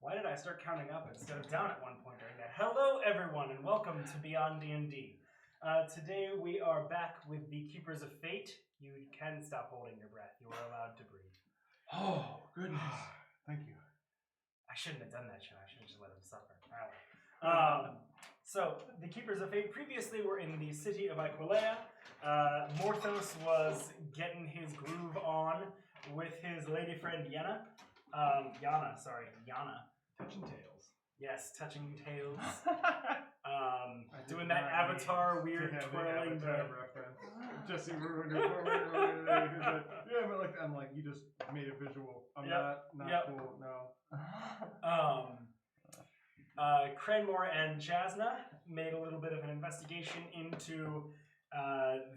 Why did I start counting up instead of down at one point during that? Hello, everyone, and welcome to BionDnD. Today we are back with the Keepers of Fate. You can stop holding your breath. You are allowed to breathe. Oh, goodness. Thank you. I shouldn't have done that, should I? I should have just let him suffer. Alright. So, the Keepers of Fate previously were in the city of Aequileia. Morthos was getting his groove on with his lady friend Yana. Yana. Touching tails. Yes, touching tails. Doing that Avatar weird twirling. Jesse ruined it for me. Yeah, but like I'm like, you just made a visual. I'm not cool. No. Cranmor and Jasna made a little bit of an investigation into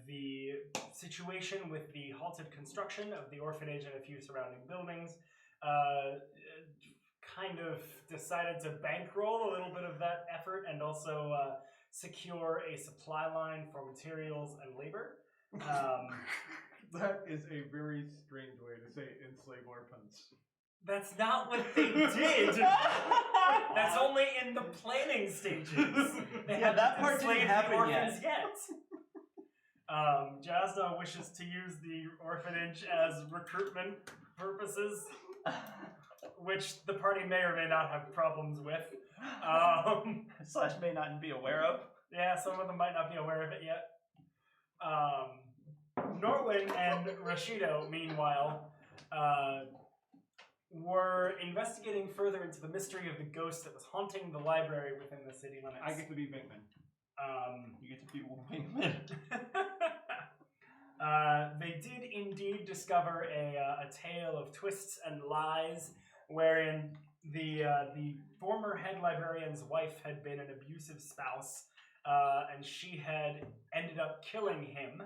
the situation with the halted construction of the orphanage and a few surrounding buildings. Kind of decided to bankroll a little bit of that effort and also secure a supply line for materials and labor. That is a very strange way to say enslave orphans. That's not what they did. That's only in the planning stages. They haven't that part didn't happen yet. Jasna wishes to use the orphanage as recruitment purposes, which the party may or may not have problems with. Slash may not be aware of. Yeah, some of them might not be aware of it yet. Norwyn and Rashido, meanwhile, were investigating further into the mystery of the ghost that was haunting the library within the city limits. I get to be Vinkman. You get to be Wingman. They did indeed discover a tale of twists and lies, wherein the former head librarian's wife had been an abusive spouse, and she had ended up killing him,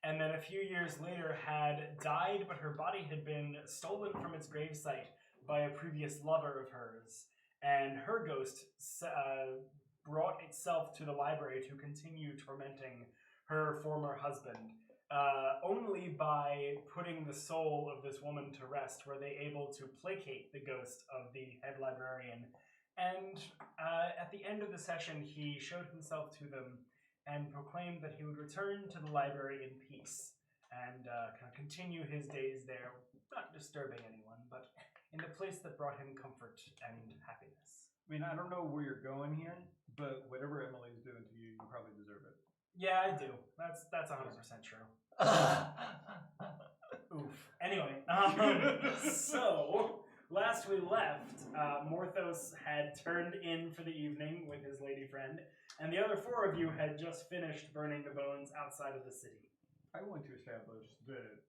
and then a few years later had died, but her body had been stolen from its gravesite by a previous lover of hers, and her ghost brought itself to the library to continue tormenting her former husband. Only by putting the soul of this woman to rest were they able to placate the ghost of the head librarian. And at the end of the session, he showed himself to them and proclaimed that he would return to the library in peace and kind of continue his days there, not disturbing anyone, but in the place that brought him comfort and happiness. I mean, I don't know where you're going here, but whatever Emily's doing to you, you probably deserve it. Yeah, I do. That's 100% true. Oof. Anyway, so last we left, Morthos had turned in for the evening with his lady friend, and the other four of you had just finished burning the bones outside of the city. I want to establish that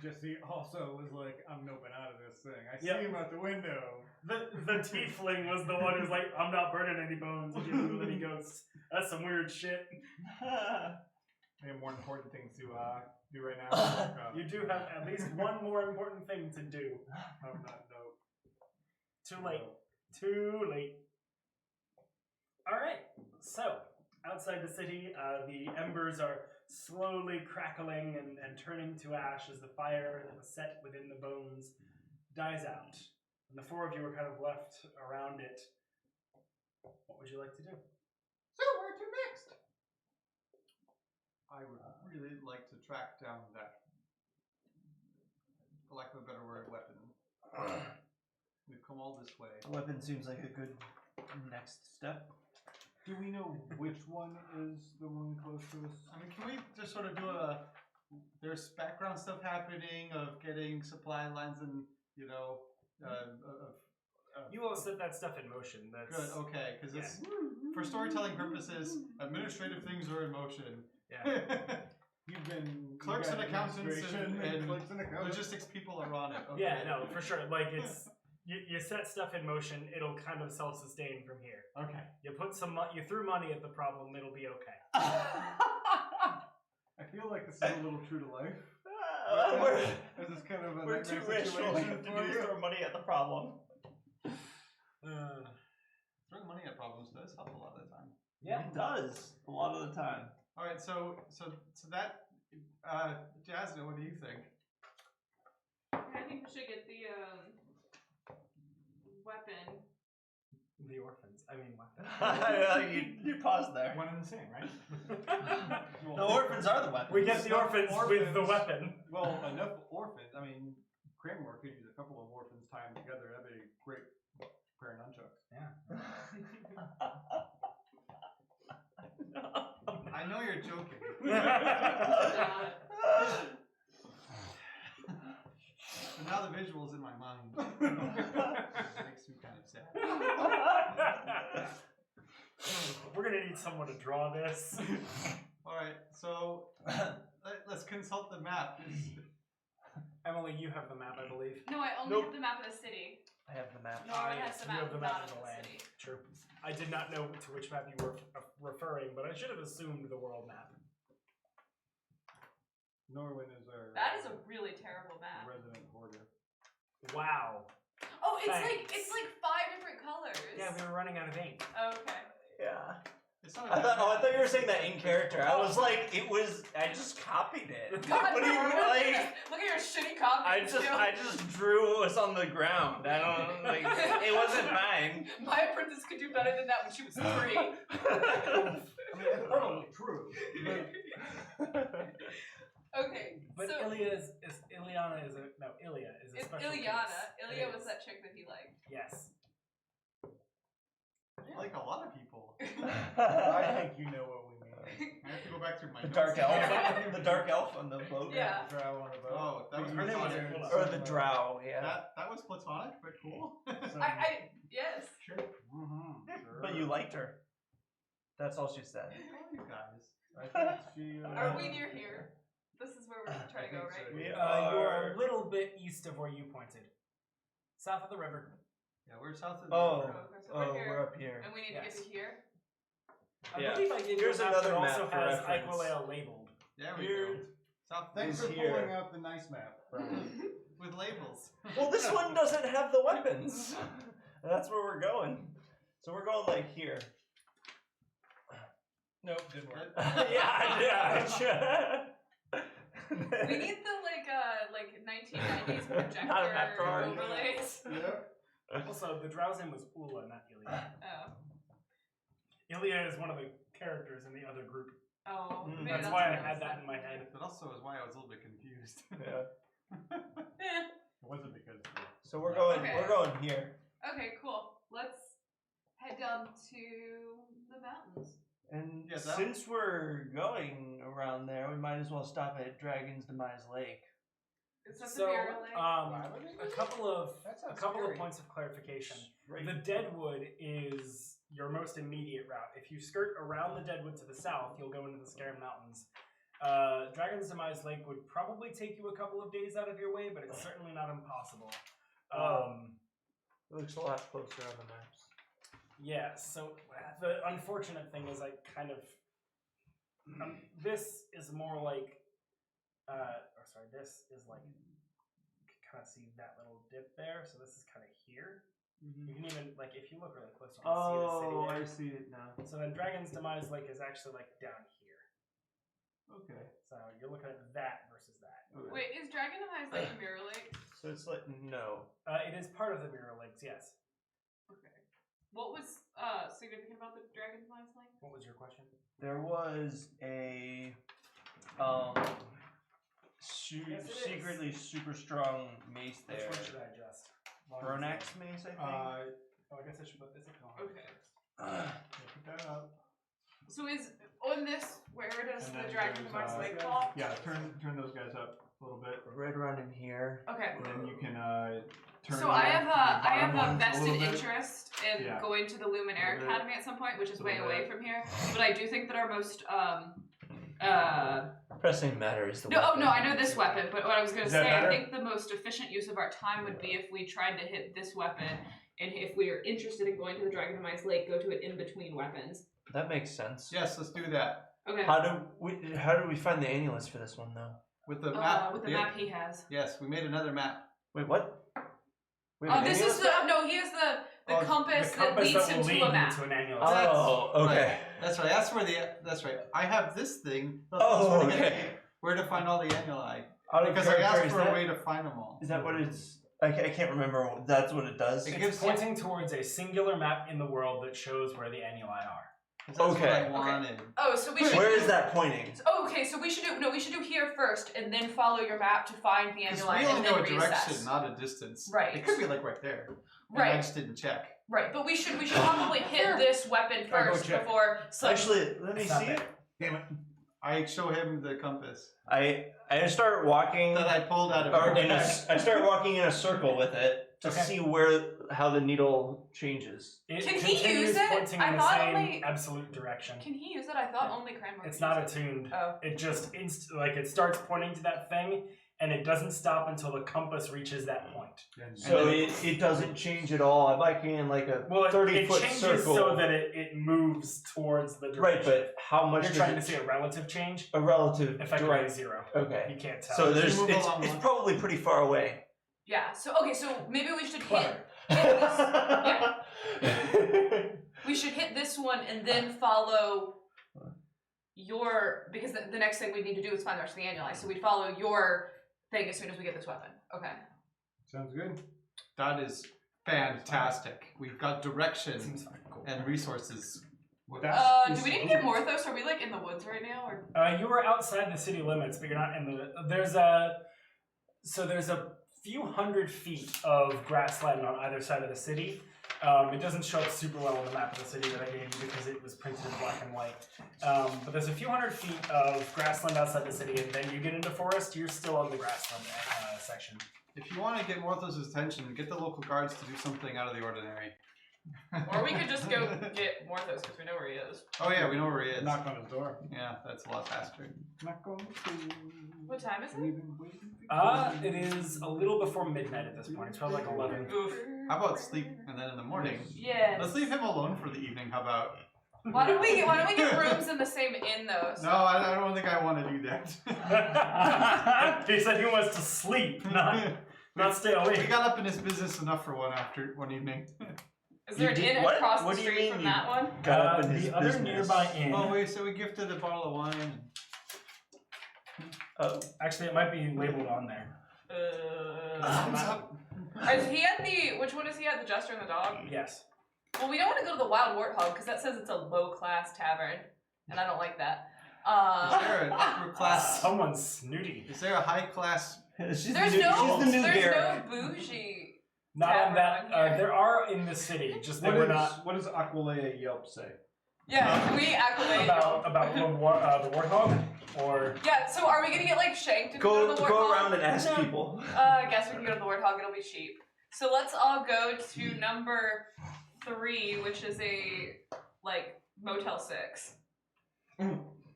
Jesse also was like, I'm noping out of this thing. I see him out the window. The tiefling was the one who's like, I'm not burning any bones and giving you any ghosts. That's some weird shit. I have more important things to do right now. You do have at least one more important thing to do. Oh, no. Too late. Too late. Alright, so outside the city, the embers are slowly crackling and turning to ash as the fire that was set within the bones dies out. And the four of you are kind of left around it. What would you like to do? So, where to next? I would really like to track down that, for lack of a better word, weapon. We've come all this way. A weapon seems like a good next step. Do we know which one is the one close to us? I mean, can we just sort of do there's background stuff happening of getting supply lines and, you know, you all set that stuff in motion. That's good, okay, because it's, for storytelling purposes, administrative things are in motion. Yeah. You've been Clerks and accountants and accountants. logistics people are on it. Okay. Yeah, no, for sure. Like, it's you set stuff in motion, it'll kind of self-sustain from here. Okay. You put you threw money at the problem, it'll be okay. I feel like this is a little true to life. This is kind of a we're too rich to throw money at the problem. Throwing money at problems does help a lot of the time. Yeah, it does a lot of the time. All right, so that Jasna, what do you think? I think we should get the weapon The orphans. I mean, weapons. you paused there. One and the same, right? The orphans are the weapons. We get the orphans with the Orphans. weapon. Well, enough orphans. I mean, Cranmor could use a couple of orphans tied together. That'd be a great pair of nunchucks. Yeah. I know you're joking. But now the visual's in my mind. It makes me kind of sad. We're gonna need someone to draw this. Alright, so let's consult the map. Emily, you have the map, I believe. No, I only have the map of the city. I have the map. Norwyn yes, has the you map, have the map not of of the the land. city. True. I did not know to which map you were referring, but I should have assumed the world map. Norwyn is our That is a really terrible map. resident hoarder. Wow. Oh, it's Thanks. like 5 different colors. Yeah, we were running out of ink. Okay. Yeah. It's not a I bad thought map. you were saying that in character. I was like, I just copied it. God, What do you Norwyn, like? look at your shitty copy. I just drew what was on the ground. I don't like it wasn't mine. My apprentice could do better than that when she was 3. I mean, that's probably true. Okay, But so Ilia is Iliana is a no. Ilia is a it's special Iliana. case. Ilia It was is. that chick that he liked. Yes. Like a lot of people. I think you know what we mean. I have to go back through my The notes. dark elf, the dark elf on the boat. Yeah. Drow on a boat. Oh, that was Her name was platonic. Aquila. Or the drow, yeah. That was platonic, but cool. Yes. Sure. Mm-hmm. Sure. But you liked her. That's all she said. Oh, you guys. I think she. Are we near here? This is where we're trying to go, I think right? so. We You are. are a little bit east of where you pointed, south of the river. Yeah, we're south of the Oh, river. Okay, so oh, we're here, we're up here. and we need Yes. to get to here. I Yeah. believe I gave Here's you a map another that map also for has reference. Aequileia labeled. There we Here. go. South Thanks is for here. pulling out the nice map, Brian. with labels. Well, this one doesn't have the weapons. That's where we're going. So we're going like here. Nope, didn't work. yeah. We need the like 1990s projector Not a map drawing. overlays. Yeah. Also, the drow's name was Ula, not Ilia. Oh. Ilia is one of the characters in the other group. Oh. Mm, Maybe That's that's why I what had it that is. in my head. But also is why I was a little bit confused. Yeah. Eh. It wasn't because. So we're going. Okay. We're going here. Okay, cool. Let's head down to the mountains. And Yeah, that- since we're going around there, we might as well stop at Dragon's Demise Lake. Is that So, the mirror lake? a couple of That sounds of scary. points of clarification. Right. The Deadwood is your most immediate route. If you skirt around the Deadwood to the south, you'll go into the Scaran Mountains. Dragon's Demise Lake would probably take you a couple of days out of your way, but it's certainly not impossible. It looks a lot closer on the maps. Yeah, so the unfortunate thing is I kind of... this is more like... this is like... You can kind of see that little dip there, so this is kind of here. You can even, like, if you look really close, you can see the city Oh, there. I see it now. So then Dragon's Demise Lake is actually, like, down here. Okay. So you're looking at that versus that. Wait, is Dragon Demise like a mirror lake? So it's like no. It is part of the Mirror Lakes, yes. Okay. What was significant about the Dragon Demise lake? What was your question? There was a Yes, it is. secretly super strong mace Which there. one should I adjust? Verrusn mace, I think. Oh, I guess I should put this up. Okay. Pick that up. So is on this, where does And the then Dragon there's, Demise lake fall? Yeah, turn those guys up a little bit, Right around in here. Okay. and then you can turn. So I have the bottom a ones vested little bit. interest in Yeah. going to the Luminaire Little bit. Academy at some point, which is way Little away bit. from here. But I do think that our most Pressing matter is the no, oh weapon. no, I know this weapon, but what I was gonna Is that say, I better? think the most efficient use of our time would be if we tried to hit this weapon, and if we are interested in going to the Dragon Demise Lake, go to it in between weapons. That makes sense. Yes, let's do that. Okay. How do we find the annulus for this one though? With the map. With the yeah. map he has. Yes, we made another map. Wait, what? Oh, this is the no. He has the Oh, compass the that compass leads that him will to lead a you map. to an annulus. Oh, okay. Right. That's right. That's right. I have this thing. That's Oh, where to get- okay. Where to find all the annuli? Out of Because I character, asked is for that- a way to find them all. Is that what it's? I can't remember. That's what it does. It's pointing towards a singular map in the world that shows where the annuli are. That's Okay. what I wanted. Oh, so we should. Where is that pointing? Oh, okay, so we should do. No, we should do here first, and then follow your map to find the Because annuli, we and only then know a direction, reassess. not a distance. Right. It could be like right there. And I Right. just didn't check. Right, but we should probably hit this weapon I'll go first check. before. Actually, let me Stop see. it. Damn it. I show him the compass I start walking. that I pulled out of Or your in a, bag. I start walking in a circle with it to Okay. see how the needle changes. It Can he continues use it? pointing I in the thought same only- absolute direction. Can he use it? I thought only Cranmor. It's could not use it. attuned. Oh. It just it starts pointing to that thing, and it doesn't stop until the compass reaches that point. So it doesn't change at all. I'm like in like a Well, it 30-foot changes circle. so that it moves towards the direction. Right, but how much You're does trying it to see a relative change. a relative Effectively direct? 0. Okay. You can't tell. So there's you move along it's one? probably pretty far away. Yeah. So so maybe we should hit. Clever. We should hit this one and then follow your, because the next thing we need to do is find the rest of the annuli. So we'd follow your thing as soon as we get this weapon. Okay. Sounds good. That is fantastic. We've got direction Seems fine. Cool. and resources. Do we need to get Morthos? Are we like in the woods right now, or? You were outside the city limits, but you're not in the. There's a few hundred feet of grassland on either side of the city. It doesn't show up super well on the map of the city that I gave you because it was printed in black and white. But there's a few hundred feet of grassland outside the city, and then you get into forest. You're still on the grassland section. If you want to get Morthos' attention, get the local guards to do something out of the ordinary. Or we could just go get Morthos because we know where he is. Oh yeah, we know where he is. Knock on his door. Yeah, that's a lot faster. Knock on the door. What time is it? We've been waiting for It is a little before midnight at this point. It's probably like 11. Oof. How about sleep and then in the morning? Yes. Let's leave him alone for the evening. How about? Why don't we get rooms in the same inn though? So No, I don't think I want to do that. He said he wants to sleep, not stay We awake. got up in his business enough for one evening. is there You an did inn what? across What the do you street mean from you- that one? Got up in his the other business. nearby inn. Oh wait, so we gifted a bottle of wine. Actually, it might be labeled on there. Is he at the? Which one is he at? The Jester and the Dog? Yes. Well, we don't want to go to the Wild Warthog because that says it's a low-class tavern, and I don't like that. Is there an upper class? Someone's snooty. Is there a high class? She's there's the new, no, she's the new there's Garrick. no bougie. Not on Tavern that. on here. There are in the city. Just they were not What does Aequileia Yelp say? Yeah, can we Aequileia? about the warthog or. Yeah, so are we gonna get like shanked and go to the Warthog? Go around and ask people. I guess we can go to the Warthog. It'll be cheap. So let's all go to number 3, which is a like Motel 6.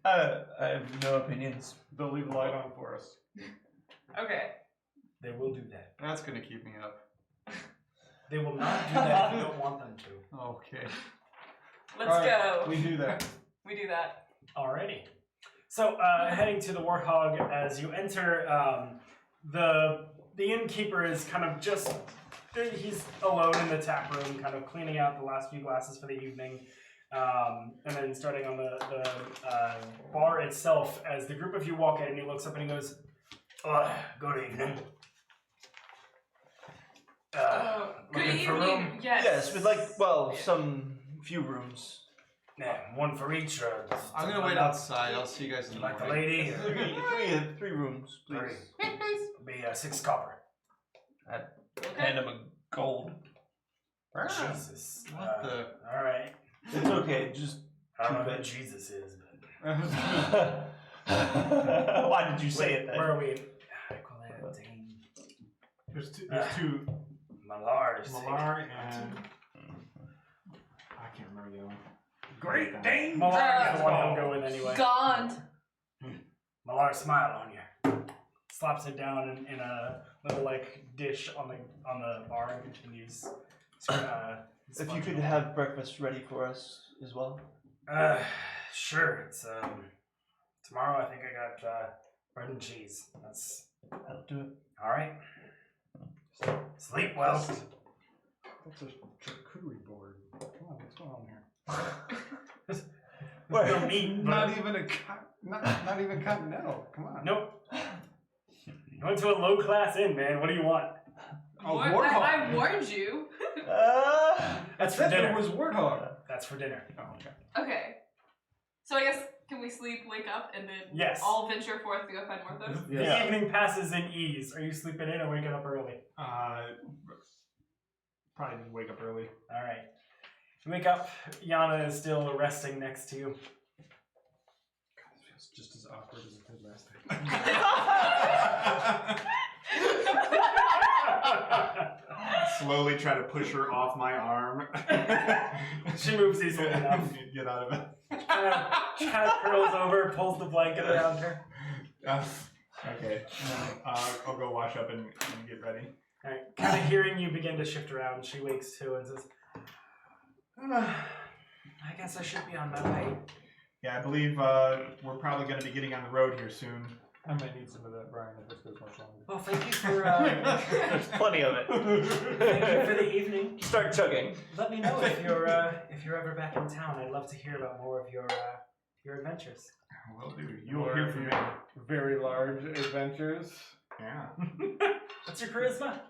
I have no opinions. They'll leave the light on for us. Okay. They will do that. That's gonna keep me up. They will not do that if you don't want them to. Okay. Let's All right, go. We do that. We do that. Alrighty. So, heading to the Warthog, as you enter, the innkeeper is kind of just, he's alone in the tap room, kind of cleaning out the last few glasses for the evening, and then starting on the bar itself. As the group of you walk in, and he looks up and he goes, "Good evening. Good Looking for evening. room? Yes. We'd like some few rooms. Yeah, one for each. I'm gonna wait outside. I'll see you guys in the Like the morning. lady. Three rooms, please. Be 6 copper. Hand him a gold. Jesus. What the? All right. It's okay, just I don't know keep who it. Jesus is, Why did you but say it then? where are we? Aequileia, Dane, There's two Malar. Malar and I can't remember the other one. Great Dane. Malar is the one he'll go with anyway. Gone. Malar, smile on you. Slaps it down in a little like dish on the bar and continues. If you could have breakfast ready for us as well. Sure. It's tomorrow. I think I got bread and cheese. That'll do it. All right. Sleep well. That's a charcuterie board. Come on, what's going on here? No meat. Not even not even continental. Come on. Nope. You went to a low class inn, man. What do you want? Oh, I warned you. That's I for said dinner. there was Warthog. That's for dinner. Oh, okay. Okay. So I guess, can we sleep, wake up, and then Yes. all venture forth to go find Morthos? The evening passes in ease. Are you sleeping in or waking up early? Probably just wake up early. All right. You wake up. Yana is still resting next to you. God, it feels just as awkward as it did last time. Slowly try to push her off my arm. She moves easily enough. Get out of it. She kind of curls over, pulls the blanket around her. Okay. I'll go wash up and get ready. All right. Kind of hearing you begin to shift around, she wakes too and says, I guess I should be on my way. Yeah, I believe we're probably going to be getting on the road here soon. I might need some of that, Brian, if this goes much longer. Well, thank you for There's plenty of it. thank you for the evening. Start chugging. Let me know if you're ever back in town. I'd love to hear about more of your adventures. Well, dude, you will hear from me. Very large adventures. Yeah. What's your charisma?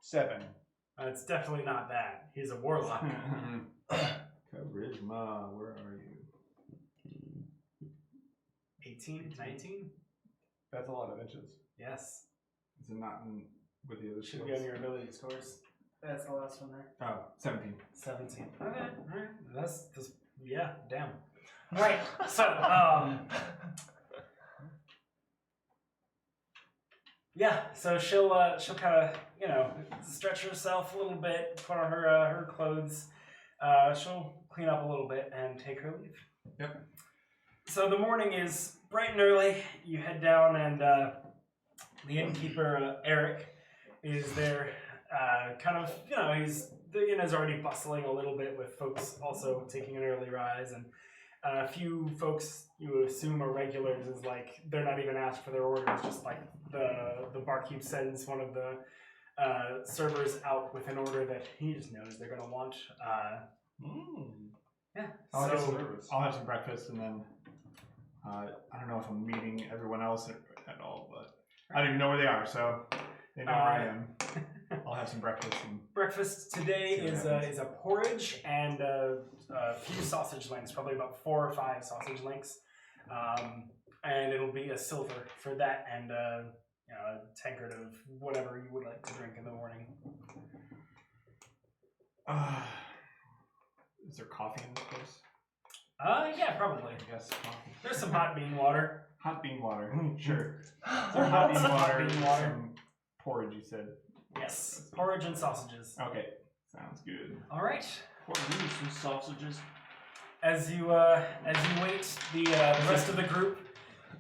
7. It's definitely not that. He's a warlock. Charisma, where are you? 18, 19? That's a lot of inches. Yes. Is it not with the other Should skills? be on your ability scores. That's the last one there. Oh, 17. 17. Okay, alright. That's yeah, damn. Alright, so, yeah, so she'll kind of, stretch herself a little bit, put on her clothes. She'll clean up a little bit and take her leave. Yep. So the morning is bright and early. You head down, and the innkeeper, Eric, is there. The inn is already bustling a little bit with folks also taking an early rise, and a few folks you assume are regulars is like they're not even asked for their orders, just like the barkeep sends one of the servers out with an order that he just knows they're gonna want. Yeah. I'll have some breakfast and then I don't know if I'm meeting everyone else at all, but I don't even know where they are, so they know where I am. I'll have some breakfast. Breakfast today is a porridge and a few sausage links, probably about 4 or 5 sausage links, and it'll be a silver for that and a tankard of whatever you would like to drink in the morning. Is there coffee in this place? Yeah, probably. Yes, coffee. There's some hot bean water. Hot bean water. Sure. Some Hot bean hot water. bean water. Some porridge, you said. Yes, porridge and sausages. Okay, sounds good. All right. Some sausages. As you wait, the rest of the group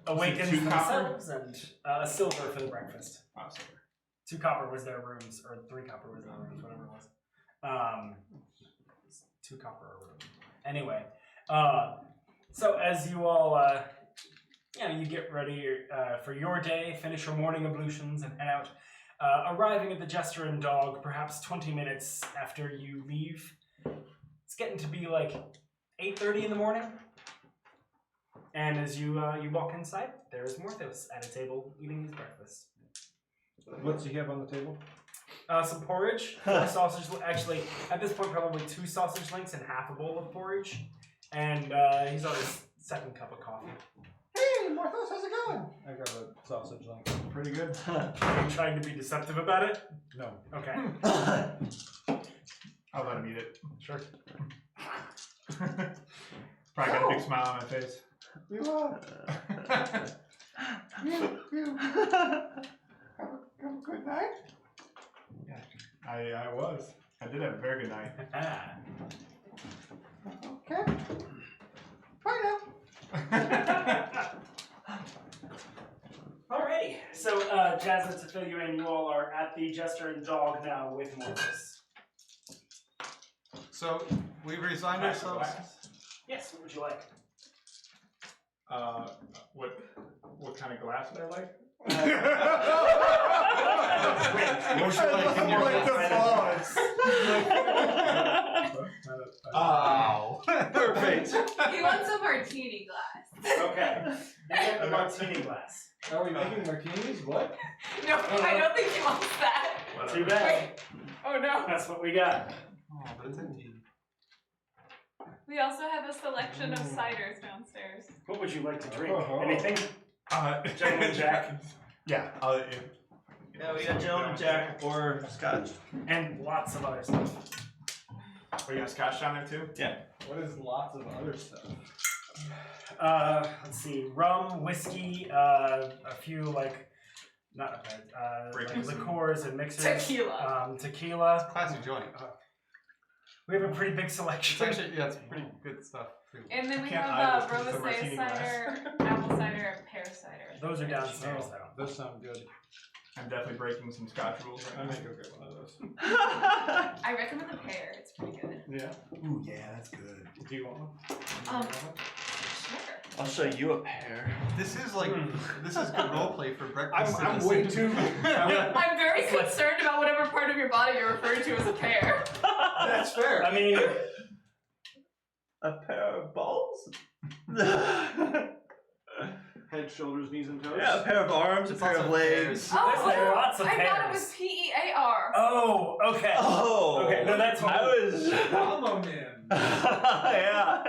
awakens 2 copper? themselves, and a silver for the breakfast. Oh, sorry. 2 copper was their rooms, or 3 copper was their rooms, whatever it was. 2 copper a room. Anyway, so as you all, you get ready for your day, finish your morning ablutions, and head out. Arriving at the Jester and Dog perhaps 20 minutes after you leave. It's getting to be like 8:30 in the morning. And as you walk inside, there's Morthos at a table eating his breakfast. What's he have on the table? Some porridge, 4 sausage. Actually, at this point, probably 2 sausage links and half a bowl of porridge. And he's on his 2nd cup of coffee. Hey, Morthos, how's it going? I got a sausage link. Pretty good. Are you trying to be deceptive about it? No. Okay. I'll let him eat it. Sure. Probably got a big smile on my face. We will. Have a good night. Yeah, I was. I did have a very good night. Okay. Bye now. Alrighty, so Jasmine, to fill you in, you all are at the Jester and Dog now with Morthos. So we resigned ourselves. Yes, what would you like? What kind of glass would I like? Oh, perfect. He wants a martini glass. Okay. You get the martini glass. Are we making martinis? What? No, I don't think he wants that. Too bad. Wait. Oh no. That's what we got. Oh, but it's empty. We also have a selection of ciders downstairs. What would you like to drink? Oh. Anything? Gentleman Jack. Yeah. Yeah, we got Gentleman Jack or Scotch. And lots of other stuff. We got scotch down there too? Yeah. What is lots of other stuff? Let's see. Rum, whiskey, a few like liqueurs and mixers. Tequila. Tequila. Classic joint. We have a pretty big It's selection. actually, yeah, it's pretty good stuff too. And then we Can't have I just use the rosé martini glass? cider, apple cider, and pear cider. Those are downstairs though. Those sound good. I'm definitely breaking some scotch rules I right may now. go get one of those. I recommend the pear. It's pretty good. Yeah. Ooh, yeah, that's good. Do you want one? Sure. I'll show you a pair. This is like, this is good roleplay for breakfast. I'm way too. I'm very concerned about whatever part of your body you're referring to as a pear. That's fair. I mean, A pair of balls? Head, shoulders, knees, and toes. Yeah, a pair of arms, a It's pair lots of of legs. pears. There's lots of I thought it pears. was PEAR. oh, okay. Oh. Okay, no, that's I was. Mama man. Yeah.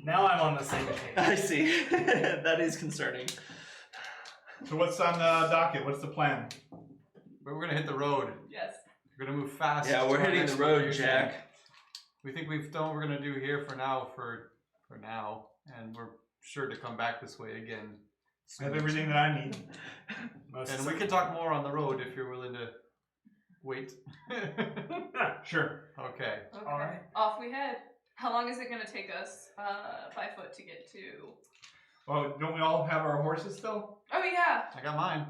Now I'm on the same page. I see. That is concerning. So what's on the docket? What's the plan? We're gonna hit the road. Yes. We're gonna move fast. Yeah, to we're our hitting next the road, location. Jack. We think we've done what we're gonna do here for now, for now, and we're sure to come back this way again. I have everything that I need. And we can talk more on the road if you're willing to wait. Sure. Okay. Okay. All right. Off we head. How long is it going to take us by foot to get to? Well, don't we all have our horses still? Oh yeah. I got mine.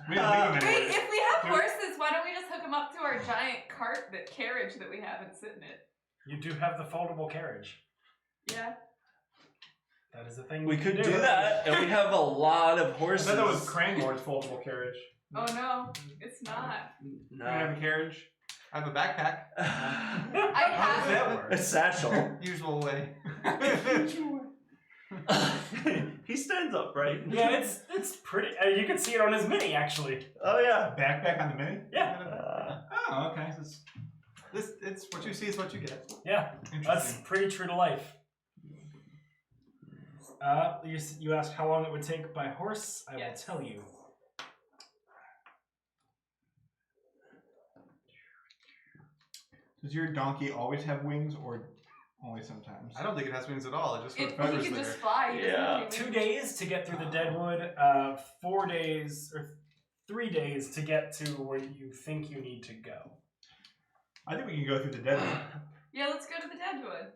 We don't leave them Wait, anywhere. if we have Dude. horses, why don't we just hook them up to our giant cart, that carriage that we have, and sit in it? You do have the foldable carriage. Yeah. That is a thing We you could can do that, and we have a lot of I horses. thought that was Cranmor's foldable carriage. Oh no, it's not. You don't have a carriage? I have a backpack. I How does have. that work? A satchel. Usual way. He stands up, right? Yeah, it's pretty. You can see it on his mini actually. Oh yeah. Backpack on the mini? Yeah, Oh, okay. It's what you see is what you get. yeah. That's Interesting. pretty true to life. You asked how long it would take by horse. I Yes. will tell you. Does your donkey always have wings or only sometimes? I don't think it has wings at all. It just It, got he feathers can there. just fly. He doesn't Yeah. have any 2 wings. days to get through the Deadwood. 4 days or 3 days to get to where you think you need to go. I think we can go through the Deadwood. Yeah, let's go to the Deadwood.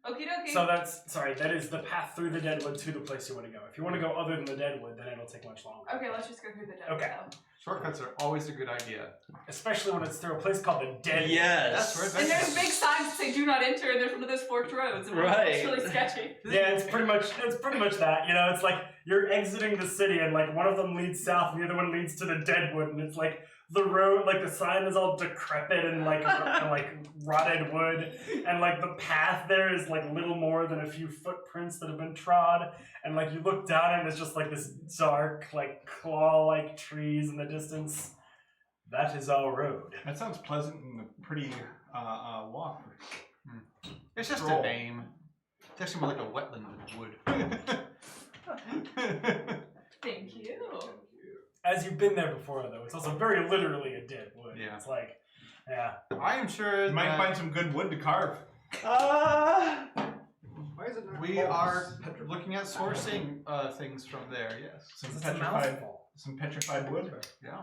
Okie dokie. So that is the path through the Deadwood to the place you want to go. If you want to go other than the Deadwood, then it'll take much longer. Okay, let's just go through the Deadwood. Okay. Though. Shortcuts are always a good idea. Especially when it's through a place called the Deadwood. Yes. That's right. And there's big signs that say "Do not enter," and there's one of those forked roads. And it's Right. really sketchy. Yeah, it's pretty much that. You know, it's like you're exiting the city and like one of them leads south and the other one leads to the Deadwood, and it's like the road, like the sign is all decrepit and like rotted wood, and like the path there is like little more than a few footprints that have been trod, and like you look down and it's just like this dark, like claw-like trees in the distance. That is our road. That sounds pleasant and a pretty walk. It's just Stroll. a name. It's actually more like a wetland than wood. Thank you. As you've been there before, though, it's also very literally a dead wood. Yeah. It's like, yeah. I am sure You might that find some good wood to carve. Why is it not we called are looking at sourcing things from there. Yes. Some It's a petrified, mouthful. some petrified wood. Yeah.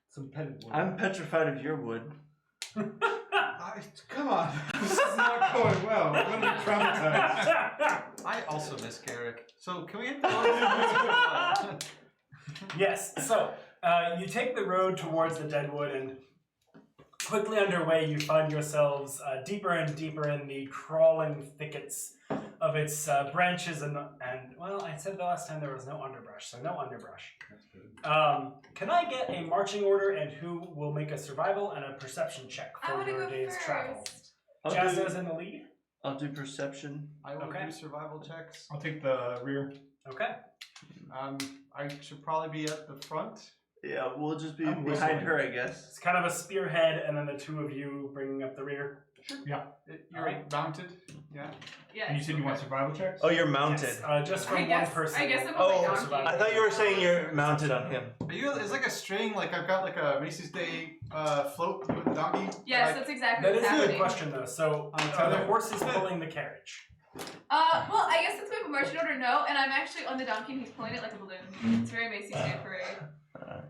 some petted wood? I'm petrified of your wood. Come on. This is not going well. I'm going to be traumatized. I also miss Carrick. So can we hit the road? Yes, so you take the road towards the Deadwood, and quickly underway you find yourselves deeper and deeper in the crawling thickets of its branches and well, I said the last time there was no underbrush, so no underbrush. That's good. Can I get a marching order, and who will make a survival and a perception check I for want to your go day's travel? I'll Jazz do- is in the lead. I'll do perception. I will Okay. do survival checks. I'll take the rear. Okay. I should probably be at the front. Yeah, we'll just be I'm behind whistling. her, I guess. It's kind of a spearhead, and then the two of you bringing up the rear. You're Alright. mounted. Yeah. Yeah. And you said you want survival checks? Oh, you're mounted. Yes, just from one person. I guess I'm Oh, on my donkey. I thought you were saying you're mounted on him. Are you? It's like a string. Like I've got like a Macy's Day float with the donkey. Yes, Like, that's exactly That what's is a good happening. question, though. So, On a are the tether? horses pulling the carriage? Well, I guess since we have a marching order, no, and I'm actually on the donkey and he's pulling it like a balloon. It's very Macy's Day Parade.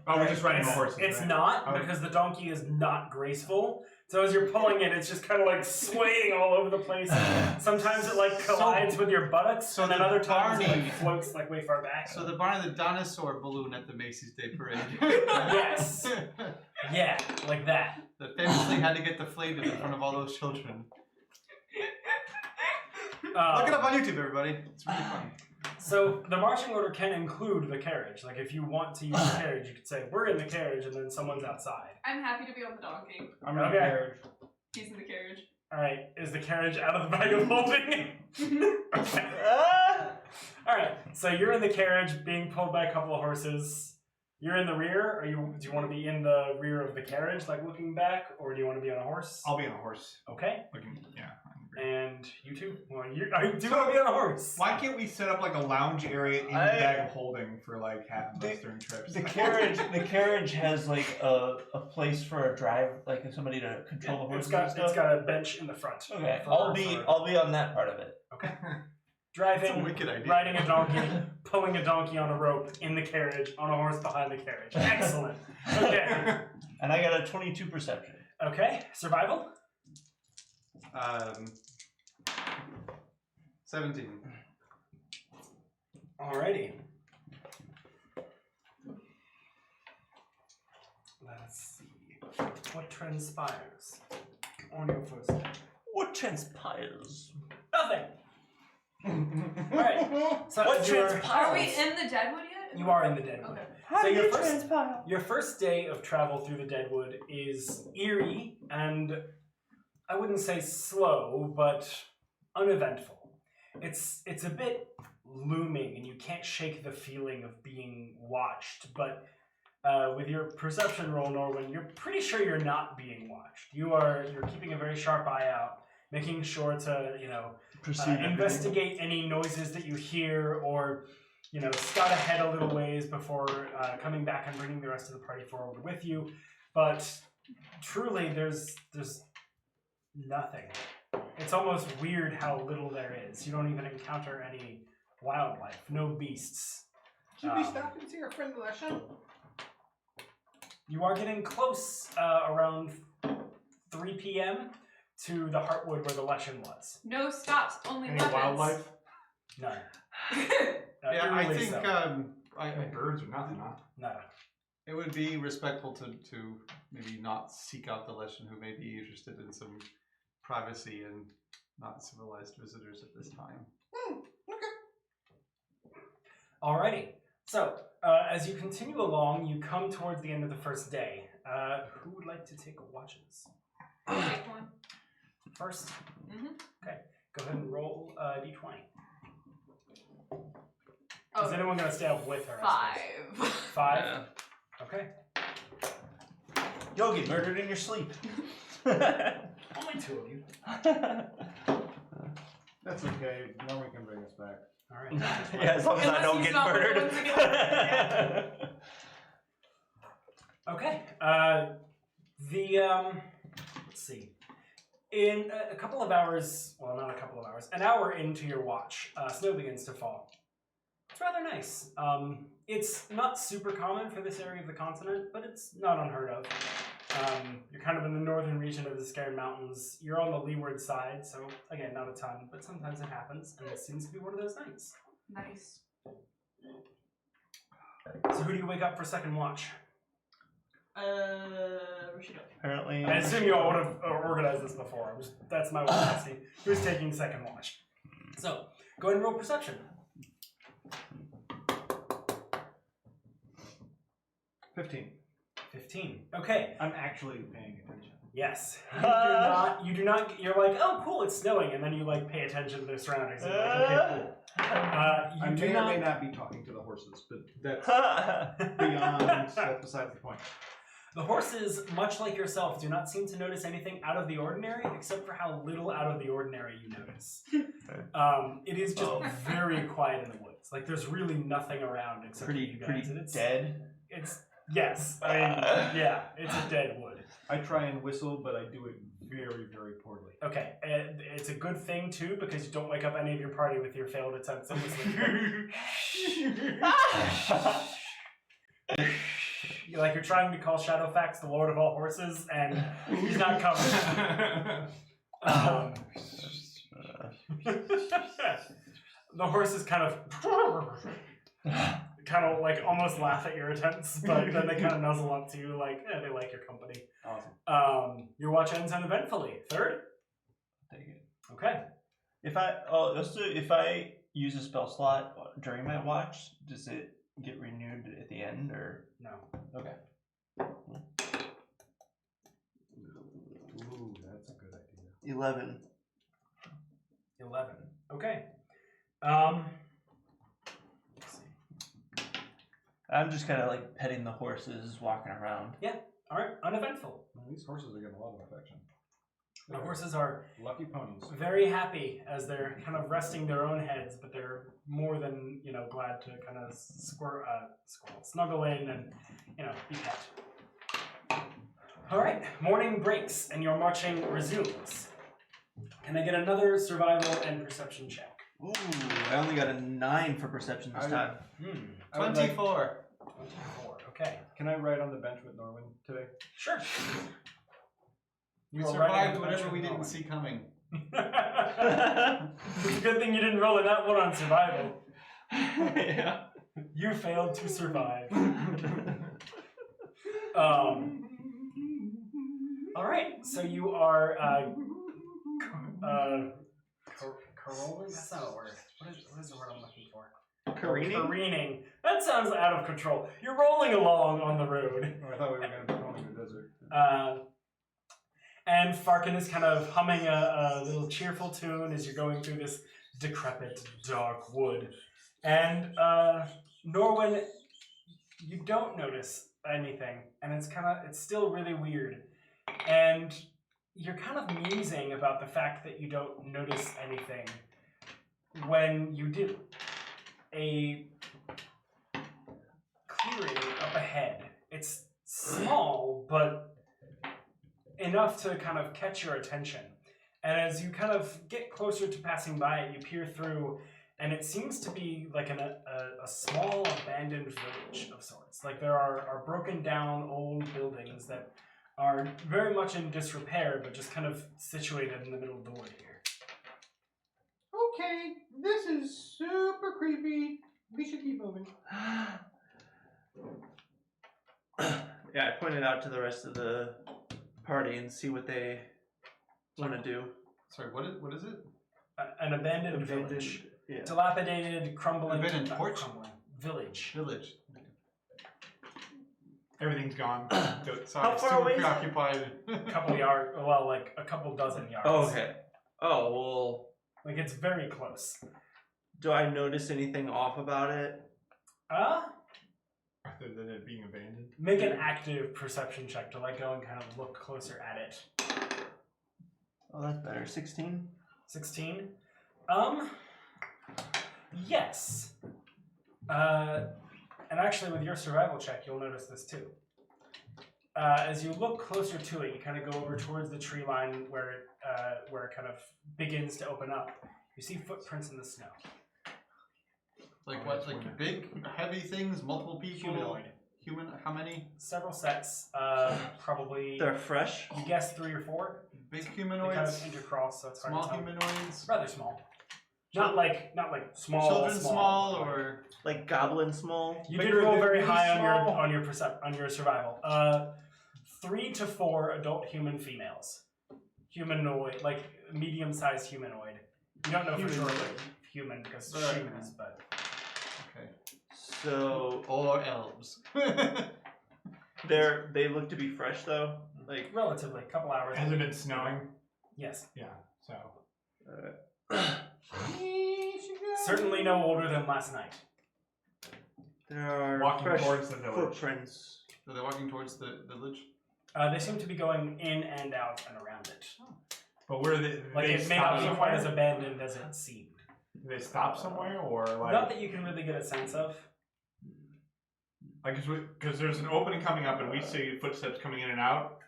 Oh, we're just riding the It's- horses. It's right? not, Oh. because the donkey is not graceful. So as you're pulling it, it's just kind of like swaying all over the place. Sometimes it like collides with your buttocks, so and then the other times it Barney- like floats like way far back. So the Barney the dinosaur balloon at the Macy's Day Parade. Yes. Yeah, like that. That famously had to get deflated in front of all those children. Look it up on YouTube, everybody. It's really fun. So the marching order can include the carriage. Like if you want to use the carriage, you could say we're in the carriage, and then someone's outside. I'm happy to be on the donkey. I'm in the Okay. carriage. He's in the carriage. All right, is the carriage out of the bag of holding? Okay. All right, so you're in the carriage, being pulled by a couple of horses. You're in the rear. Do you want to be in the rear of the carriage, like looking back, or do you want to be on a horse? I'll be on a horse. Okay. Looking, yeah. I'm the rear. And you too. Well, I do want to be on a horse. Why can't we set up like a lounge area in the bag of holding for like half of us during trips? The carriage has like a place for a drive, like somebody to control the horses and It's stuff. got a bench in the front. Okay, For- I'll be on that part of it. Okay. That's Driving, a wicked idea. riding a donkey, pulling a donkey on a rope in the carriage, on a horse behind the carriage. Excellent. Okay. And I got a 22 perception. Okay. Survival. 17. Alrighty. Let's see. What transpires on your first day? What transpires? Nothing. Alright. So What you're- transpires? Are we in the Deadwood yet? You are in the Deadwood. Okay. How So do your you first- transpire? Your first day of travel through the Deadwood is eerie and I wouldn't say slow, but uneventful. It's a bit looming and you can't shake the feeling of being watched, but with your perception roll, Norwyn, you're pretty sure you're not being watched. You're keeping a very sharp eye out, making sure to, investigate any noises that you hear or scout ahead a little ways before coming back and bringing the rest of the party forward with you. But truly, there's nothing. It's almost weird how little there is. You don't even encounter any wildlife, no beasts. Should we stop and see our friend Leshen? You are getting close around 3 p.m. to the Heartwood where the Leshen was. No stops, only Any weapons. wildlife? None. Yeah, I Eerily think so. Birds or nothing, huh? None. it would be respectful to maybe not seek out the Leshen who may be interested in some privacy and not civilized visitors at this time. Alrighty. So, as you continue along, you come towards the end of the first day. Who would like to take watches? I'll take one. First? Mhm. Okay. Go ahead and roll d20. Oh, Is anyone going to stay up with her? I suppose? 5. 5? Yeah. Okay. You'll get murdered in your sleep. Only 2 of you. That's okay. No one can bring us back. Alright. Yeah, as long as I Unless don't he's get not one of the murdered. ones Okay. Let's see. In a couple of hours, well, not a couple of hours, an hour into your watch, snow begins to fall. It's rather nice. It's not super common for this area of the continent, but it's not unheard of. You're kind of in the northern region of the Scared Mountains. You're on the leeward side, so again, not a ton, but sometimes it happens, and it seems to be one of those nights. Nice. So who do you wake up for second watch? Rushido. Apparently. I assume you all would have organized this before. That's my way of asking. Who's taking second watch? So, go ahead and roll perception. 15. 15. Okay. I'm actually paying attention. Yes. You do not. You're like, oh, cool, it's snowing, and then you like pay attention to the surroundings. And you're like, okay, cool. I You do may or not. may not be talking to the horses, but that's besides the point. The horses, much like yourself, do not seem to notice anything out of the ordinary, except for how little out of the ordinary you notice. It is just very quiet in the woods. Like there's really nothing around except for you guys. Pretty And it's dead. It's yes. I mean, yeah, it's a dead wood. I try and whistle, but I do it very, very poorly. Okay, and it's a good thing too because you don't wake up any of your party with your failed attempts at whistling. You're trying to call Shadowfax the Lord of all horses, and he's not coming. The horses kind of like almost laugh at your attempts, but then they kind of nuzzle up to you like, they like your company. Awesome. Your watch ends uneventfully. Third? Take it. Okay. If I use a spell slot during my watch, does it get renewed at the end or No. okay? Ooh, that's a good idea. 11. 11. Okay. Let's see. I'm just kind of like petting the horses, walking around. All right. Uneventful. Well, these horses are getting a lot of affection. The horses are Lucky ponies. very happy as they're kind of resting their own heads, but they're more than glad to kind of snuggle in and be pet. All right, morning breaks and your marching resumes. Can I get another survival and perception check? Ooh, I only got a 9 for perception this time. 24. 24. Okay, Can I ride on the bench with Norwyn today? sure. We You are survived riding whatever adventure we with didn't Norwyn. see coming. It's a good thing you didn't roll a nat 1 on survival. Yeah. You failed to survive. All right, so you are carolling? That's not a word. What is the word I'm looking for? Careening? Careening. That sounds out of control. You're rolling along on the road. Oh, I thought we were going to be roaming the desert. And Farkin is kind of humming a little cheerful tune as you're going through this decrepit, dark wood. And Norwyn, you don't notice anything, and it's still really weird. And you're kind of musing about the fact that you don't notice anything when you do. A clearing up ahead. It's small, but enough to kind of catch your attention. And as you kind of get closer to passing by it, you peer through, and it seems to be like a small abandoned village of sorts. Like there are broken down old buildings that are very much in disrepair, but just kind of situated in the middle of the wood here. Okay, this is super creepy. We should keep moving. Yeah, I pointed out to the rest of the party and see what they want to do. Sorry, what is it? An abandoned village. Yeah. Dilapidated, crumbling. Abandoned not porch? crumbling. Village. Village. Everything's gone. Sorry, How far super away is it? preoccupied. A couple yards, well, like a couple dozen yards. Oh, okay. Oh, well, Like it's very close. do I notice anything off about it? Other than it being abandoned. Make an active perception check to like go and kind of look closer at it. Oh, that's better. 16? 16. Yes. And actually with your survival check, you'll notice this too. As you look closer to it, you kind of go over towards the tree line where it kind of begins to open up. You see footprints in the snow. Like what? Like big, heavy things, multiple people. Humanoid. Human? How many? Several sets. Probably. They're fresh? You guess 3 or 4. Big They kind humanoids. of intercross, so it's hard Small to tell. humanoids. Rather small. Not like small. Children small or Like goblin small? You Like did roll very really high small? on your survival. 3 to 4 adult human females. Humanoid, like medium-sized humanoid. You don't know for sure like human because Right. humans, but okay, So or elves. they look to be fresh though? Like, Relatively, couple hours. Has it been snowing? Yes. Yeah. So Certainly no older than last night. there are Walking fresh towards the village. footprints. Are they walking towards the village? They seem to be going in and out and around it. but where they Like they it may stop not be quite as somewhere? abandoned as it seemed. Do they stop somewhere or like? Not that you can really get a sense of. Like, because there's an opening coming up, and we see footsteps coming in and out,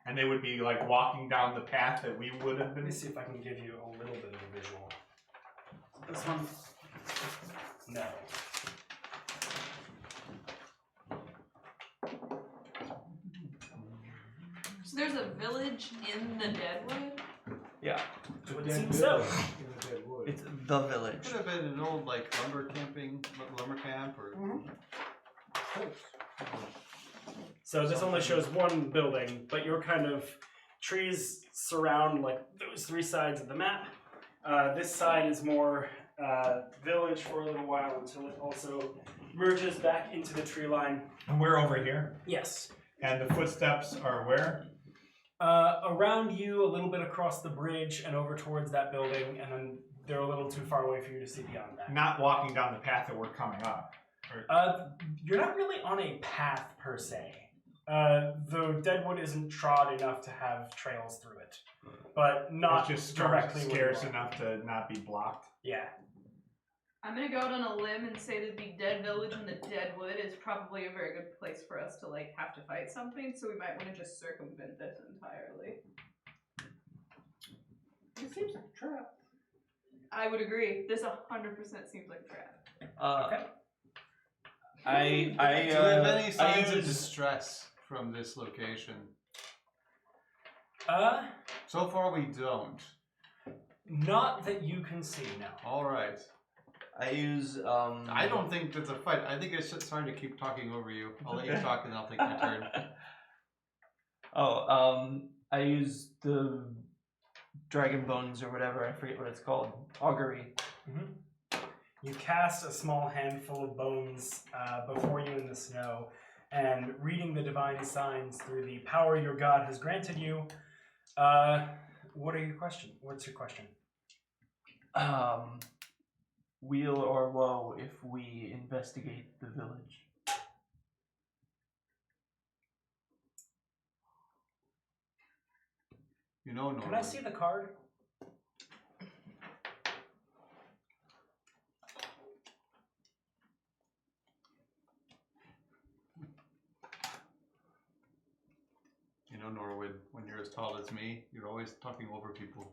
and they would be like walking down the path that we would have Let been. me see if I can give you a little bit of a visual. This one? No. So there's a village in the Deadwood? Yeah, It would seem so. In the Deadwood. it's the village. Could have been an old like lumber camp, or So this only shows one building, but your kind of trees surround like those three sides of the map. This side is more village for a little while until it also merges back into the tree line. And we're over here, Yes. and the footsteps are where? Around you, a little bit across the bridge and over towards that building, and then they're a little too far away for you to see beyond that. Not walking down the path that we're coming up. You're not really on a path per se. Though Deadwood isn't trod enough to have trails through it, but not It's just directly where you scarce are. enough to not be blocked. Yeah. I'm gonna go out on a limb and say that the dead village in the Deadwood is probably a very good place for us to like have to fight something, so we might want to just circumvent this entirely. It seems like a trap. I would agree. This 100% seems like a trap. Okay. I do we have any I signs of use- distress from this location? So far we don't. Not that you can see now. All right. I use I don't think that's a fight. I think it's just sorry to keep talking over you. I'll let you talk and I'll take my turn. I use the dragon bones or whatever. I forget what it's called. Augury. You cast a small handful of bones before you in the snow, and reading the divine signs through the power your god has granted you. What are your question? What's your question? Weal or woe if we investigate the village. You know, Norwyn. Can I see the card? You know, Norwood, when you're as tall as me, you're always talking over people.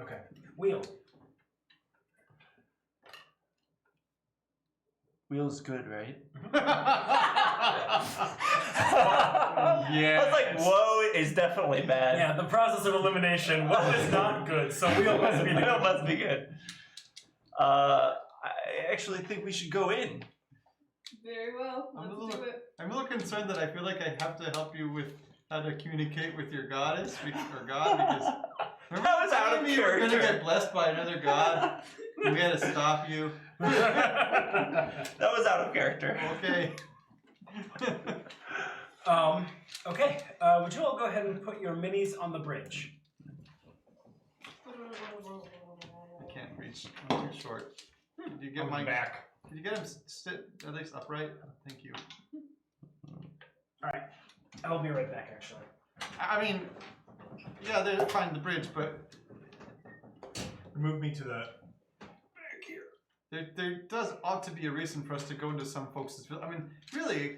Okay. Wheel. Wheel's good, right? Yeah. I was like, whoa is definitely bad. Yeah, the process of elimination. What is not good? So wheel must be the Wheel good. must be good. I actually think we should go in. Very well. I'm Let's a little- do it. I'm a little concerned that I feel like I have to help you with how to communicate with your goddess or god because remember That was the out of time you were gonna character. get blessed by another god? We had to stop you. That was out of character. Okay. Okay. Would you all go ahead and put your minis on the bridge? I can't reach. I'm too short. Did you get I'm my back. Did you get him sit at least upright? Thank you. All right. I'll be right back. Actually. I mean, yeah, they're fine the bridge, but Move me to the. there does ought to be a reason for us to go into some folks' village. I mean, really,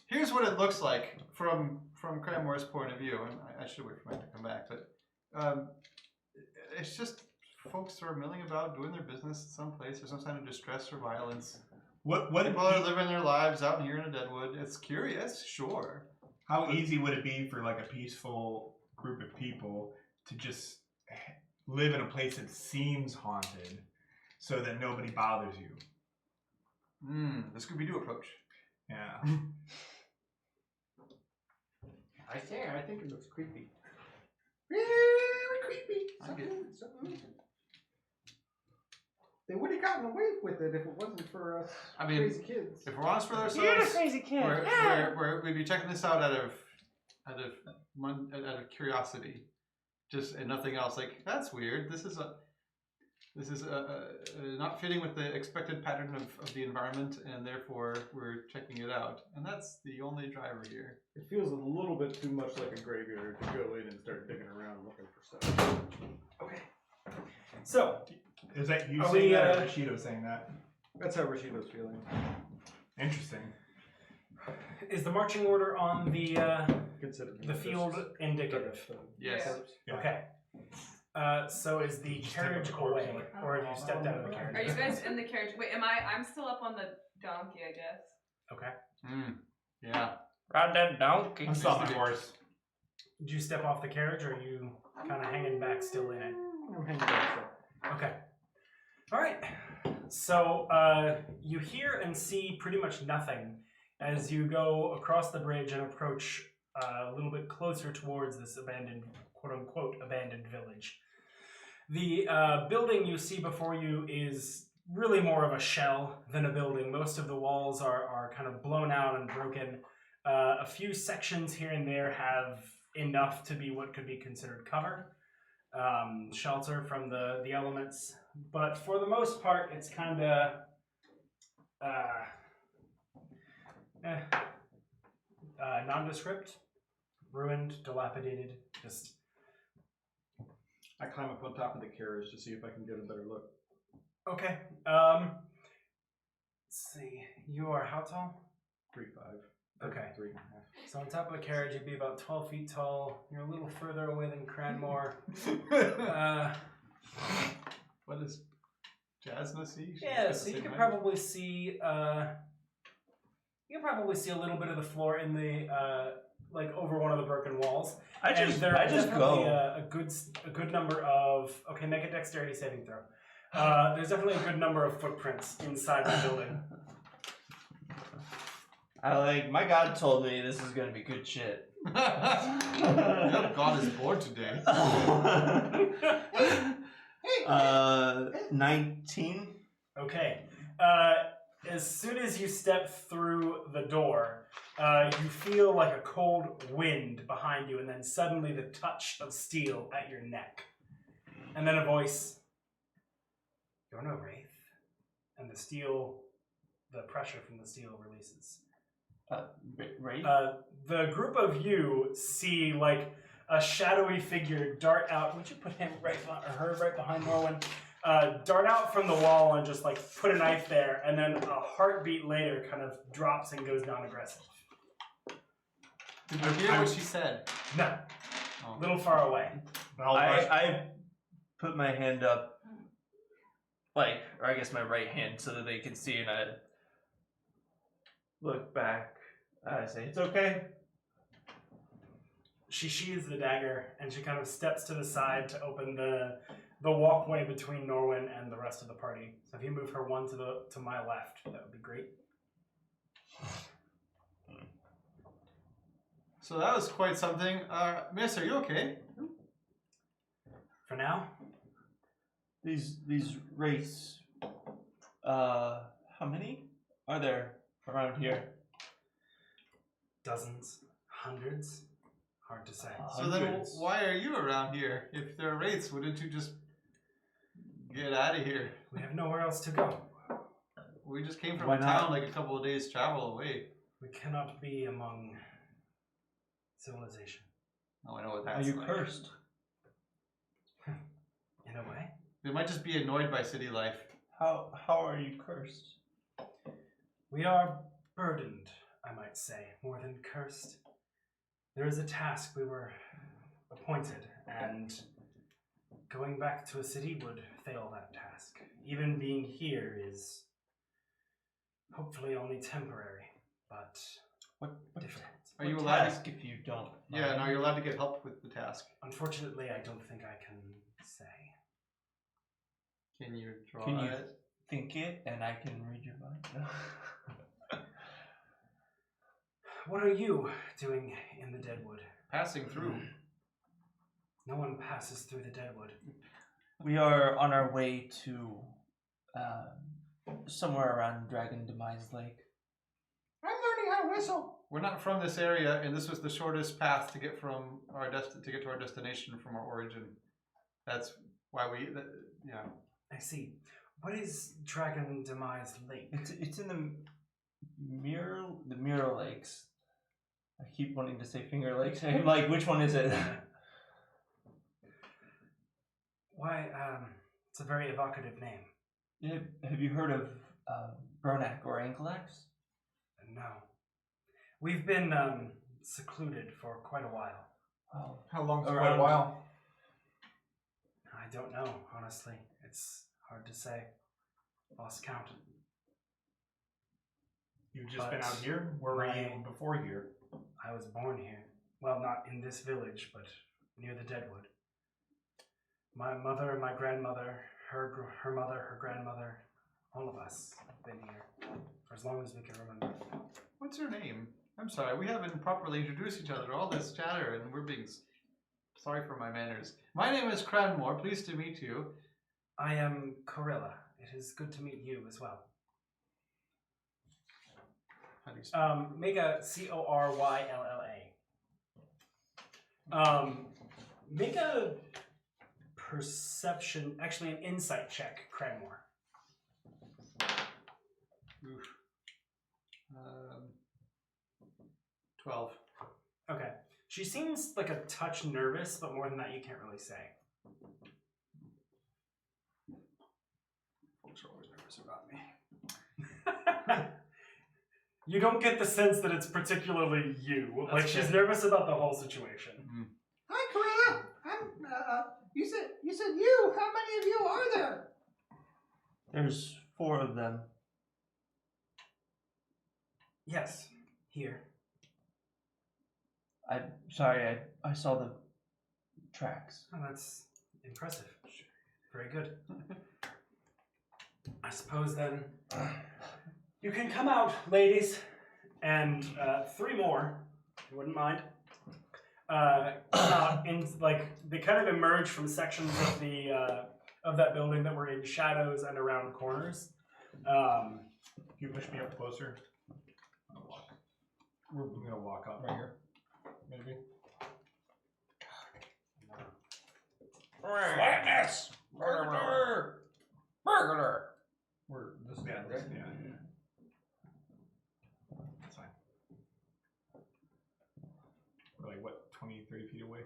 here's what it looks like from Cranmore's point of view, and I should wait for Mike to come back, but it's just folks who are milling about, doing their business in some place. There's some kind of distress or violence. What People are living their lives out here in a Deadwood. It's curious, sure. How easy would it be for like a peaceful group of people to just live in a place that seems haunted, so that nobody bothers you? The Scooby-Doo approach. Yeah. I think it looks creepy. I get it. They would have gotten away with it if it wasn't for us I mean, crazy kids. If we're honest with You're the ourselves, crazy kid. we'd be checking this out out of curiosity, just and nothing else. Like that's weird. This is not fitting with the expected pattern of the environment, and therefore we're checking it out. And that's the only driver here. It feels a little bit too much like a graveyard to go in and start digging around looking for stuff. Okay. So, Is that you Are saying we, that or Rashido saying that? That's how Rashido's feeling. Interesting. is the marching order on the Consider field indicative? Yes. Yeah. Okay. So is the carriage away, or have you stepped out of the carriage? Are you guys in the carriage? Wait, am I? I'm still up on the donkey, I guess. Okay. Yeah. Ride that donkey. I'm still on my horse. Did you step off the carriage, or are you kind of hanging back still in it? I'm hanging back. Okay. All right. So you hear and see pretty much nothing as you go across the bridge and approach a little bit closer towards this abandoned, quote-unquote, abandoned village. The building you see before you is really more of a shell than a building. Most of the walls are kind of blown out and broken. A few sections here and there have enough to be what could be considered cover, shelter from the elements. But for the most part, it's kind of nondescript, ruined, dilapidated, just... I climb up on top of the carriage to see if I can get a better look. Okay. Let's see. You are how tall? 3'5". Okay. 3.5. So on top of the carriage, you'd be about 12 feet tall. You're a little further away than Cranmor. What does Jasna see? She's Yeah, got so the you same can height. probably see. You can probably see a little bit of the floor in the like over one of the broken walls. I And just there are just definitely go. a good number of. Okay, make a dexterity saving throw. There's definitely a good number of footprints inside the building. My God told me this is gonna be good shit. Yep, God is bored today. 19. Okay. As soon as you step through the door, you feel like a cold wind behind you, and then suddenly the touch of steel at your neck. And then a voice, "You're no wraith." And the pressure from the steel releases. Right? The group of you see like a shadowy figure dart out. Would you put him her right behind Norwyn? Dart out from the wall and just like put a knife there, and then a heartbeat later kind of drops and goes down aggressive. Did you hear what she said? No, Oh. a little far away. I put my hand up, or I guess my right hand, so that they can see, and I look back. I say, "It's okay." She sheathes the dagger and she kind of steps to the side to open the walkway between Norwyn and the rest of the party. So if you move her one to my left, that would be great. So that was quite something. Miss, are you okay? For now, These wraiths. How many are there around here? dozens, hundreds, hard to say. So then Hundreds. why are you around here? If they're wraiths, wouldn't you just get out of here? We have nowhere else to go. We just came from Why a not? town like a couple of days travel away. We cannot be among civilization. Oh, I know what Are that's you like. cursed? In a way. They might just be annoyed by city life. How are you cursed? We are burdened, I might say, more than cursed. There is a task we were appointed, and going back to a city would fail that task. Even being here is hopefully only temporary, but What difficult. Are you what allowed task if you don't? Yeah, mind? no, you're allowed to get help with the task. Unfortunately, I don't think I can say. Can you draw Can you it? think it, and I can read your mind? What are you doing in the Deadwood? Passing through. No one passes through the Deadwood. We are on our way to somewhere around Dragon Demise Lake. I'm learning how to whistle. We're not from this area, and this was the shortest path to get from our to get to our destination from our origin. That's why yeah. I see. What is Dragon Demise Lake? It's in the Mirror Lakes. I keep wanting to say Finger Lakes. I'm like, which one is it? Why, it's a very evocative name. Yeah, have you heard of Bronak or Anklex? No. We've been secluded for quite a while. Oh, How long? Around- Quite a while. I don't know, honestly. It's hard to say. Lost count. You've just been out here? Where were you before here? I was born here. Well, not in this village, but near the Deadwood. My mother, my grandmother, her mother, her grandmother, all of us have been here for as long as we can remember. What's your name? I'm sorry, we haven't properly introduced each other. All this chatter, and we're being sorry for my manners. My name is Cranmor. Pleased to meet you. I am Corilla. It is good to meet you as well. How do you spell? Make a Corylla. Make a perception, actually an insight check, Cranmor. Oof. 12. Okay. She seems like a touch nervous, but more than that, you can't really say. Folks are always nervous about me. You don't get the sense that it's particularly you. Like, she's nervous about the whole situation. Hi, Corilla. You said you. How many of you are there? there's 4 of them. Yes, here. I'm sorry, I saw the tracks. Oh, that's impressive. Very good. I suppose then you can come out, ladies, and 3 more, if you wouldn't mind. Come out in, like, they kind of emerge from sections of the of that building that were in shadows and around corners. Can you push me up closer? I'll walk. We're gonna walk up right here. Maybe. Flatness! Burglar! Burglar! We're this is right? Yeah. That's fine. We're like what, 20, 30 feet away?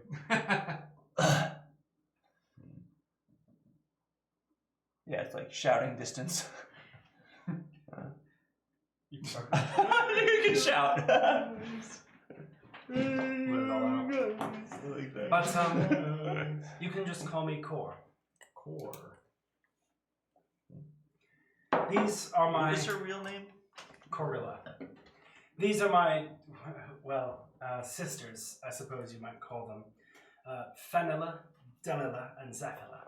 Yeah, it's like shouting distance. You can talk. You can shout. Let it all out. But you can just call me Core. Core. These are my What's her real name? Corilla. These are my, well, sisters, I suppose you might call them. Fenella, Delilla, and Zaphila.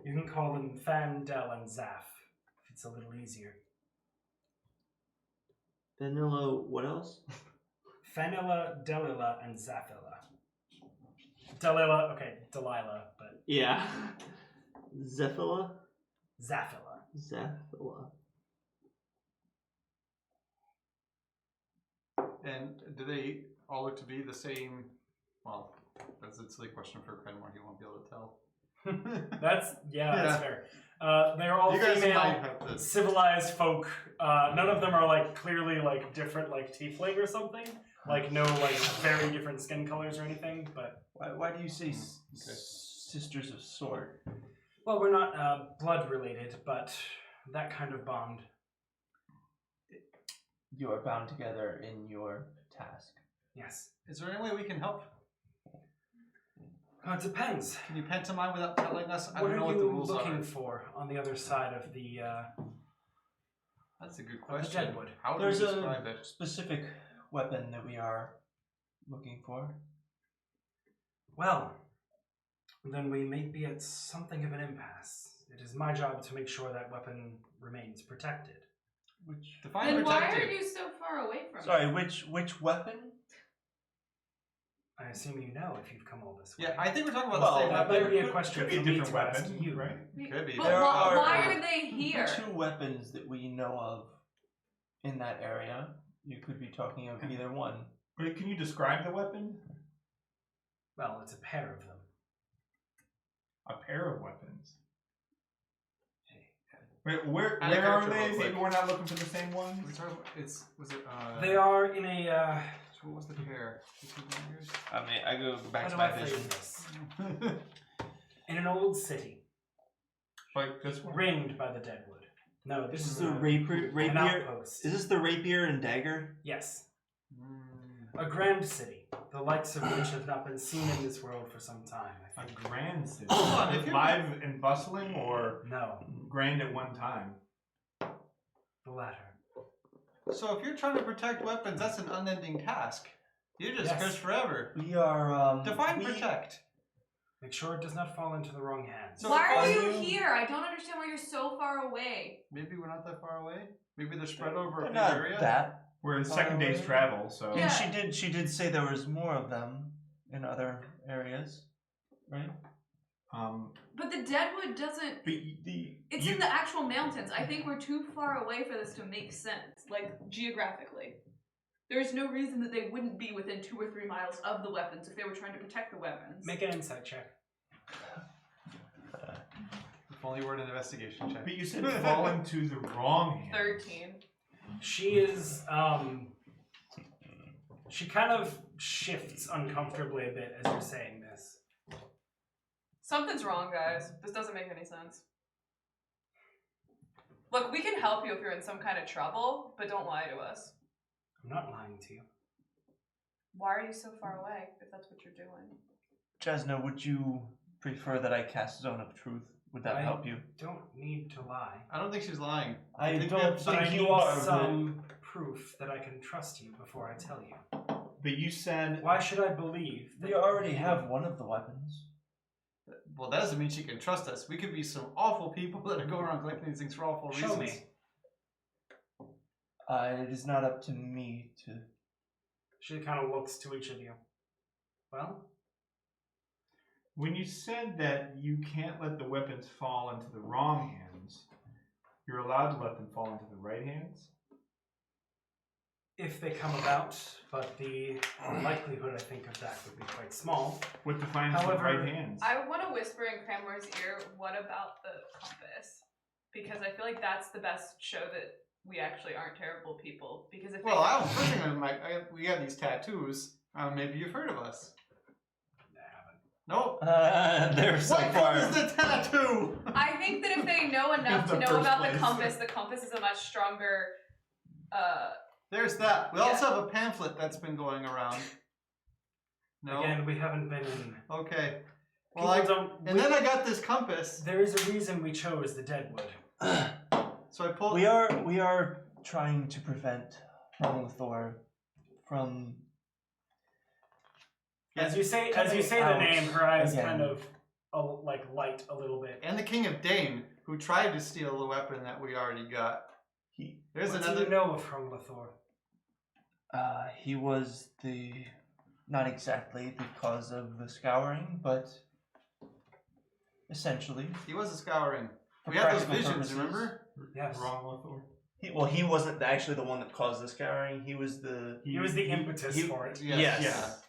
You can call them Fan, Del, and Zaf, if it's a little easier. Vanilla, what else? Fenella, Delilla, and Zaphila. Delilla, okay, Delilah, but Yeah. Zephila? Zaphila. Zephila. And do they all look to be the same? Well, that's a silly question for Cranmor. He won't be able to tell. That's fair. They're all You guys female, might have to. civilized folk. None of them are like clearly like different, like tiefling or something. Like no like very different skin colors or anything. But Why do you say Sisters of Sword? well, we're not blood related, but that kind of bond. You are bound together in your task. Yes. Is there any way we can help? It depends. Can you pantomime without telling us? I What don't know are what the you rules looking are. for on the other side of the That's a good the question. Deadwood? How do There's we a describe it? specific weapon that we are looking for. Well, then we may be at something of an impasse. It is my job to make sure that weapon remains protected. Which? Define Then why protected. are you so far away from Sorry, it? which weapon? I assume you know if you've come all this way. Yeah, I think we're talking about Well, the same that weapon. might be a question Could be for a me different to ask weapon, you. right? Could be. But There why are- are they here. The 2 weapons that we know of in that area. You could be talking of either one. Wait, can you describe the weapon? Well, it's a pair of them. A pair of weapons. Wait, where Add a are character they? real quick. Maybe we're not looking for the same ones. We're talking about, They are in a. So what was the pair? I mean, I go back How to do my I phrase vision. this? In an old city, Like this one? ringed by the Deadwood. No, this This is is the an rapier. outpost. Is this the rapier and dagger? Yes. A grand city, the likes of which have not been seen in this world for some time. I A think. grand city. Hold on, if you're- Live and bustling, or No, grand at one time? the latter. So if you're trying to protect weapons, that's an unending task. You just Yes. curse forever. We are. Define protect. Make sure it does not fall into the wrong hands. So Why are are you you- here? I don't understand why you're so far away. Maybe we're not that far away. Maybe they're spread over a big Not area. that. We're in second day's travel, so. Yeah. And she did say there was more of them in other areas, right? But the Deadwood doesn't. It's in the actual mountains. I think we're too far away for this to make sense, like geographically. There's no reason that they wouldn't be within 2 or 3 miles of the weapons if they were trying to protect the weapons. Make an insight check. If only we're an investigation check. But you said fall into the wrong hands. 13. She is, she kind of shifts uncomfortably a bit as you're saying this. Something's wrong, guys. This doesn't make any sense. Look, we can help you if you're in some kind of trouble, but don't lie to us. I'm not lying to you. Why are you so far away if that's what you're doing? Jasna, would you prefer that I cast Zone of Truth? Would that I help you? don't need to lie. I don't think she's lying. I think don't we have But some- I think need you are. some proof that I can trust you before I tell you. But you said. Why should I believe We already have one of the weapons. Well, that doesn't mean she can trust us. We could be some awful people that are going around collecting these things for awful Show reasons. me. It is not up to me to. She kind of looks to each of you. Well, When you said that you can't let the weapons fall into the wrong hands, you're allowed to let them fall into the right hands? if they come about, but the likelihood, I think, of that would be quite small. What defines the However, right hands? I want to whisper in Cranmor's ear, what about the compass? Because I feel like that's the best show that we actually aren't terrible people. Because if Well, I was thinking, we have these tattoos. Maybe you've heard of us. Nope. They're so What far. is the tattoo? I think that if they know enough In to the know first about place. the compass is a much stronger. There's that. We also have a pamphlet that's been going around. No. Again, we haven't been in. Okay. People Well, don't. and then I got this compass. There is a reason we chose the Deadwood. So I pulled. We are trying to prevent Thor from. As you say the out name, her eyes again. kind of light a little bit. And the King of Dane, who tried to steal the weapon that we already got. There's What another. do you know of Hronglathor? He was not exactly the cause of the scouring, but essentially. He was a scouring. For We had those practical visions, purposes. remember? Yes. Wrong with Thor. He wasn't actually the one that caused the scouring. He was the. He was the impetus for it. Yes. Yes.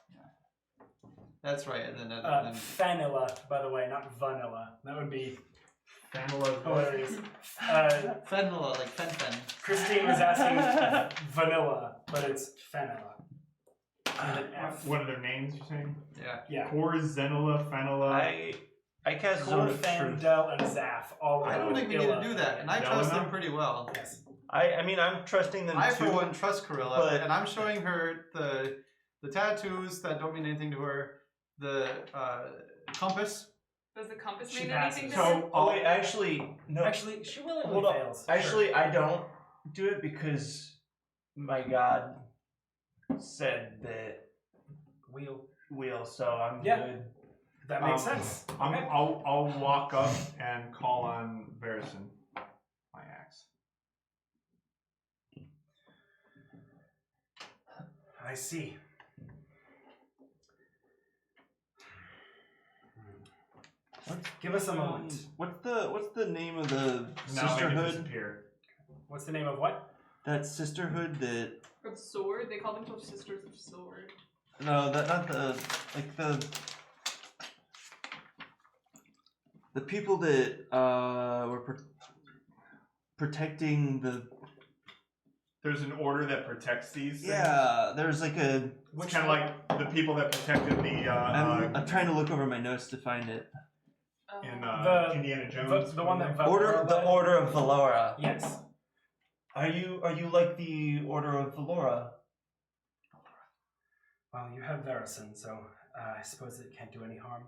That's right. And then, Vanilla, by the way, not vanilla. That would be Famila. hilarious. Fenla, like Fen. Christine was asking vanilla, but it's Fenella. And an F. What are their names you're saying? Yeah. Yeah. Cor, Zenila, Fenila. I cast Zone of Corfan, Truth. Del, and Zaf. All I don't think we need to do that, and I trust Delana? them pretty well. Yes. I mean, I'm trusting them I, too. for one, trust Corilla, but- and I'm showing her the tattoos that don't mean anything to her, the compass. Does the compass She mean anything to passes. her? So, oh wait, actually, no. Actually, she willingly Hold on. fails. Actually, I don't do it because my God said that wheel, so I'm Yeah. good. That makes sense. Okay. I'll walk up and call on Verrusn. My axe. I see. Give us a moment. What's the name of the Now I can sisterhood? disappear. What's the name of what? That sisterhood that Of sword? They call themselves Sisters of Sword. no, that not the like the people that were protecting the. There's an order that protects these things. Yeah, there's like a. It's kind of like the people that protected the I'm trying to look over my notes to find it. in The- Indiana Jones. the one that The Valora Order of Valora. Yes. Are you like the Order of Valora? Well, you have Verrusn, so I suppose it can't do any harm.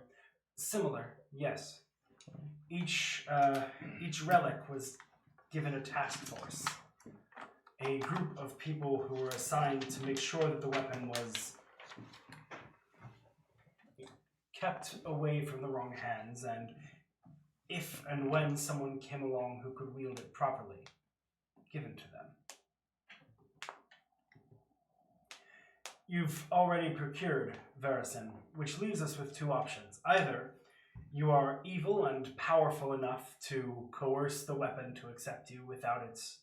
Similar, yes. Each relic was given a task force. A group of people who were assigned to make sure that the weapon was kept away from the wrong hands, and if and when someone came along who could wield it properly, given to them. You've already procured Verrusn, which leaves us with two options. Either you are evil and powerful enough to coerce the weapon to accept you without its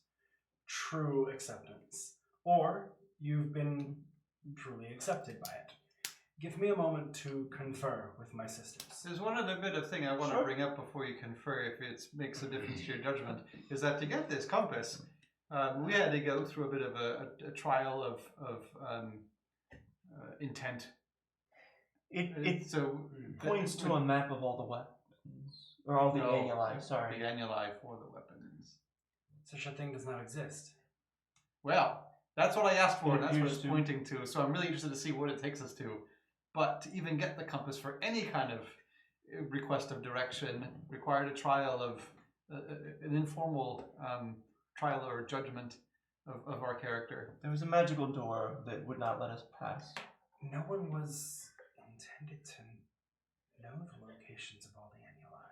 true acceptance, or you've been truly accepted by it. Give me a moment to confer with my sisters. There's one other bit of thing I want to bring up before you confer, if it makes a difference to your judgment, is that to get this compass, we had to go through a bit of a trial of intent. It so points to a map of all the weapons, or all the annuli. Sorry. The annuli for the weapons. Such a thing does not exist. Well, that's what I asked for, It and that's what appears it's to. pointing to. So I'm really interested to see what it takes us to. But to even get the compass for any kind of request of direction required a trial of an informal trial or judgment of our character. There was a magical door that would not let us pass. No one was intended to know the locations of all the annuli.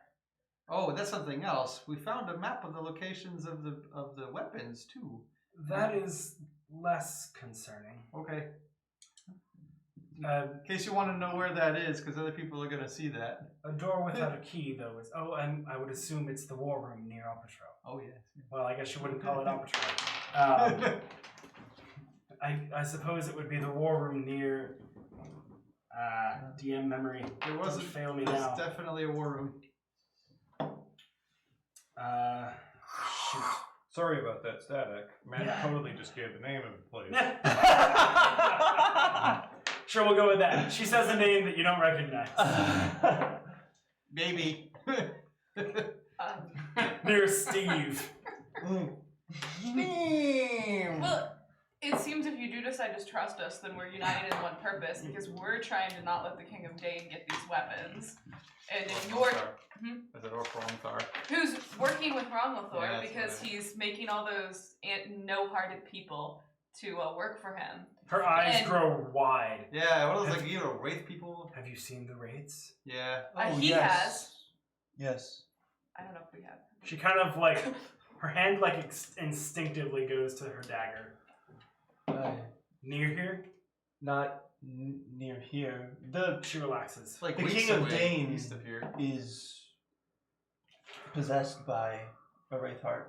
Oh, that's something else. We found a map of the locations of the weapons too. That is less concerning. Okay. In case you want to know where that is, because other people are going to see that. A door without a key, though, is... Oh, and I would assume it's the war room near Alpatro. Oh, yes. Well, I guess you wouldn't call it Alpatro. I suppose it would be the war room near... DM memory. There wasn't. Don't fail me There's now. definitely a war room. Shoot. Sorry about that static. Man, Yeah. totally just gave the name of the place. Sure, we'll go with that. She says a name that you don't recognize. Maybe. Near Steve. Well, it seems if you do decide to trust us, then we're united in one purpose, because we're trying to not let the King of Dane get these weapons. And if you're... Is it Orpronthar? Who's working with Ronlothor Yeah, that's because right. he's making all those no-hearted people to work for him. Her eyes And- grow wide. Yeah, what are those, like, you know, wraith people? Have you seen the Wraiths? Yeah. He has. Yes. I don't know if we have. She kind of like, her hand like instinctively goes to her dagger. Near here, Not near here. she relaxes. It's like The weeks King of away Dane east of here. is possessed by a Wraithheart.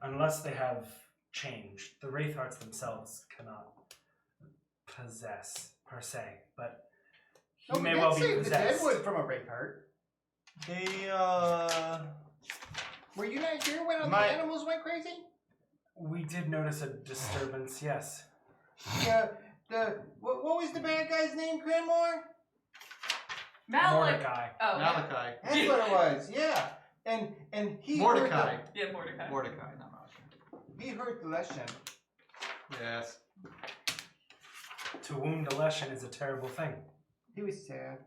Unless they have changed, the Wraithhearts themselves cannot possess per se, but he may well be the possessed. Deadwood from a Wraithheart. They Were you not here when all the My- animals went crazy? We did notice a disturbance, yes. What was the bad guy's name, Cranmor? Malik. Mordecai. Oh, yeah. Malachi. That's what it was, yeah. And he Mordecai. hurt Yeah, Mordecai. Mordecai, not Malachi. he hurt the Leshen. Yes. To wound a Leshen is a terrible thing. He was sad.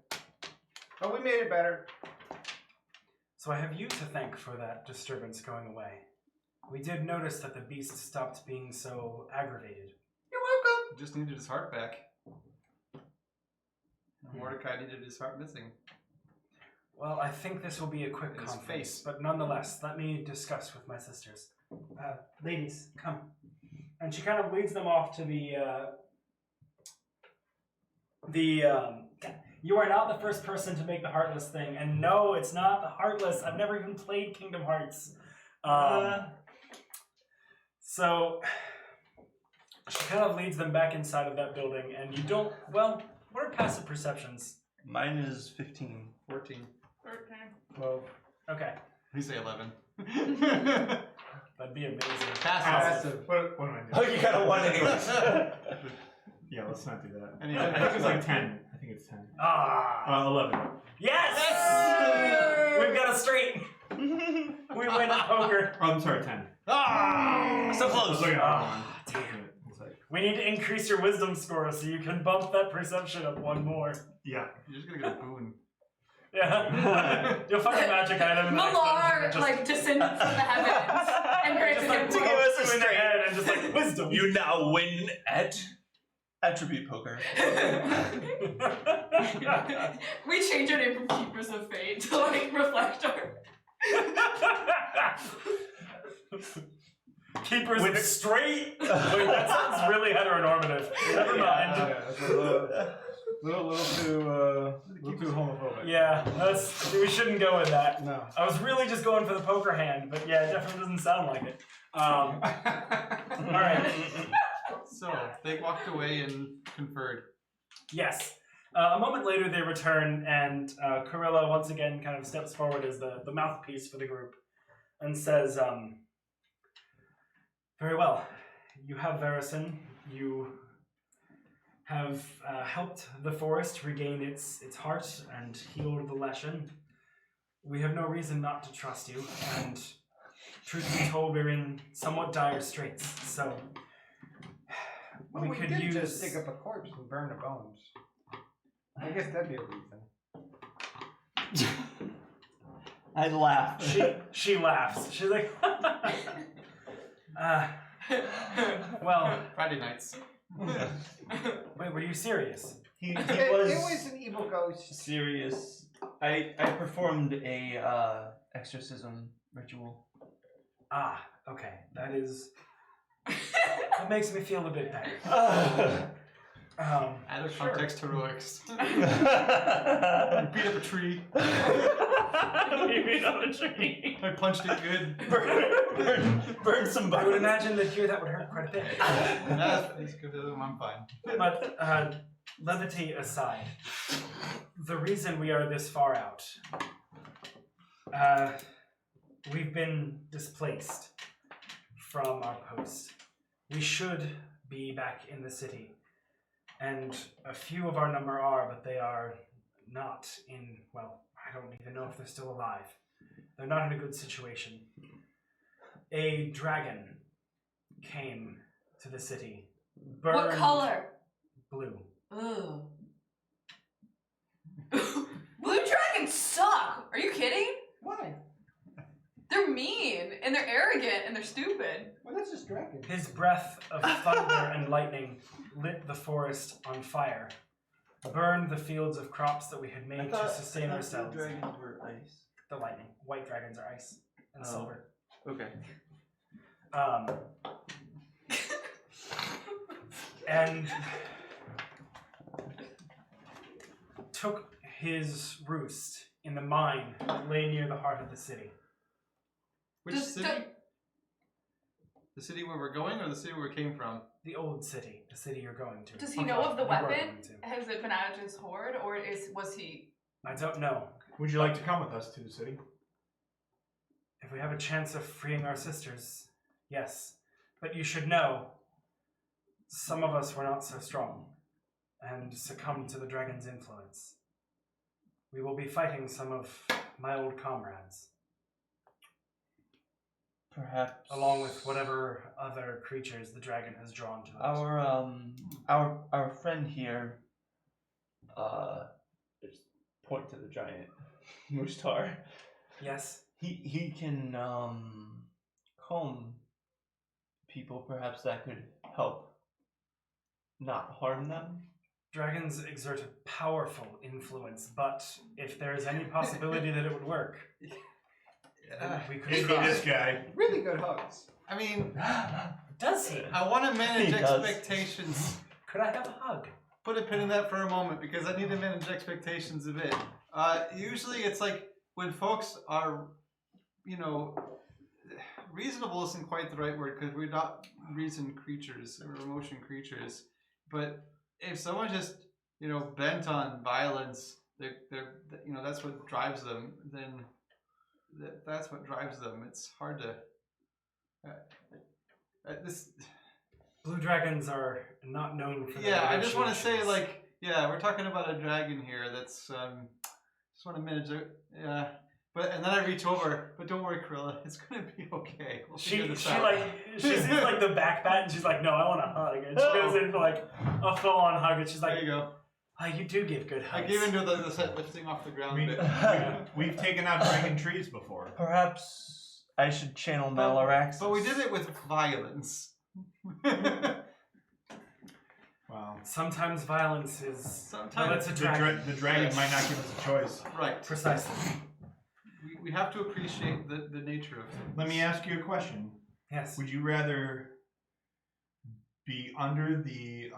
But we made it better. So I have you to thank for that disturbance going away. We did notice that the beast stopped being so aggravated. You're welcome. Just needed his heart back. Mordecai needed his heart missing. Well, I think this will be a quick His conference, face. but nonetheless, let me discuss with my sisters. Ladies, come. And she kind of leads them off to You are not the first person to make the Heartless thing, and no, it's not the Heartless. I've never even played Kingdom Hearts. So she kind of leads them back inside of that building, and you don't. Well, what are passive perceptions? Mine is 15. 14. 12. Okay, You say 11. that'd be amazing. Passive. What am I doing? Oh, you got a 1 anyways. Yeah, let's not do that. Any I think it's like 10. I think it's 10. Ah, 11. yes! We've got a straight. We win at poker. Oh, I'm sorry, 10. Ah, So close. Look at Ah, that one. It's like, we need to increase your wisdom score so you can bump that perception up one more. yeah. You're just gonna get a boon. Yeah. You'll find a magic item in the next Malar dungeon, like descended from the heavens and just granted like him to give us a in the straight. head and just like wisdom. You now win at attribute poker. We changed our name from Keepers of Fate to like Reflector. Keepers with straight. Wait, that sounds really heteronormative. Never mind. Yeah, that's a little too homophobic. Yeah, we shouldn't go with that. No. I was really just going for the poker hand, but yeah, it definitely doesn't sound like it. All right. So they walked away and conferred. Yes. A moment later, they return, and Corilla once again kind of steps forward as the mouthpiece for the group and says, very well. You have Verrusn. You have helped the forest regain its heart and healed the Leshen. We have no reason not to trust you, and truth be told, we're in somewhat dire straits, so Well, we could just dig up a corpse and burn the bones. I guess that'd be a reason. I laugh. She laughs. She's like, well, Friday nights. wait, were you serious? He It was was an evil ghost. serious. I performed a exorcism ritual. Ah, okay. That that makes me feel a bit better. Out of context heroics. You beat up a tree. You beat up a tree. I punched it good. Burn some I would bones. imagine that here that would hurt quite a bit. That's good. I'm fine. But levity aside, the reason we are this far out, we've been displaced from our post. We should be back in the city, and a few of our number are, but they are not in, well, I don't even know if they're still alive. They're not in a good situation. A dragon came to the city. What Burned color? Blue. Ugh. Blue dragons suck. Are you kidding? Why? They're mean and they're arrogant and they're stupid. Well, that's just dragon. His breath of thunder and lightning lit the forest on fire, burned the fields of crops that we had made to sustain ourselves. Dragons were ice. The lightning. White dragons are ice and silver. Okay. And took his roost in the mine that lay near the heart of the city. Which city? The city where we're going, or the city where we came from? The old city, the city you're going to. Does he know of the You are weapon? going to. Has it been out of his hoard, or was he? I don't know. Would you like to come with us to the city? If we have a chance of freeing our sisters, yes. But you should know, some of us were not so strong and succumbed to the dragon's influence. We will be fighting some of my old comrades, Perhaps along with whatever other creatures the dragon has drawn to it. our friend here just point to the giant Mushtar. Yes? He can comb people. Perhaps that could help not harm them. Dragons exert a powerful influence, but if there is any possibility that it would work, we could Maybe try. this guy. Really good hugs. I mean, Does he? I want to manage He does. expectations. Could I have a hug? put a pin in that for a moment because I need to manage expectations a bit. Usually it's like when folks are, you know, reasonable isn't quite the right word because we're not reason creatures or emotion creatures. But if someone just, you know, bent on violence, they're you know, that's what drives them, then that's what drives them. It's hard to... this... Blue dragons are not known for their Yeah, I just want to say, negotiations. like, yeah, we're talking about a dragon here that's, just want to manage it, yeah. And then I reach over, but don't worry, Corilla, it's gonna be okay. We'll figure this out. She sees like the back pat and she's like, no, I want a hug. And she goes in for like a full-on hug and she's like, There you go. oh, you do give good hugs. I gave into the set lifting off the ground We, bit. we've taken out dragon trees before. Perhaps I should channel Malaraxis. But we did it with violence. Wow. Sometimes violence is... Sometimes Well, it's a dragon. The dragon might not give us a choice. Right. Precisely. We have to appreciate the nature of things. Let me ask you a question. Yes. Would you rather be under the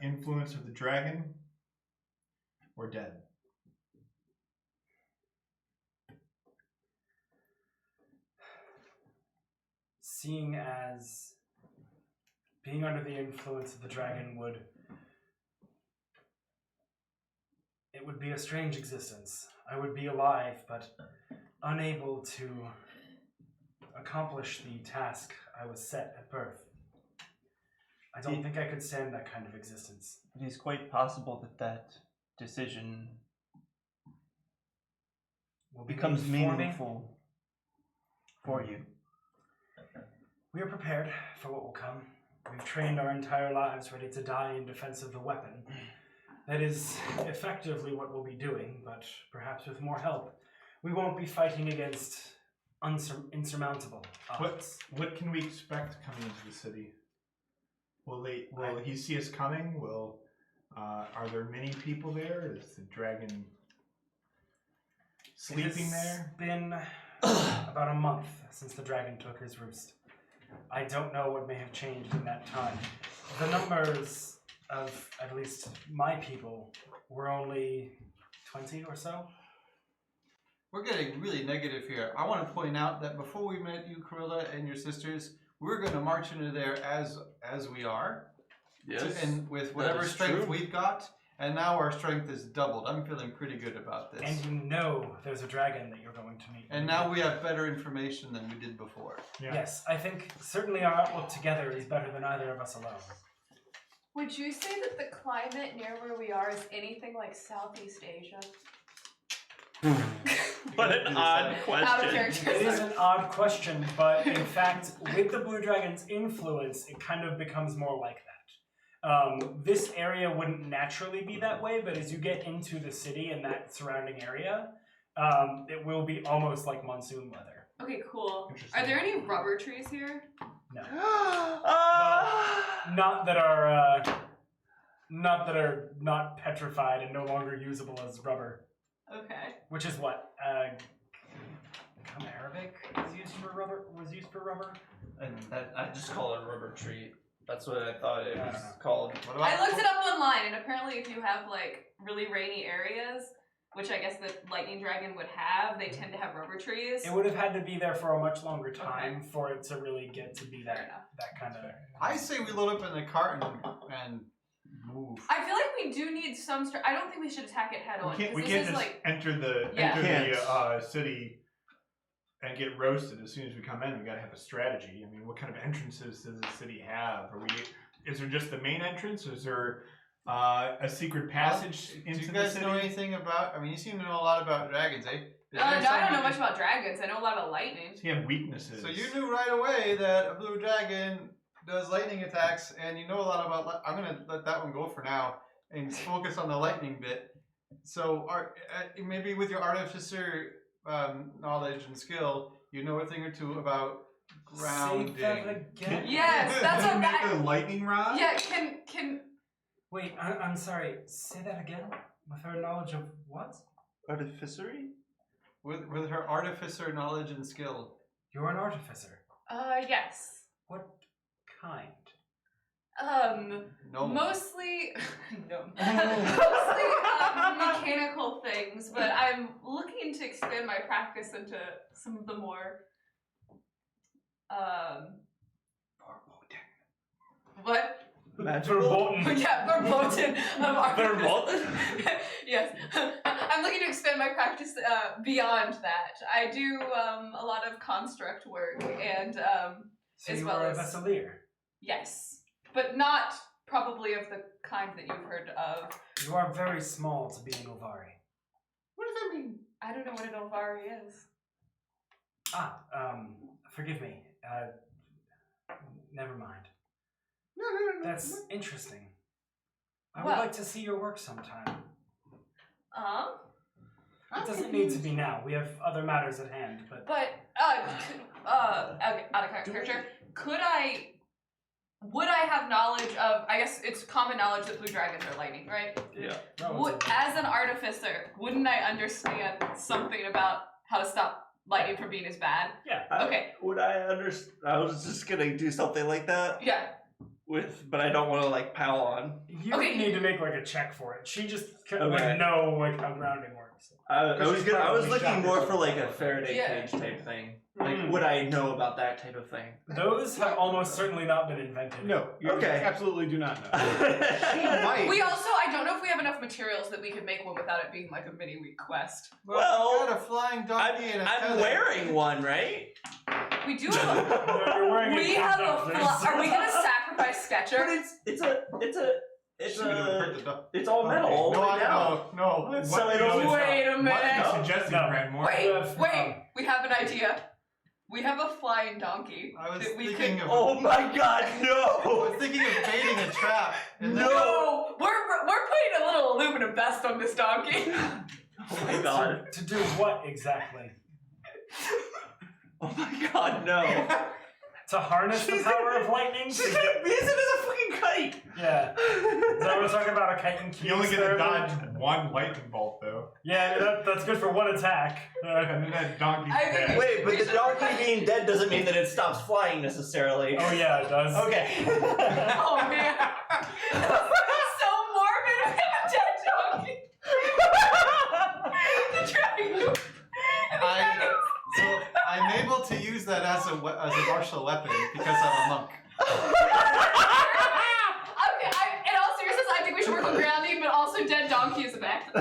influence of the dragon or dead? Seeing as being under the influence of the dragon it would be a strange existence. I would be alive, but unable to accomplish the task I was set at birth. I don't think I could stand that kind of existence. It is quite possible that that decision Will be becomes made for me. meaningful for you. We are prepared for what will come. We've trained our entire lives ready to die in defense of the weapon. That is effectively what we'll be doing, but perhaps with more help. We won't be fighting against insurmountable odds. What can we expect coming into the city? Will he see us coming? Are there many people there? Is the dragon sleeping there? It's been about a month since the dragon took his roost. I don't know what may have changed in that time. The numbers of at least my people were only 20 or so. We're getting really negative here. I want to point out that before we met you, Corilla, and your sisters, we were going to march into there as we are. Yes. And with whatever is strength true. we've got, and now our strength is doubled. I'm feeling pretty good about this. And you know there's a dragon that you're going to meet. And now we have better information than we did before. Yeah. Yes, I think certainly our outlook together is better than either of us alone. Would you say that the climate near where we are is anything like Southeast Asia? What an odd Out of question. character. It is an odd question, but in fact, with the Blue Dragon's influence, it kind of becomes more like that. This area wouldn't naturally be that way, but as you get into the city and that surrounding area, it will be almost like monsoon weather. Okay, cool. Interesting. Are there any rubber trees here? No. Ah! Not that are not petrified and no longer usable as rubber. Okay. Which is what? Arabic was used for rubber? And I just call it a rubber tree. That's what I thought it I was don't know. called. What about I looked it up online, and apparently if you have, like, really rainy areas, which I guess the lightning dragon would have, they tend to have rubber trees. It would have had to be there for a much longer time for it to really get to be Fair that enough. kind of. I say we load up in the cart and move. I feel like we do need some I don't think we should attack it head on. We This can't is just like enter the Can't. city and get roasted as soon as we come in. We got to have a strategy. I mean, what kind of entrances does the city have? Is there just the main entrance? Is there a secret passage into Do you the guys city? know anything about? I mean, you seem to know a lot about dragons, eh? Is there I don't know some- much about dragons. I know a lot about lightning. Does he have weaknesses? So you knew right away that a blue dragon does lightning attacks, and you know a lot about. I'm gonna let that one go for now and focus on the lightning bit. So, maybe with your artificer knowledge and skill, you know a thing or two about grounding. Say that again. Yes, that's Can what you make a lightning rod? Yeah, can Wait, I'm sorry. Say that again. With her knowledge of what? Artificery? With her artificer knowledge and skill. You're an artificer. yes. What kind? No. Mostly, no, mostly mechanical things, but I'm looking to expand my practice into some of the more, what? Magical. Yeah, verboten of Verboten? Yes. I'm looking to expand my practice beyond that. I do a lot of construct work and So as you well are a as vesselier. yes, but not probably of the kind that you've heard of. You are very small to be an Olvari. What does that mean? I don't know what an Olvari is. Forgive me. Never mind. No. That's interesting. I Well- would like to see your work sometime. It It doesn't need to be now. We have other matters at hand, but But okay, out of character. Would I have knowledge of? I guess it's common knowledge that blue dragons are lightning, right? Yeah. As an artificer, wouldn't I understand something about how to stop lightning from being as bad? yeah. Okay. Would I understand? I was just gonna do something like that Yeah. but I don't want to like pile on. You Okay. need to make like a check for it. She just Okay. would know like how grounding works. I was she's I was probably looking shot more herself for like a before. Faraday Yeah. cage type thing. Like, Mm. would I know about that type of thing? Those have almost certainly not been invented. No, you Okay. absolutely do not know. She might. We also, I don't know if we have enough materials that we could make one without it being like a mini week quest. Well, you got a flying donkey and a I'm feather. wearing one, right? We do have a. No, you're wearing We have a. conductors. Are we gonna sacrifice Sketcher? But it's She would've hurt the dog. it's all metal all the way down. No. So it only- Wait a What are minute. you suggesting, No. Cranmor? Wait. We have an idea. We have a flying donkey. I was that we thinking could. of. Oh my god, I no! was thinking of baiting a trap. And then- No, we're putting a little aluminum vest on this donkey. Oh my god. To do what exactly? Oh my god, no. To harness the power of lightning? She's gonna use it as a fucking kite! Yeah. Is that what we're talking about? A kite and cube You only get to experiment? dodge one lightning bolt, though. Yeah, that's good for one attack. And then that donkey's I think dead. Wait, but We the should donkey probably- being dead doesn't mean that it stops flying necessarily. Oh yeah, it does. Okay. Oh man, that's so morbid. We have a dead donkey. The dragon. So I'm able to use that as a martial weapon because I'm a monk. Okay, in all seriousness, I think we should work on grounding, but also dead donkey is a backup.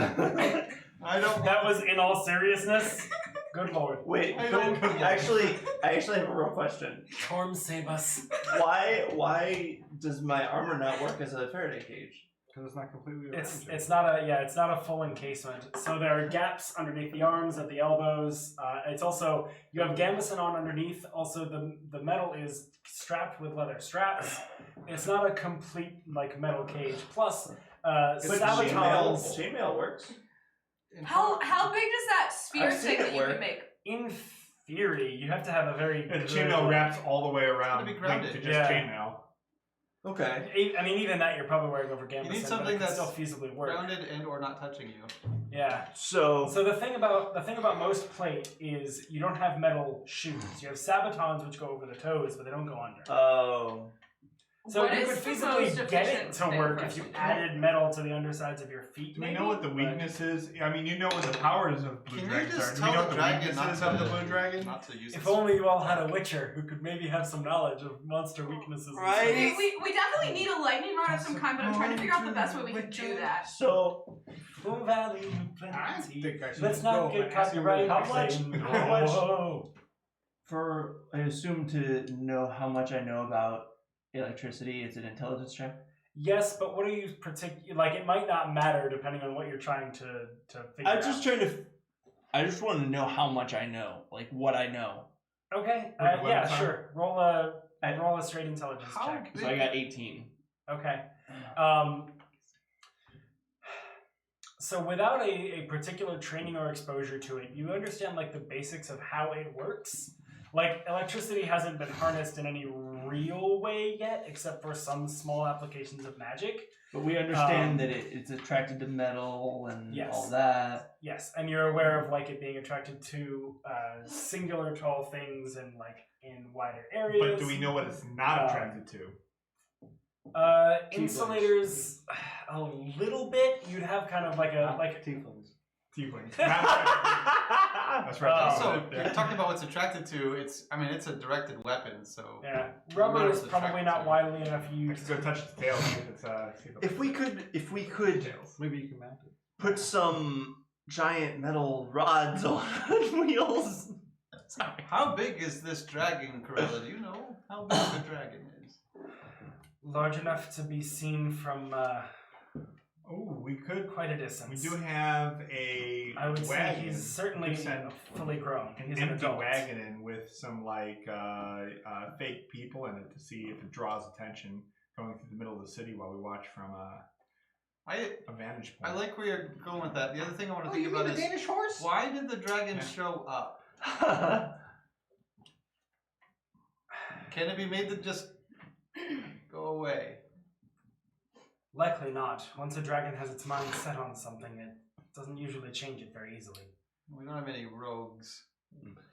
I don't. That was in all seriousness? Good lord. Wait, I don't know. I actually have a real question. Torm, save us. Why does my armor not work as a Faraday cage? Because it's not completely around you. It's not a full encasement. So there are gaps underneath the arms, at the elbows. It's also you have gambeson on underneath. Also the metal is strapped with leather straps. It's not a complete like metal cage. Plus, sabatons. Chainmail works. How big does that sphere I've seen thing it that you work. can make? In theory, you have to have a very And the good- chainmail wraps all the way around, It's linked gonna be to grounded. just Yeah. chainmail. Okay. I mean, even that you're probably wearing over gambeson. need but something it can that's still feasibly work. Grounded and or not touching you. Yeah. So So the thing about most plate is you don't have metal shoes. You have sabatons which go over the toes, but they don't go under. oh. So What you is could the feasibly most get efficient it to thing work for if us you to do? added metal to the undersides of your feet. Do we maybe, know what the but- weakness is? I mean, you know what the powers of blue Can you dragons just are. Do we tell know the what the dragon not weaknesses to of the blue dragon? Not to use If its- only you all had a witcher who could maybe have some knowledge of monster weaknesses. and Right. stuff. We definitely need a lightning rod of some kind, but I'm trying to figure out the best way we can do that. So Full value, I plenty. think I should Let's just not go get and ask him copyrighted. how for much- saying, how much- "Whoa." for I assume to know how much I know about electricity, it's an intelligence check. Yes, but what are you like? It might not matter depending on what you're trying to figure I'm out. just trying to. I just want to know how much I know, like what I know. Okay. Wait, one Yeah, at a time? sure. Roll a straight intelligence How check. big- So I got 18. Okay. So without a particular training or exposure to it, you understand like the basics of how it works. Like electricity hasn't been harnessed in any real way yet, except for some small applications of magic. But we understand that it's attracted to metal and Yes. all that. Yes, and you're aware of like it being attracted to singular tall things and like in wider areas. But do we know what it's not Uh, attracted to? Insulators, a little bit. You'd have kind of like a tieflings. Tieflings. That's right. Also, you're talking about what's attracted to. It's a directed weapon, so yeah. Rubber is Who's probably attracted not to it? widely enough Let's used. go touch the tail. See if it's, If we could Maybe you can mount it. put some giant metal rods on wheels. Sorry. how big is this dragon, Corella? Do you know how big the dragon is? Large enough to be seen from Oh, we could. quite a distance. We do have a I would say wagon. he's certainly We sent fully grown. an He's an empty adult. wagon in with some fake people in it to see if it draws attention going through the middle of the city while we watch from a vantage point. I like where you're going with that. The other thing I want to Oh, think you about mean is the Danish horse? why did the dragon Yeah. show up? Can it be made to just go away? Likely not. Once a dragon has its mind set on something, it doesn't usually change it very easily. We don't have any rogues.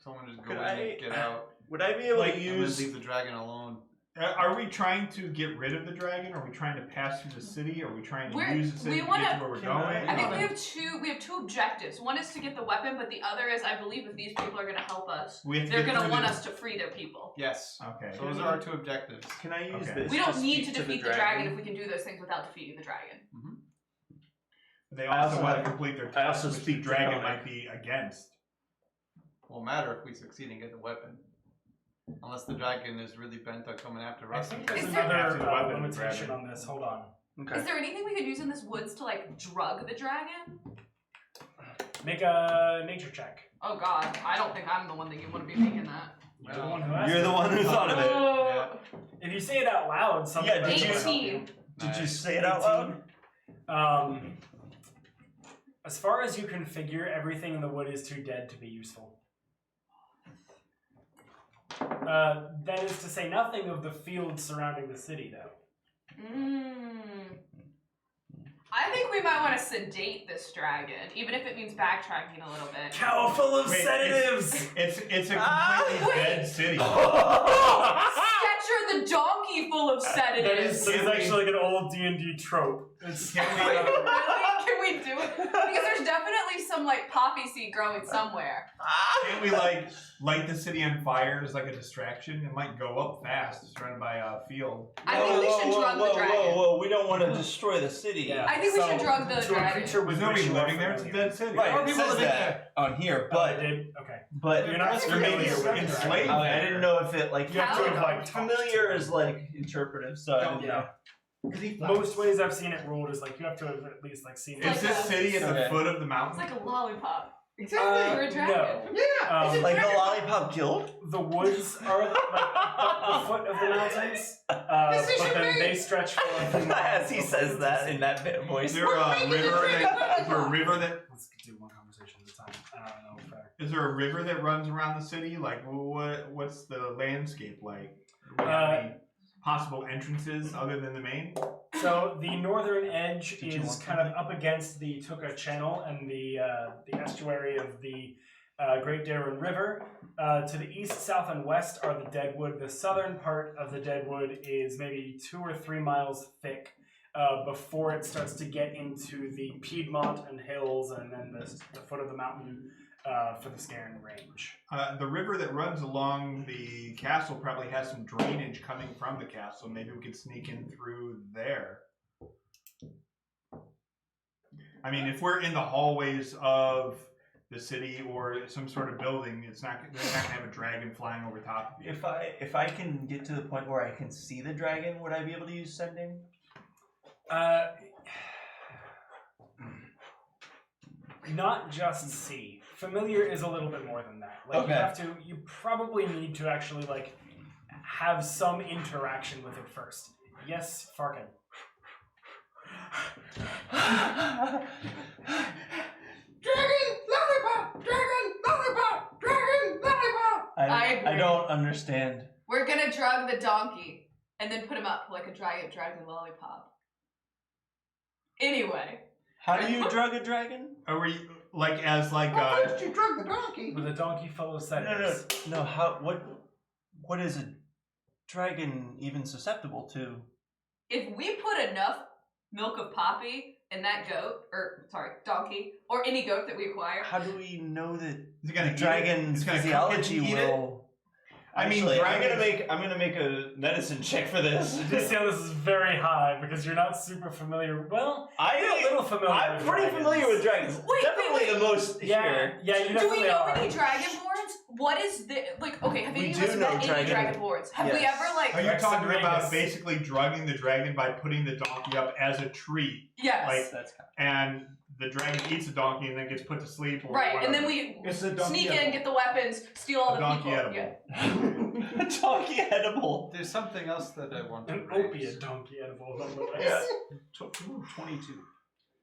Someone just go Could in and get out Would I be able Like, to and then use? leave the dragon alone. Are we trying to get rid of the dragon? Are we trying to pass through the city? Are we trying to We're- use the city we to wanna- get to where we're Can I- going? I think Yeah. we have two objectives. One is to get the weapon, but the other is I believe if these people are going to help us, We have to they're get going to through want the- us to free their people. Yes. Okay. So those are our two objectives. Can I use Okay. this? We don't need speak to defeat the dragon if we can do those things without defeating the dragon. They I also also want to have- complete their I task, also which speak the dragon Draconic. might be against. Won't matter if we succeed and get the weapon. Unless the dragon is really bent on coming after I us. think there's Is there- another After the weapon, limitation grab it. on this. Hold on. Okay. Is there anything we could use in this woods to like drug the dragon? Make a nature check. Oh god, I don't think I'm the one that you want to be making that. You're the one who asked You're the it. one who thought of it. Oh, If you say it out loud, something Yeah, did will you- help 18. Did you say it out loud? As far as you can figure, everything in the wood is too dead to be useful. That is to say nothing of the fields surrounding the city, though. I think we might want to sedate this dragon, even if it means backtracking a little bit. Cow full of Wait, sedatives! It's a Ah, completely wait. dead city. Sketcher the donkey full of That is sedatives. actually like an old D&D trope. It's Can we, Really? Can we do it? Because there's definitely some like poppy seed growing somewhere. can we like light the city on fire as like a distraction? It might go up fast, surrounded by a field. I think we should drug the dragon. Whoa! We don't want to destroy the city. Yeah. I think we should drug the to a dragon. creature with There's nobody which you are living there. It's a familiar. dead city. Right. How are It people says living that on here, Oh, but it did? Okay. but You're not You're maybe familiar with the enslaved. dragon. I didn't know if it like You have to have like familiar is like interpretive, so I didn't Yeah. know. Most ways I've seen it ruled is like you have to have at least like seen Is Like this a- city at the Okay. foot of the It's mountain? like a lollipop. Exactly. You're a dragon. No. Yeah. it's a Like the dragon. Lollipop Guild? The woods are like the foot of the mountains, This is but your then name. they stretch for a few miles. As he says that in that bit of Is voice. there We're a making river a dragon that? Is there a lollipop. river that? Let's do one conversation at a time. I don't know. Fair. Is there a river that runs around the city? Like, what's the landscape like? Do we have any possible entrances other than the main? So the northern edge Did you is want kind of up against the Tuka Channel and the estuary of the Great Darren River. To the east, south, and west are the Deadwood. The southern part of the Deadwood is maybe 2 or 3 miles thick before it starts to get into the Piedmont and hills and then the foot of the mountain for the Scaran Range. The river that runs along the castle probably has some drainage coming from the castle. Maybe we could sneak in through there. I mean, if we're in the hallways of the city or some sort of building, they're not gonna have a dragon flying over top of you. If I can get to the point where I can see the dragon, would I be able to use sending? Not just see. Familiar is a little bit more than that. Like Okay. you probably need to actually like have some interaction with it first. Yes, Farkin. Dragon lollipop. Dragon lollipop. Dragon lollipop. I I agree. don't understand. We're gonna drug the donkey and then put him up like a giant dragon lollipop. Anyway. How do you drug a dragon? Are we like as like Well, first you drug the donkey. With a donkey full of No, sedatives. no. How? What is a dragon even susceptible to? if we put enough milk of Poppy in that donkey, or any goat that we acquire. How do we know that Is it gonna dragon's physiology will? I mean, Actually, dragons- I'm gonna make a medicine check for this. This is very high because you're not super familiar. Well, you're a little familiar. I'm with pretty dragons. familiar with dragons. Wait, Definitely the most Yeah, here. yeah, you Do definitely we know are. any dragonborns? What is the okay? Have We any of do us know met any dragon- dragonborns? Have we yes. ever like? Are you Rex talking and about Regus. basically drugging the dragon by putting the donkey up as a treat, Yes. like- That's and the dragon eats the donkey and then gets put to sleep? Or right, whatever. and then we It's a donkey sneak in, edible. get the weapons, steal all A the donkey people. edible. Yeah. donkey edible. There's something else that I want to An raise. opiate donkey edible. Yeah. 22.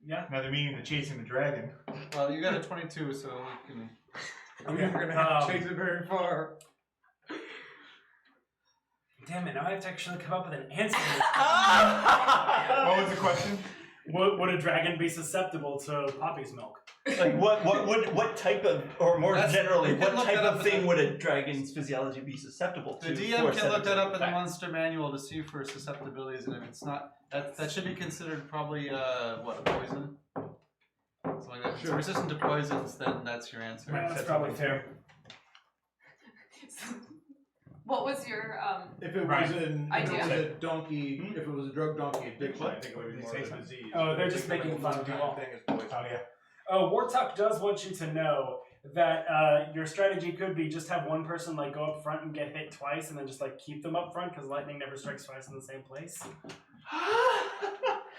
Yeah. Now they're meaning to chasing the dragon. Well, you got a 22, so we can. We're never gonna have to chase it very far. Damn it! Now I have to actually come up with an answer. What was the question? Would a dragon be susceptible to Poppy's milk? Like what type of, or more That's- generally, you can what look type that up of in thing the- would a dragon's physiology be susceptible to? The DM for can look that up in the effects? monster manual to see for susceptibilities, and if it's not, that should be considered probably a poison. Something like that. If it's resistant to poisons, then that's your answer. Yeah, that's probably fair. What was your If it Right. was if it Idea. was a donkey, if it was a drug donkey addiction, I think it would be Did more they of say a disease. Oh, they're It's just like making a fun of you all. one-time thing is poison. Oh yeah. Wartuck does want you to know that your strategy could be just have one person like go up front and get hit twice, and then just like keep them up front because lightning never strikes twice in the same place.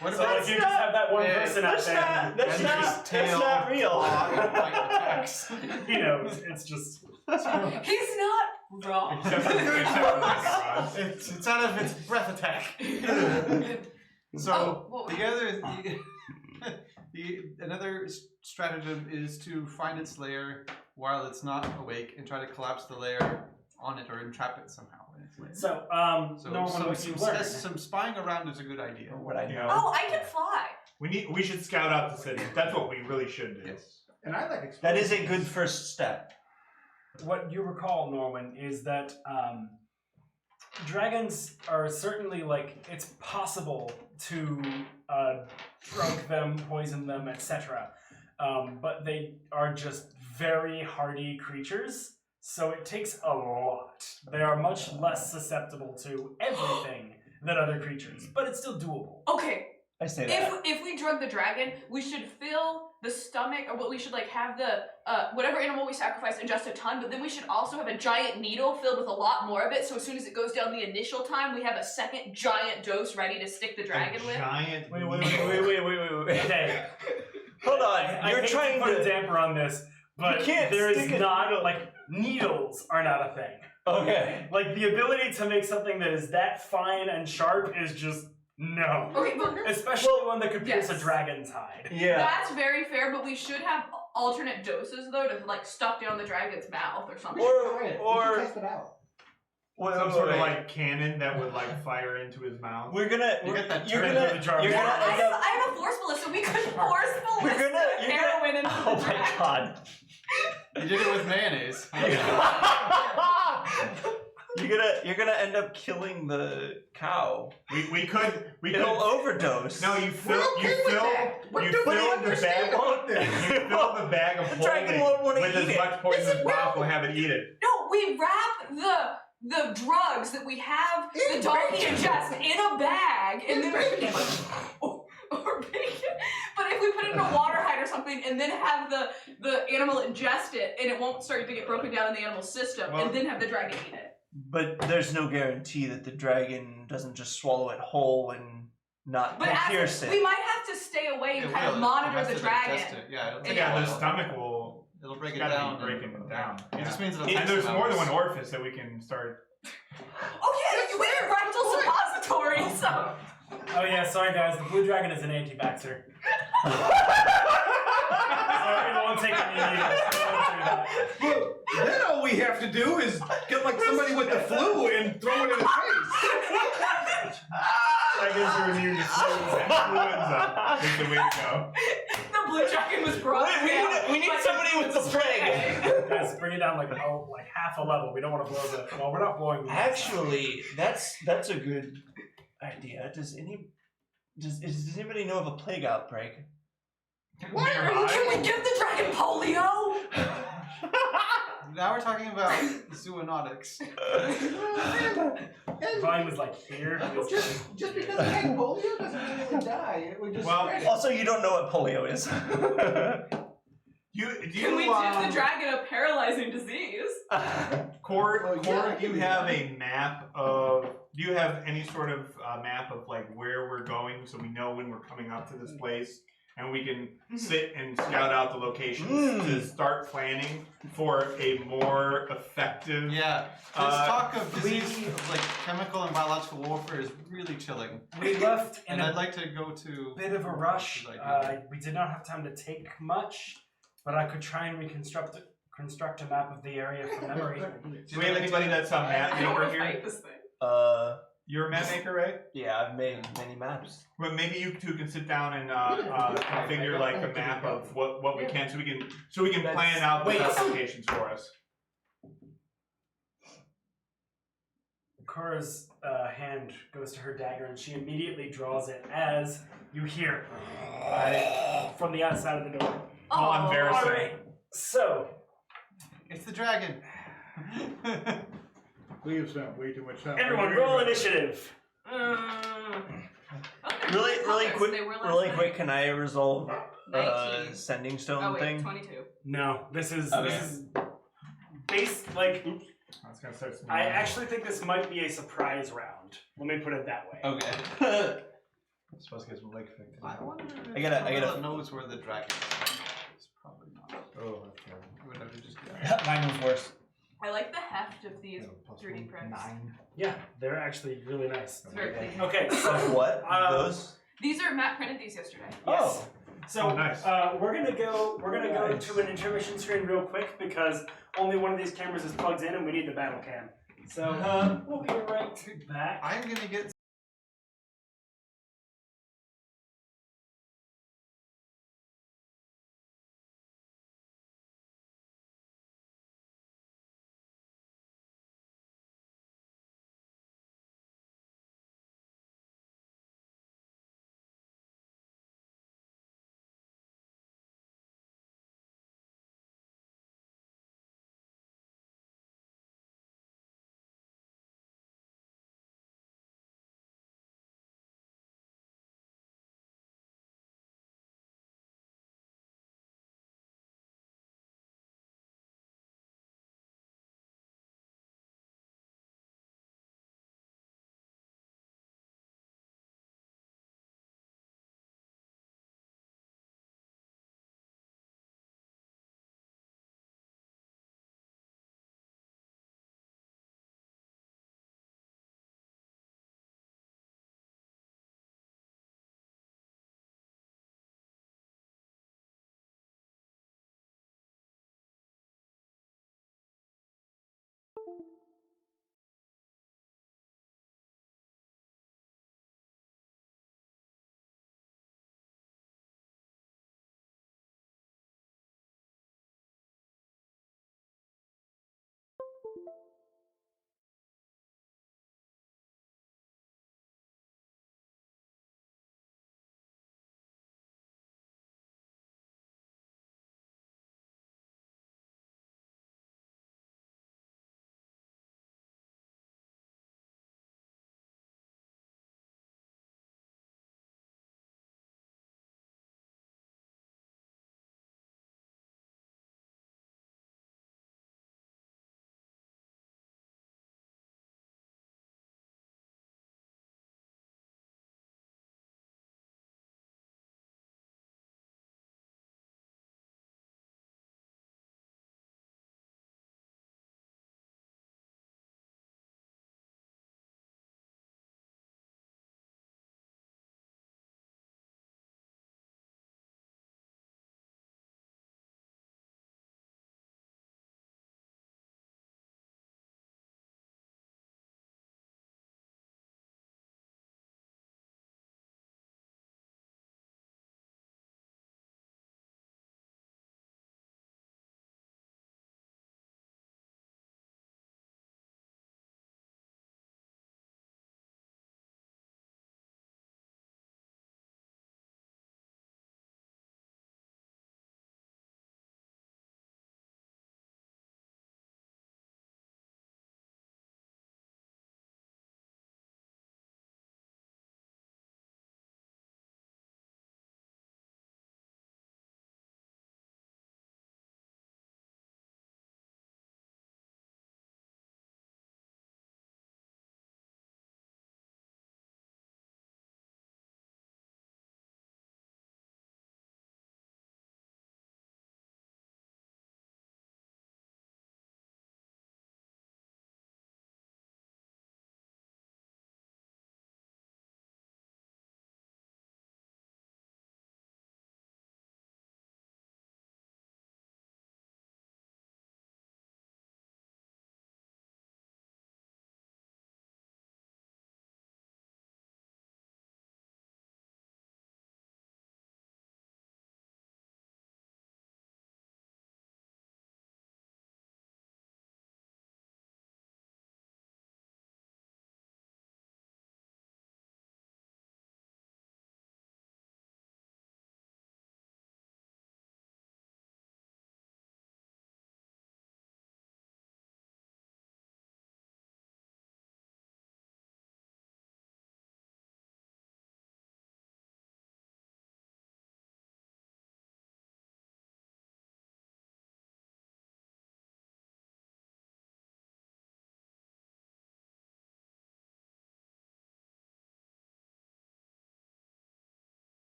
What So about like you just have that one person out That's there. not. That's and not. just, That's not real. attacks? you know, it's just. He's not wrong. Except for the second It's out of its breath attack. So Oh, what the other, another stratagem is to find its lair while it's not awake and try to collapse the lair on it or entrap it somehow in its lair. So, So Norman, what you learned. some spying around is a good idea. What I know. Oh, I can fly. We should scout out the city. That's what we really should do. Yes. And I like That is a explosives. good first step. What you recall, Norman, is that dragons are certainly like it's possible to drug them, poison them, etc. But they are just very hardy creatures, so it takes a lot. They are much less susceptible to everything than other creatures, but it's still doable. Okay, I say that. if we drug the dragon, we should fill the stomach, or what we should like have the whatever animal we sacrifice ingest a ton, but then we should also have a giant needle filled with a lot more of it. So as soon as it goes down the initial time, we have a second giant dose ready to stick the dragon with. Giant. Wait. Okay, Hold on. I You're hate trying to put a to. damper on this, but You can't there is stick a not needle. like needles are not a thing. Okay. Like the ability to make something that is that fine and sharp is just no. Okay, but Especially one that could pierce a Yes. dragon's hide. Yeah. that's very fair. But we should have alternate doses though to like stuff down the dragon's mouth or something. Or test it out. Some sort of like cannon that would like fire into his mouth. We're gonna. You get that You're turn gonna. into the jar. You're Yeah, gonna end up. I'm a force ballista. We could force You're ballista gonna. You're heroin into gonna. Oh the my dragon. god. You did it with mayonnaise. You're gonna end up killing the cow. We could It'll overdose. No, you fill okay with that. What you do we fill the understand bag about this? you fill the bag of The dragon holding won't wanna with as eat it. much poison This as is where- possible. Have it eat it. No, we wrap the drugs that we have the donkey ingest in a bag and then or bacon. But if we put it in a water hide or something and then have the animal ingest it and it won't start to get broken down in the animal system Well- and then have the dragon eat it. But there's no guarantee that the dragon doesn't just swallow it whole and not But pierce as, it. we might have to stay away and It kind will. of It monitor has the to dragon. digest it. Yeah, it'll take Yeah, a the while. stomach will. It'll break it Gotta down. be breaking it down. It just means it'll And take And there's some more than hours. one orifice that we can start. Oh yeah, we have rectal suppository. So Oh yeah, sorry guys, the blue dragon is an anti-vaxxer. Sorry, it won't take any needles. It won't do that. But then all we have to do is get like somebody with the flu and throw it in his face. Dragons are immune to flu and influenza. Is the way to go. the blue dragon was brought down. we need by somebody with the plague. Guys, bring it down like half a level. We don't want to blow the. Well, we're not blowing the. Actually, that's a good idea. Does anybody know of a plague outbreak? What? Can we give the dragon polio? Now we're talking about zoonotics. Vine was like here. He was Just because it had polio doesn't mean it would die. It would just spread. Also, you don't know what polio is. Can we give the dragon a paralyzing disease? Core, you have a map of. Do you have any sort of map of like where we're going, so we know when we're coming up to this place, and we can sit and scout out the locations to start planning for a more effective. Yeah, this talk of disease, of like chemical and biological warfare, is really chilling. We left in And a I'd like to go to bit of a rush. We did not have time to take much, but I could try and construct a map of the area from memory. Do we have anybody that's a map I don't want maker to here? fight this thing. You're a map maker, right? Yeah, I've made many maps. Well, maybe you two can sit down and configure like a map of what we can, so we can plan out the best locations for us. Cora's hand goes to her dagger, and she immediately draws it as you hear from the outside of the door. Call on Verrusn. All right. So It's the dragon. We have spent way too much time. everyone, roll initiative. Really quick, can I resolve 19. sending Oh stone wait, thing? 22. No, this is Okay. based like. I was gonna start. I actually think this might be a surprise round. Let me put it that way. Okay. I'm supposed to get some lake effect. I wonder if I gotta- Camilla knows where the dragon is. It's probably not. Oh, that's terrible. We would have to just get Mine was worse. I like the heft of these No, plus 3D one, prints. 9. Yeah, they're actually really nice. It's very clean. Okay, so What? Those? These are Matt printed these yesterday. Oh. So Oh, nice. we're gonna go Nice. to an intermission screen real quick because only one of these cameras is plugged in and we need the battle cam. So we'll be right back. I'm gonna get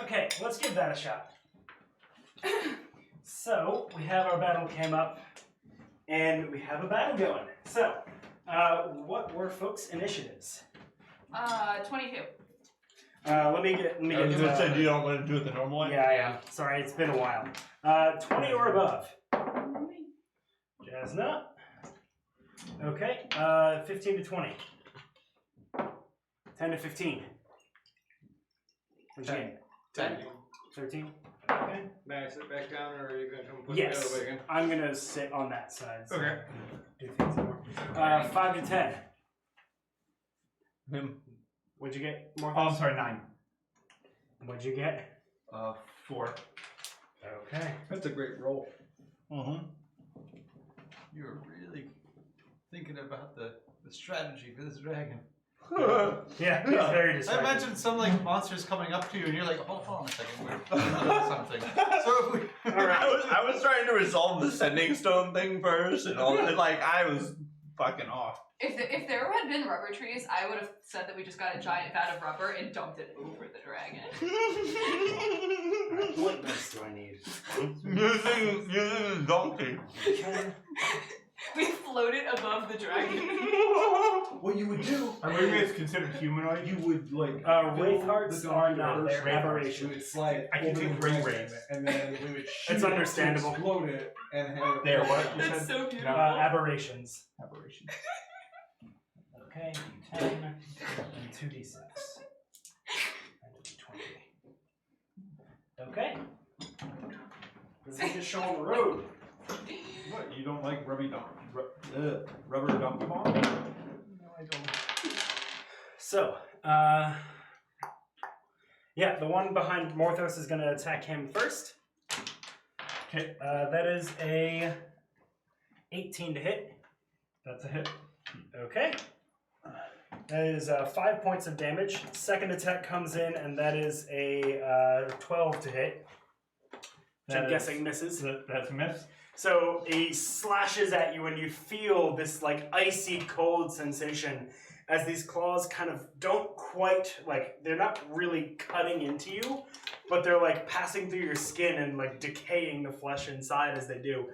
Okay, let's give that a shot. So, we have our battle cam up, and we have a battle going. So, what were folks' initiatives? 22. Let me get. I was gonna say, you don't want to do it the normal way? Yeah, I am. Sorry, it's been a while. 20 or above. Jasna. Okay, 15 to 20. 10 to 15. What'd you get? 10. 13? Okay. May I sit back down, or are you going to come push me out of Yes, the way again? I'm gonna sit on that side. So Okay. do things more. 5 to 10. Him. What'd you get? More. Oh, I'm sorry, 9. What'd you get? 4. Okay. That's a great roll. Mm-hmm. You're really thinking about the strategy for this dragon. Yeah, it's very I distracting. imagine some like monsters coming up to you and you're like, hold on a second, we're doing something. So if we I was trying to resolve the sending stone thing first, and all, and like I was fucking off. If there had been rubber trees, I would have said that we just got a giant vat of rubber and dumped it over the dragon. What dice do I need? using the donkey. Okay. We floated above the dragon. What you would do, Are we considered humanoid? you would like. Wraithhearts fill the are donkey not. with They're Wraithhearts. aberrations. We would slide it I can over take the ring dragon, rays. and then we would shoot It's it understandable. to explode it, and have it. There, what? You That's said? so beautiful. Aberrations. Aberration. Okay, 10 and 2d6. And 20. Okay. This is just showing the road. What? You don't like rubber donkey ball? No, I don't. So, yeah, the one behind Morthos is going to attack him first. Okay. That is a 18 to hit. That's a hit. Okay. That is 5 points of damage. Second attack comes in, and that is a 12 to hit. Which I'm That is- guessing misses. That's a miss. So he slashes at you, and you feel this like icy cold sensation as these claws kind of don't quite like they're not really cutting into you, but they're like passing through your skin and like decaying the flesh inside as they do.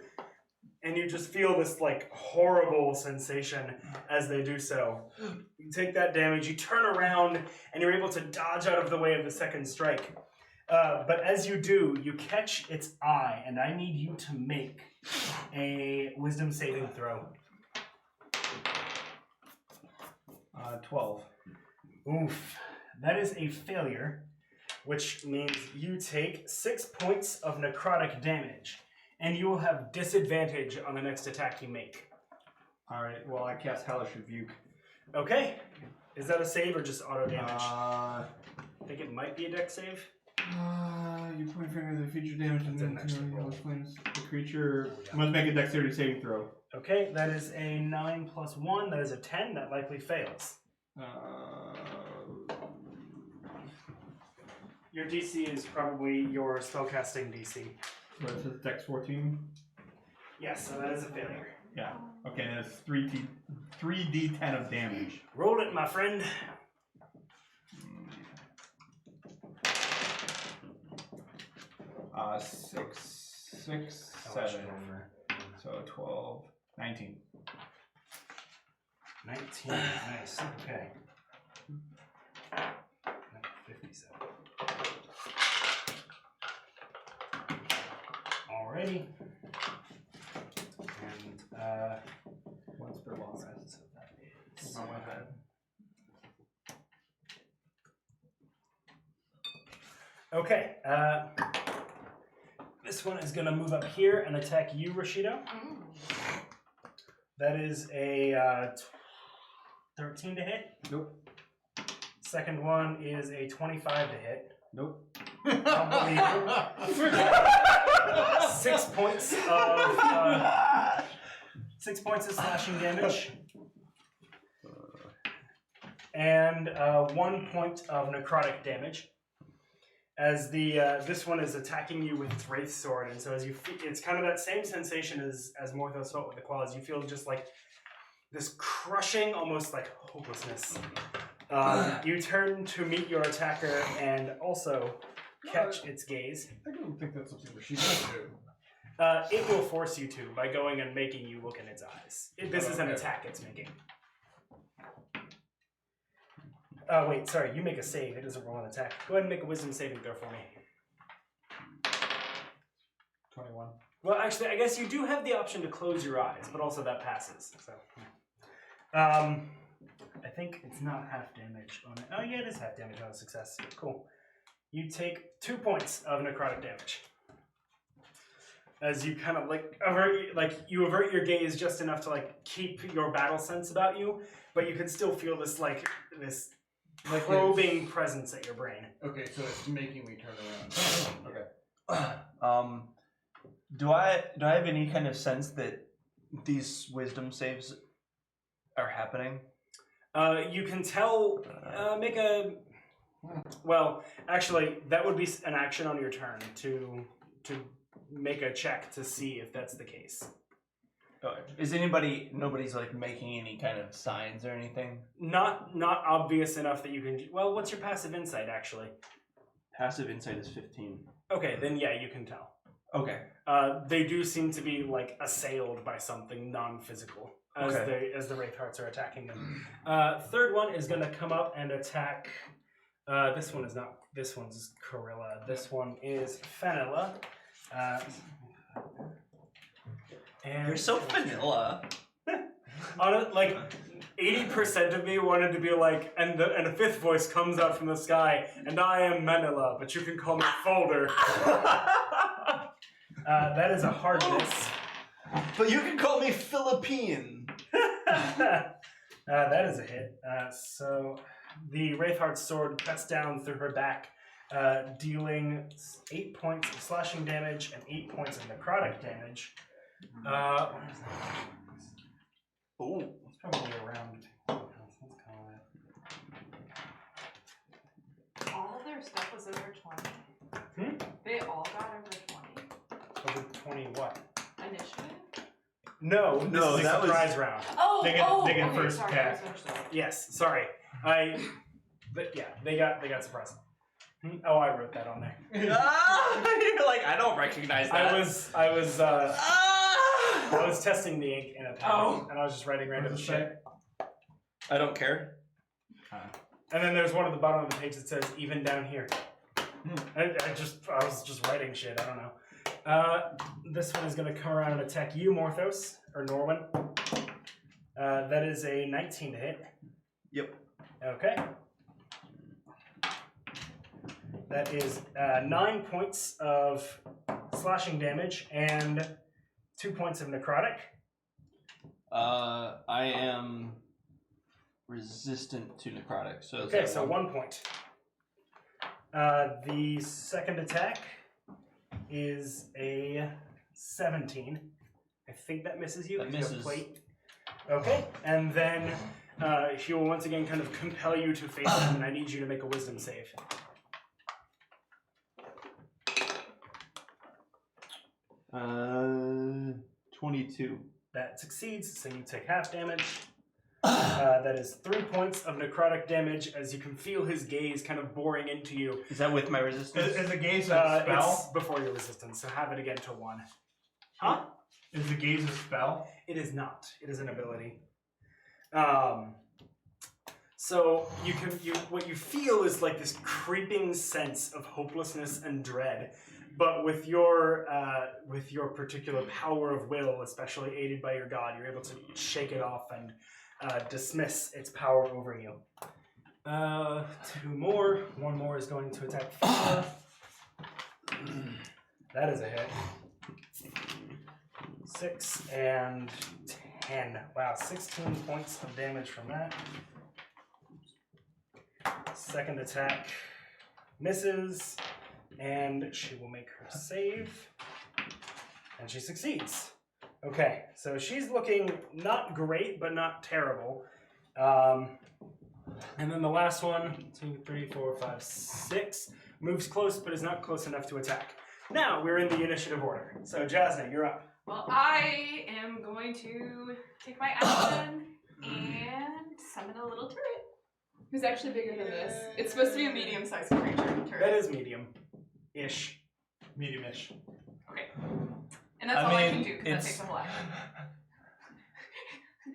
And you just feel this like horrible sensation as they do so. You take that damage, you turn around, and you're able to dodge out of the way of the second strike. But as you do, you catch its eye, and I need you to make a wisdom saving throw. 12. Oof. That is a failure, which means you take 6 points of necrotic damage, and you will have disadvantage on the next attack you make. Alright, well, I cast Hellish Rebuke. Okay. Is that a save or just auto damage? Uh, I think it might be a dex save. you point finger the feature damage and That's an then extra roll. the creature must make a dexterity saving throw. Okay, that is a 9 plus 1. That is a 10. That likely fails. Your DC is probably your spellcasting DC. So it says Dex 14. Yes, so that is a failure. Yeah. Okay, that's 3d10 of damage. Roll it, my friend. Six, 7. So 12, 19. 19. Nice. Okay. 57. Alrighty. And, Once per long rest. so that is... Oh, my bad. Okay, this one is going to move up here and attack you, Rashido. That is a 13 to hit. Nope. Second one is a 25 to hit. Nope. Unbelievable. 6 points of 6 points of slashing damage, and 1 point of necrotic damage. As the this one is attacking you with its wraith sword, and so as you it's kind of that same sensation as Morthos felt with the claws. You feel just like this crushing, almost like hopelessness. You turn to meet your attacker, and also catch its gaze. I don't think that's something that she should do. It will force you to by going and making you look in its eyes. This is an attack it's making. Wait, sorry, you make a save. It doesn't roll an attack. Go ahead and make a wisdom saving throw for me. 21. Well, actually, I guess you do have the option to close your eyes, but also that passes. So, I think it's not half damage on it. Oh, yeah, it is half damage on a success. Cool. You take 2 points of necrotic damage. As you kind of you avert your gaze just enough to keep your battle sense about you, but you can still feel this probing presence at your brain. Okay, so it's making me turn around. Okay. Do I have any kind of sense that these wisdom saves are happening? You can tell. Make a. Well, actually, that would be an action on your turn to make a check to see if that's the case. Is nobody's making any kind of signs or anything? Not obvious enough that you can. Well, what's your passive insight actually? Passive insight is 15. Okay, then yeah, you can tell. Okay. They do seem to be assailed by something non-physical as the Wraithhearts are attacking them. Third one is going to come up and attack. This one is not. This one's Corilla. This one is Fanilla. And you're so vanilla. On it, 80% of me wanted to be and a fifth voice comes out from the sky, and I am Manila, but you can call me Folder. That is a hard miss. But you can call me Philippine. That is a hit. So the Wraithheart's sword cuts down through her back, dealing 8 points of slashing damage and 8 points of necrotic damage. It's probably around. Let's call it. All of their stuff was over 20. They all got over 20. Over 20 what? Initiative? No, this is a surprise round. Oh, They get first sorry, attack. Yes, sorry. But yeah, they got surprised. Oh, I wrote that on there. You're I don't recognize that. I was testing the ink in a pen, and I was just writing random shit. I don't care. And then there's one at the bottom of the page that says even down here. I was just writing shit. I don't know. This one is going to come around and attack you, Morthos or Norwyn. That is a 19 to hit. Yep. Okay. That is 9 points of slashing damage and 2 points of necrotic. I am resistant to necrotic, so okay, so 1 point. The second attack is a 17. I think that misses you. That because you have misses. plate. Okay, and then he will once again kind of compel you to face him, and I need you to make a wisdom save. 22. That succeeds, so you take half damage. That is 3 points of necrotic damage as you can feel his gaze kind of boring into you. Is that with my resistance? Is the gaze a spell? It's before your resistance, so have it again to 1. Huh? Is the gaze a spell? It is not. It is an ability. So what you feel is this creeping sense of hopelessness and dread, but with your particular power of will, especially aided by your god, you're able to shake it off and dismiss its power over you. 2 more. 1 more is going to attack Fila. That is a hit. 6 and 10. Wow, 16 points of damage from that. Second attack misses, and she will make her save, and she succeeds. Okay, so she's looking not great, but not terrible. And then the last one, 2, 3, 4, 5, 6, moves close, but is not close enough to attack. Now we're in the initiative order. So Jasna, you're up. Well, I am going to take my action and summon a little turret. Who's actually bigger than this? It's supposed to be a medium-sized creature. Turret. That is medium. Ish. Medium-ish. Okay. And that's all I can do because that takes a whole action.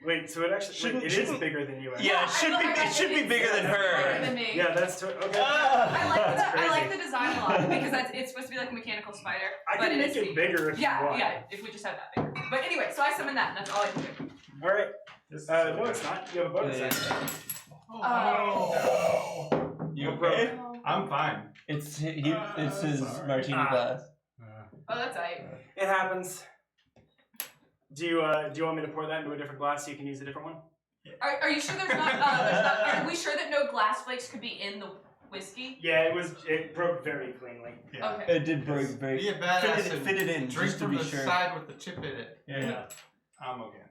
Wait, so it actually it is bigger than you. Actually. Yeah, it should be bigger than her. Bigger than me. Yeah, that's okay. I like the design a lot because it's supposed to be like a mechanical spider. I can make it bigger if you want. Yeah, if we just had that bigger. But anyway, so I summon that, and that's all I can do. All right. No, it's not. You have a bonus action. Oh. You okay? I'm fine. It's his martini glass. Oh, that's right. It happens. Do you want me to pour that into a different glass so you can use a different one? Are you sure there's not? Are we sure that no glass flakes could be in the whiskey? Yeah, it broke very cleanly. Yeah. Okay. It did break very. Be a badass and fit it in drink just to from be the sure. side with the chip in it. Yeah. I'm okay.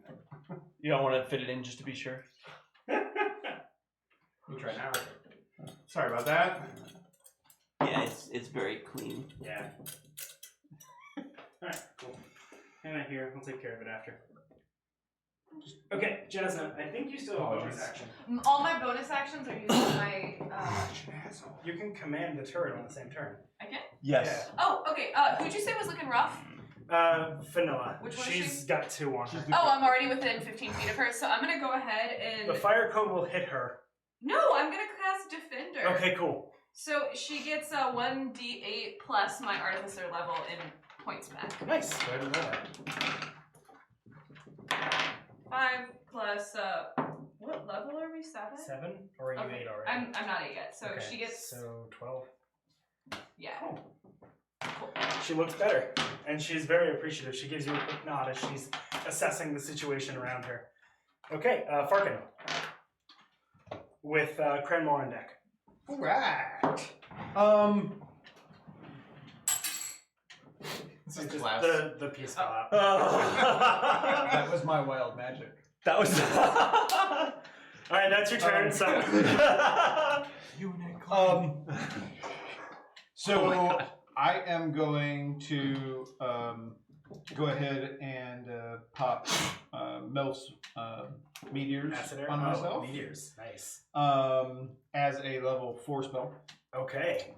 You don't want to fit it in just to be sure. We'll try now. Sorry about that. Yeah, it's very clean. Yeah. Alright, cool. Hang on here, we'll take care of it after. Okay, Jenna, I think you still have a bonus action. All my bonus actions are using my. You can command the turret on the same turn. I can? Yes. Oh, okay. Who'd you say was looking rough? Vanilla. Which one is She's got 2 on her. Oh, I'm already within 15 feet of her, so I'm gonna go ahead and. The fire cone will hit her. No, I'm gonna cast Defender. Okay, cool. So she gets a 1d8 plus my Artificer level in points back. Nice. Go ahead and roll that. 5 plus what level are we? 7? 7? Or are you 8 already? I'm not 8 yet. So okay, she gets. So 12. Yeah. Cool. Cool. She looks better, and she's very appreciative. She gives you a quick nod as she's assessing the situation around her. Okay, Farkin. With Cranmor on deck. Alright. This is Just glass. the piece fell out. That was my wild magic. That was. Alright, that's your turn, so. So I am going to go ahead and pop Mel's meteors Acid arrow? on myself. Meteors. Nice. As a level 4 spell. Okay.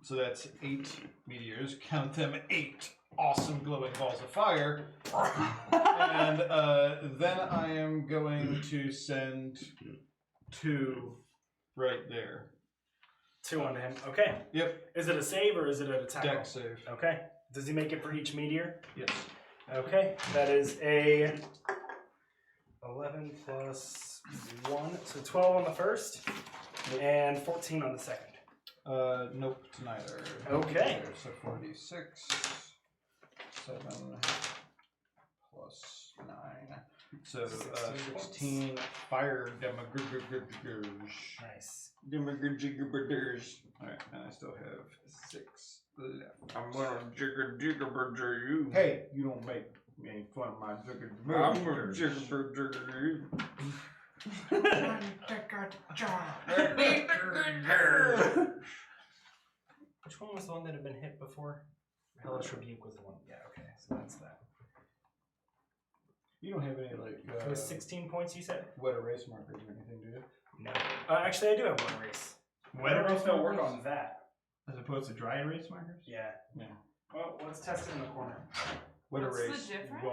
So that's 8 meteors. Count them 8 awesome glowing balls of fire. And then I am going to send 2 right there. 2 onto him. Okay. Yep. Is it a save or is it an attack? Deck save. Okay. Does he make it for each meteor? Yes. Okay. That is a 11 plus 1. So 12 on the first and 14 on the second. Nope, it's neither. Okay. So 46, 7 plus 9. So 16 fire demogurgers. Nice. Demogurgers. Alright, and I still have 6 left. I'm gonna jigger you. Hey, you don't make any fun of my jigger. jigger. Which one was the one that had been hit before? Hellish Rebuke was the one. Yeah, okay. So that's that. You don't have any like It was 16 points, you said? wet erase markers or anything, do you? No. Actually, I do have one erase. Wet erase I'll work markers? on that. As opposed to dry erase markers? Yeah. Yeah. Well, let's test it in the corner. Wet What's the erase difference?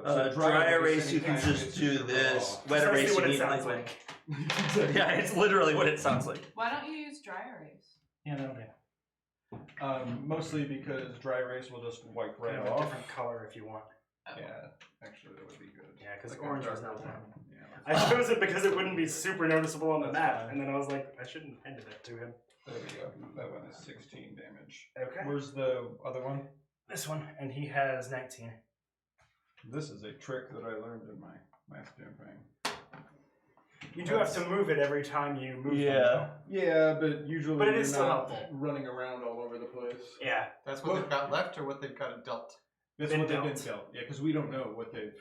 won't. Dry erase, you can anytime just it's do super this. raw. Wet erase, what you it need sounds liquid. like. Yeah, it's literally what it sounds like. Why don't you use dry erase? Yeah, that'll do. Mostly because dry erase will just wipe right Kind of a off. different color if you want. Yeah, actually that would be good. Yeah, because Like orange a was darker not that. one. Yeah. I chose it because it wouldn't be super noticeable on the That's map, fine. and then I was like, I shouldn't have handed it to him. There we go. That one is 16 damage. Okay. Where's the other one? This one, and he has 19. This is a trick that I learned in my last campaign. You do have to move it every time you move Yeah. them, though. Yeah, but usually But it you're is still not helpful. running around all over the place. Yeah. That's what they've got left or what they've got dealt? That's Been what they've dealt. been dealt. Yeah, because we don't know what they've.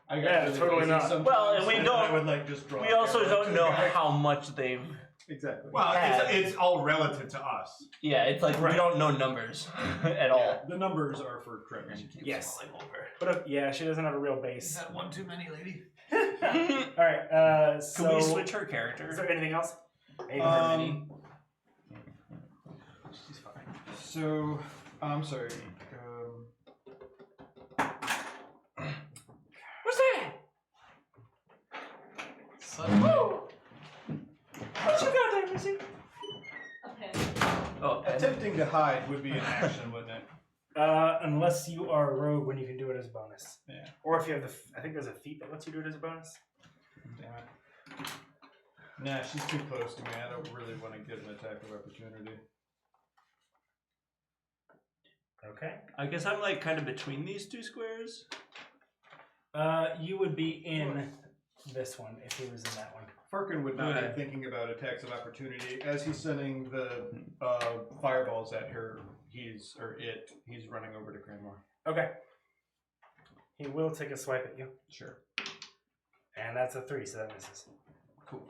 I Yeah, really totally lazy not. sometimes, Well, and we I don't- would like just draw. We also arrows don't to know the guy. how much they've. Exactly. Well, Yeah. it's all relative to us. Yeah, it's like we don't know numbers at all. Yeah, the numbers are for Trevor. Yes. But yeah, she doesn't have a real base. Is that one too many, lady? All right. So Can we switch her character? Is there anything else? Um, So, I'm sorry. What's that? Woo! What you got there, Missy? A pen. Oh, Attempting to hide would be an action, wouldn't it? Unless you are a rogue, when you can do it as a bonus. Yeah. Or if you have I think there's a feat that lets you do it as a bonus. Damn it. Nah, she's too close to me. I don't really want to get an attack of opportunity. Okay. I guess I'm like kind of between these two squares. You would be in this one if he was in that one. Firkin would not Okay. be thinking about attacks of opportunity. As he's sending the fireballs at her, he's running over to Cranmor. Okay. He will take a swipe at you. Sure. And that's a 3, so that misses. Cool.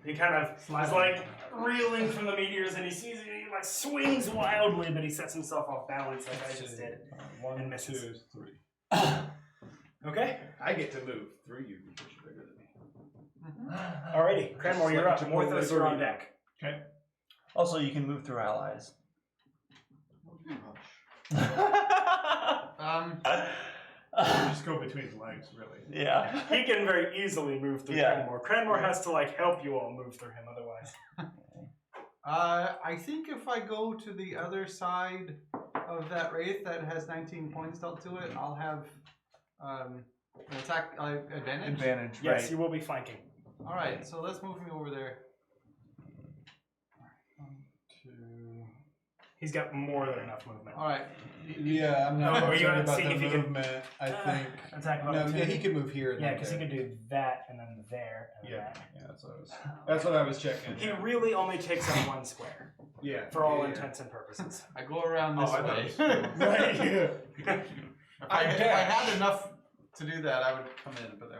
He kind of is like reeling from the meteors, and he sees it, he like swings wildly, but he sets himself off balance like I just did. 1, And misses. 2, 3. Okay. I get to move through you because you're bigger than me. Alrighty. Cranmor, you're up. Just Morthos, you're on deck. Okay. Also, you can move through allies. Just go between his legs, really. Yeah. He can very easily move through Yeah. Cranmor. Cranmor has to like help you all move through him otherwise. I think if I go to the other side of that wraith that has 19 points dealt to it, I'll have an attack advantage. Advantage, Yes, right. you will be flanking. All right, so let's move me over there. 1, 2. He's got more than enough movement. All right. Yeah, I'm not Oh, were you concerned gonna about see the if he could- movement. I think. Attack of No, yeah, opportunity. he could move here. And Yeah, then because he there. could do that and then there and that. Yeah, that's what I was checking. He really only takes up one square Yeah. for all yeah, intents and purposes. I go around this I way. thought Right. If I had enough to do that, I would come in, but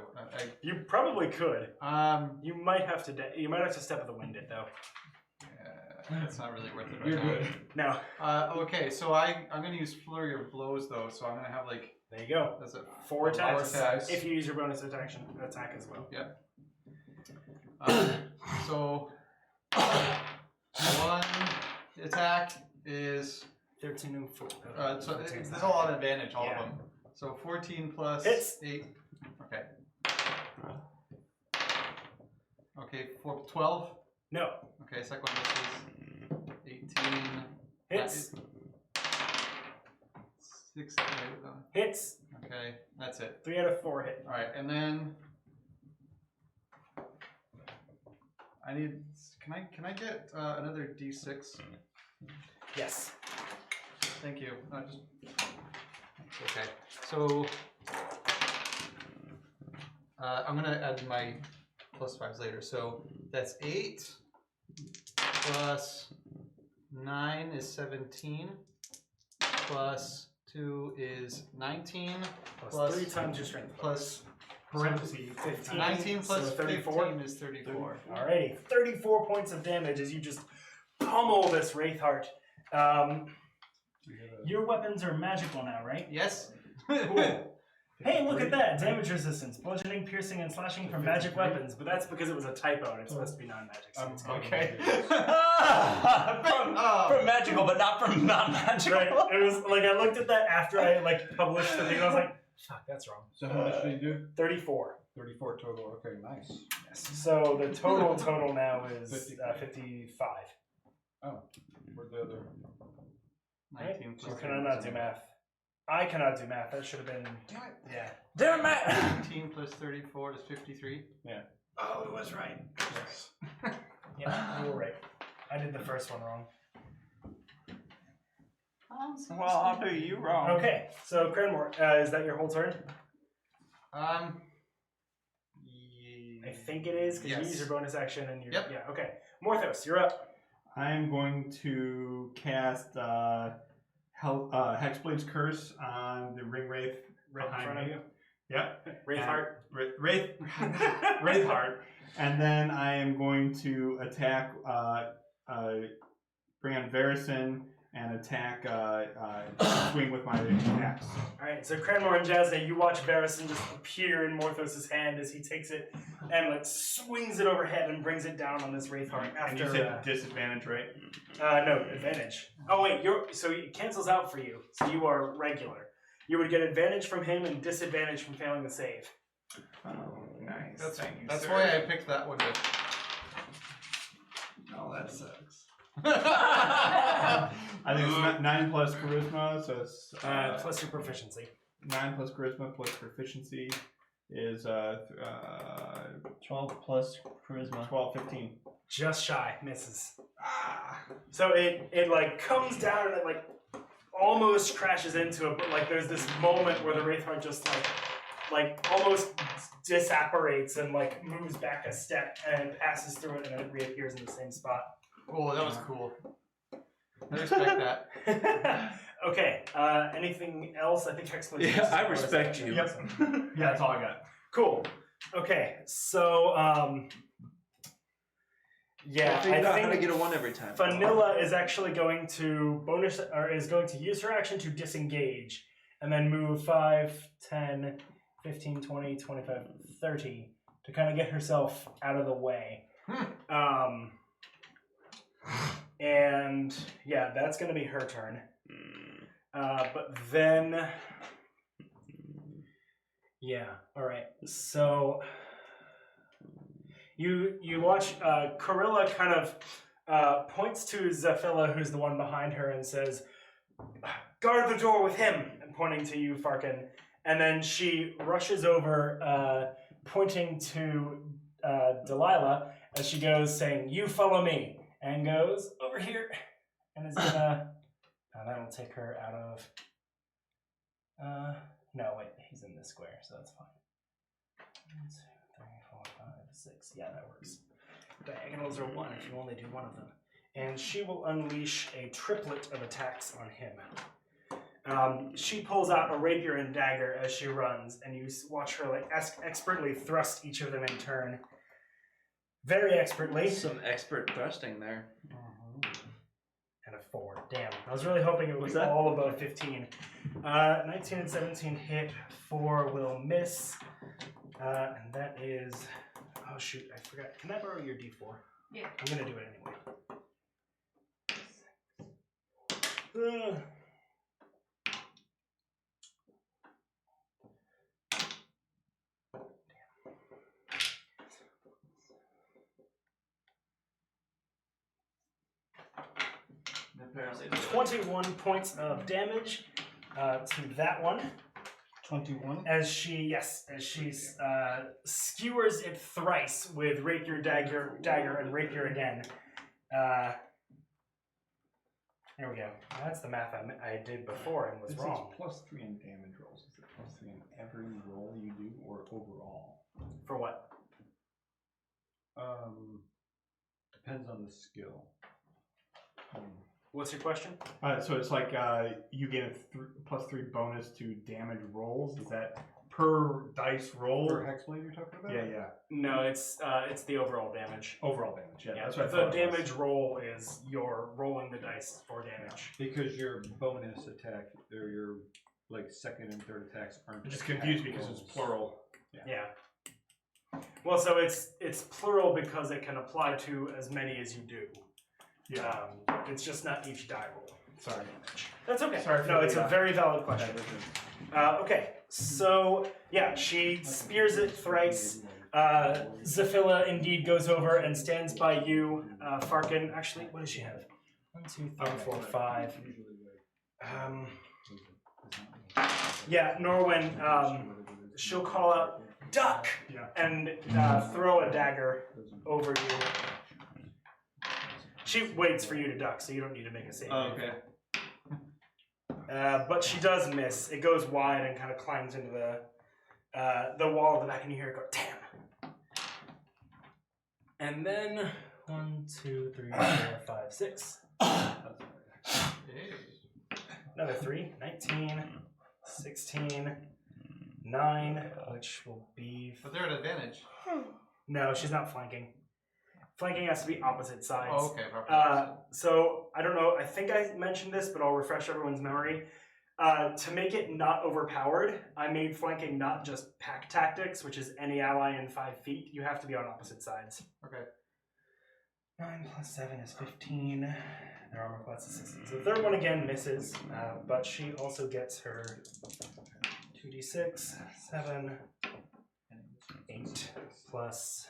You probably could. I You might have to. You might have to step of the wind it though. that's not really worth it right You're now. good. No. Okay, so I'm gonna use flurry of blows though, so I'm gonna have like There you go. that's it. 4 attacks. 4 attacks. If you use your bonus attack as well. So one attack is 13 and 4. so it's all on advantage, all Yeah. of them. So 14 plus Hits. 8. Okay. Okay, 12. No. Okay, second one is 18. Hits. 6. Hits. Okay, that's it. 3 out of 4 hit. All right, and then I need. Can I get another D6? Yes. Thank you. Just okay. So I'm gonna add my +5s later. So that's 8 plus 9 is 17 plus 2 is 19 Plus 3 times your strength. plus parentheses 15. 19 plus so 34. 15 is 34. Alrighty, 34 points of damage as you just pummel this Wraithheart. Your weapons are magical now, right? Yes. Cool. Hey, look at that! Damage resistance, bludgeoning, piercing, and slashing from magic weapons. But that's because it was a typo and it's supposed to be non-magic. So it's Okay. From magical, but not from non-magical. Right. It was like I looked at that after I like published the thing. And I was like, "Fuck, that's wrong." So how much did you do? 34. 34 total. Okay, nice. Yes. So the total now is 55. Oh, where'd the other? 19 Right? plus Or can I not do math? I cannot do math. That should have been. Damn it. Yeah. Damn it! 19 plus 34 is 53. Oh, it was right. Yeah, you were right. I did the first one wrong. Well, I'll do you wrong. Okay, so Cranmor, is that your whole turn? I think it is because you use your bonus action and you're. Yep. Yeah. Okay. Morthos, you're up. I'm going to cast Hexblade's Curse on the Ring Wraith Right in behind front of me. you. Yep. Wraithheart. Wraithheart. And then I am going to attack, bring on Verrusn and attack, swing with my axe. Alright, so Cranmor and Jasna, you watch Verrusn just appear in Morthos' hand as he takes it and like swings it overhead and brings it down on this Wraithheart after. And you said disadvantage, right? No, advantage. Oh wait, so it cancels out for you. So you are regular. You would get advantage from him and disadvantage from failing the save. Oh, nice. That's why I picked that one. Oh, that sucks. I think it's 9 plus charisma, so it's plus your proficiency. 9 plus charisma plus proficiency is 12 plus charisma. 12, 15. Just shy, misses. So it like comes down and it like almost crashes into it, but like there's this moment where the Wraithheart just like almost disapparates and like moves back a step and passes through it and then it reappears in the same spot. Oh, that was cool. I respect that. Okay, anything else? I think Hexblade. Yeah, I respect you. Yep. Yeah, that's all I got. Cool. Okay, so yeah, I think how to get a 1 every time. Vanilla is actually going to use her action to disengage and then move 5, 10, 15, 20, 25, 30 to kind of get herself out of the way. And yeah, that's going to be her turn. But then, yeah, all right. So you watch Corilla kind of points to Zafilla, who's the one behind her, and says, "Guard the door with him," and pointing to you, Farkin. And then she rushes over, pointing to Delilah as she goes, saying, "You follow me," and goes over here, and is gonna. That'll take her out of. No, wait, he's in this square, so that's fine. 1, 2, 3, 4, 5, 6. Yeah, that works. Diagonals are 1 if you only do one of them. And she will unleash a triplet of attacks on him. She pulls out a rapier and dagger as she runs, and you watch her like expertly thrust each of them in turn. Very expertly. Some expert thrusting there. And a 4. Damn. I was really hoping it was all above 15. 19 and 17 hit. 4 will miss. And that is... Oh, shoot. I forgot. Can I borrow your D4? Yeah. I'm going to do it anyway. 21 points of damage to that one. 21. As she skewers it thrice with rapier, dagger, and rapier again. There we go. That's the math I did before and was wrong. Plus 3 in damage rolls. Is it plus 3 in every roll you do, or overall? For what? Depends on the skill. What's your question? So it's like you get a plus 3 bonus to damage rolls. Is that per dice roll? For Hexblade you're talking about? Yeah. No, it's the overall damage. Overall damage. Yeah, that's the what I thought. damage roll is you're rolling the dice for damage. Because your bonus attack or your like second and third attacks aren't. I'm just confused because it's plural. Yeah. Well, so it's plural because it can apply to as many as you do. Yeah. It's just not each die roll. Sorry. That's okay. Sorry. No, it's a very valid question. Okay, so yeah, she spears it thrice. Zafilla indeed goes over and stands by you, Farkin. Actually, what does she have? 1, 2, 3, 4, 5. Yeah, Norwyn. She'll call out duck and throw a dagger over you. She waits for you to duck, so you don't need to make a save. Oh, okay. But she does miss. It goes wide and kind of climbs into the wall of the back, and you hear it go, damn. And then 1, 2, 3, 4, 5, 6. Another 3. 19, 16, 9, which will be. But they're at advantage. No, she's not flanking. Flanking has to be opposite sides. Oh, okay. Perfect. So I don't know. I think I mentioned this, but I'll refresh everyone's memory. To make it not overpowered, I made flanking not just pack tactics, which is any ally in 5 feet. You have to be on opposite sides. Okay. 9 plus 7 is 15. Their armor class is 16. So the third one again misses, but she also gets her 2d6, 7, 8 plus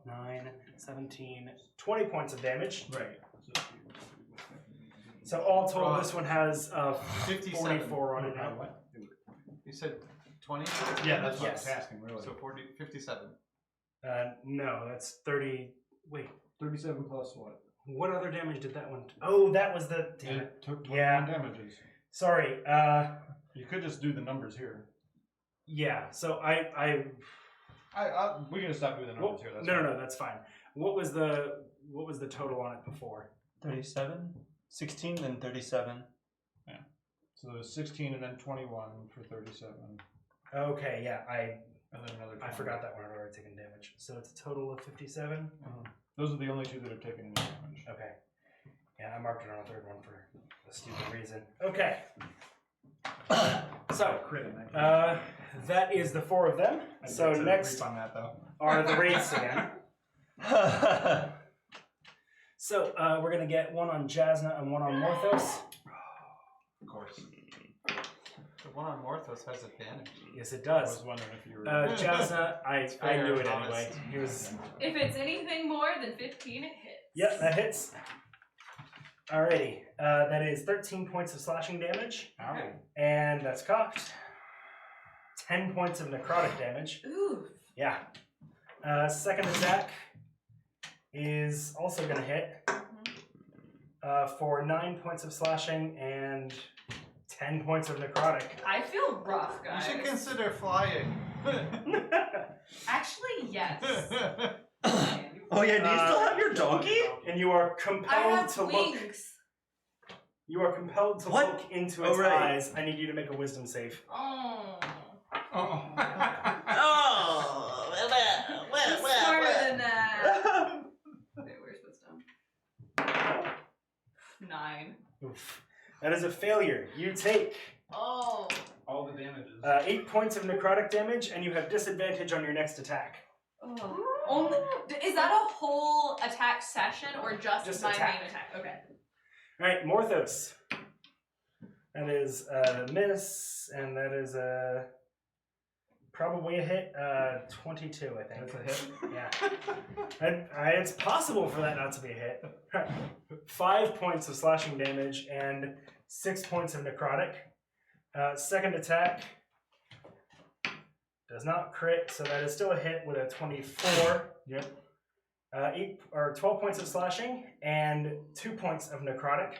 9, 17, 20 points of damage. Right. So all told, this one has 57. 44 on it now. What? You said 20? Yeah, that's what I Yes. was asking, really. So 57. No, that's 30. Wait, 37 plus what? what other damage did that one? Oh, that was the. Damn it. It took 21 Yeah. damages. Sorry. You could just do the numbers here. Yeah. So We can stop doing the numbers here. That's no, fine. no, that's fine. What was the total on it before? 37, 16, then 37. So there's 16 and then 21 for 37. Okay, yeah, And then another 20. I forgot that one had already taken damage. So it's a total of 57. Those are the only two that have taken any damage. Okay. Yeah, I marked it on a third one for a stupid reason. Okay. So, that is the 4 of them. So next on that though. are the Wraiths again. So we're gonna get one on Jasna and one on Morthos. Of course. The one on Morthos has advantage. Yes, it I does. was wondering if you were. Jasna, I fair knew it and anyway. honest. He was. If it's anything more than 15, it hits. Yep, that hits. Alrighty, that is 13 points of slashing damage, Ow. and that's cocked. 10 points of necrotic damage. Ooh. Yeah. Second attack is also going to hit for 9 points of slashing and 10 points of necrotic. I feel rough, You guys. should consider flying. Actually, yes. Oh yeah, do you still have your donkey? And you are I compelled have to look. wings. You are compelled to What? look into Oh, its right. eyes. I need you to make a wisdom save. Oh. Oh, It's smarter than that. Wait, where's wisdom? 9. Oof. That is a failure. You take Oh. All the damages. 8 points of necrotic damage, and you have disadvantage on your next attack. Oh. Only, is that a whole attack session or just my attack. main attack? Okay. All right, Morthos. That is a miss, and that is probably a hit. 22, I think. That's a hit. Yeah. It's possible for that not to be a hit. 5 points of slashing damage and 6 points of necrotic. Second attack does not crit, so that is still a hit with a 24. Yep. 12 points of slashing and 2 points of necrotic.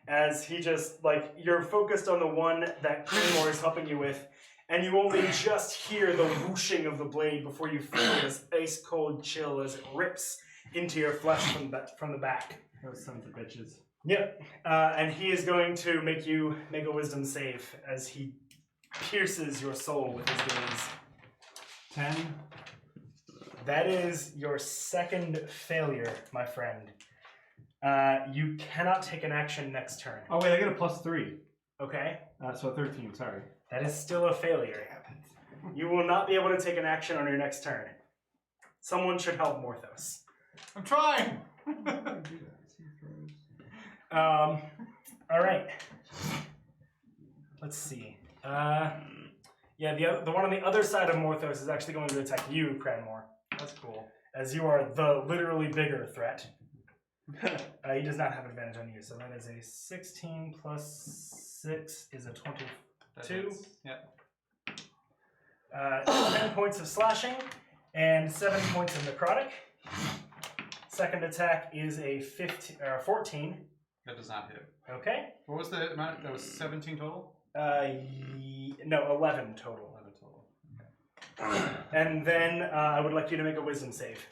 As he just, like, you're focused on the one that Cranmor is helping you with, and you only just hear the whooshing of the blade before you feel this ice cold chill as it rips into your flesh from the back. Those sons of bitches. Yep. And he is going to make you make a wisdom save as he pierces your soul with his gaze. 10. That is your second failure, my friend. You cannot take an action next turn. Oh wait, I get a +3. Okay? So 13. Sorry. That is still a failure. You will not be able to take an action on your next turn. Someone should help Morthos. I'm trying. All right. Let's see. Yeah, the one on the other side of Morthos is actually going to attack you, Cranmor. That's cool. As you are the literally bigger threat. He does not have advantage on you, so that is a 16 plus 6 is a 22. Yep. 10 points of slashing and 7 points of necrotic. Second attack is a 14. That does not hit. Okay. What was the amount? That was 17 total? No, 11 total. 11 total. And then I would like you to make a wisdom save.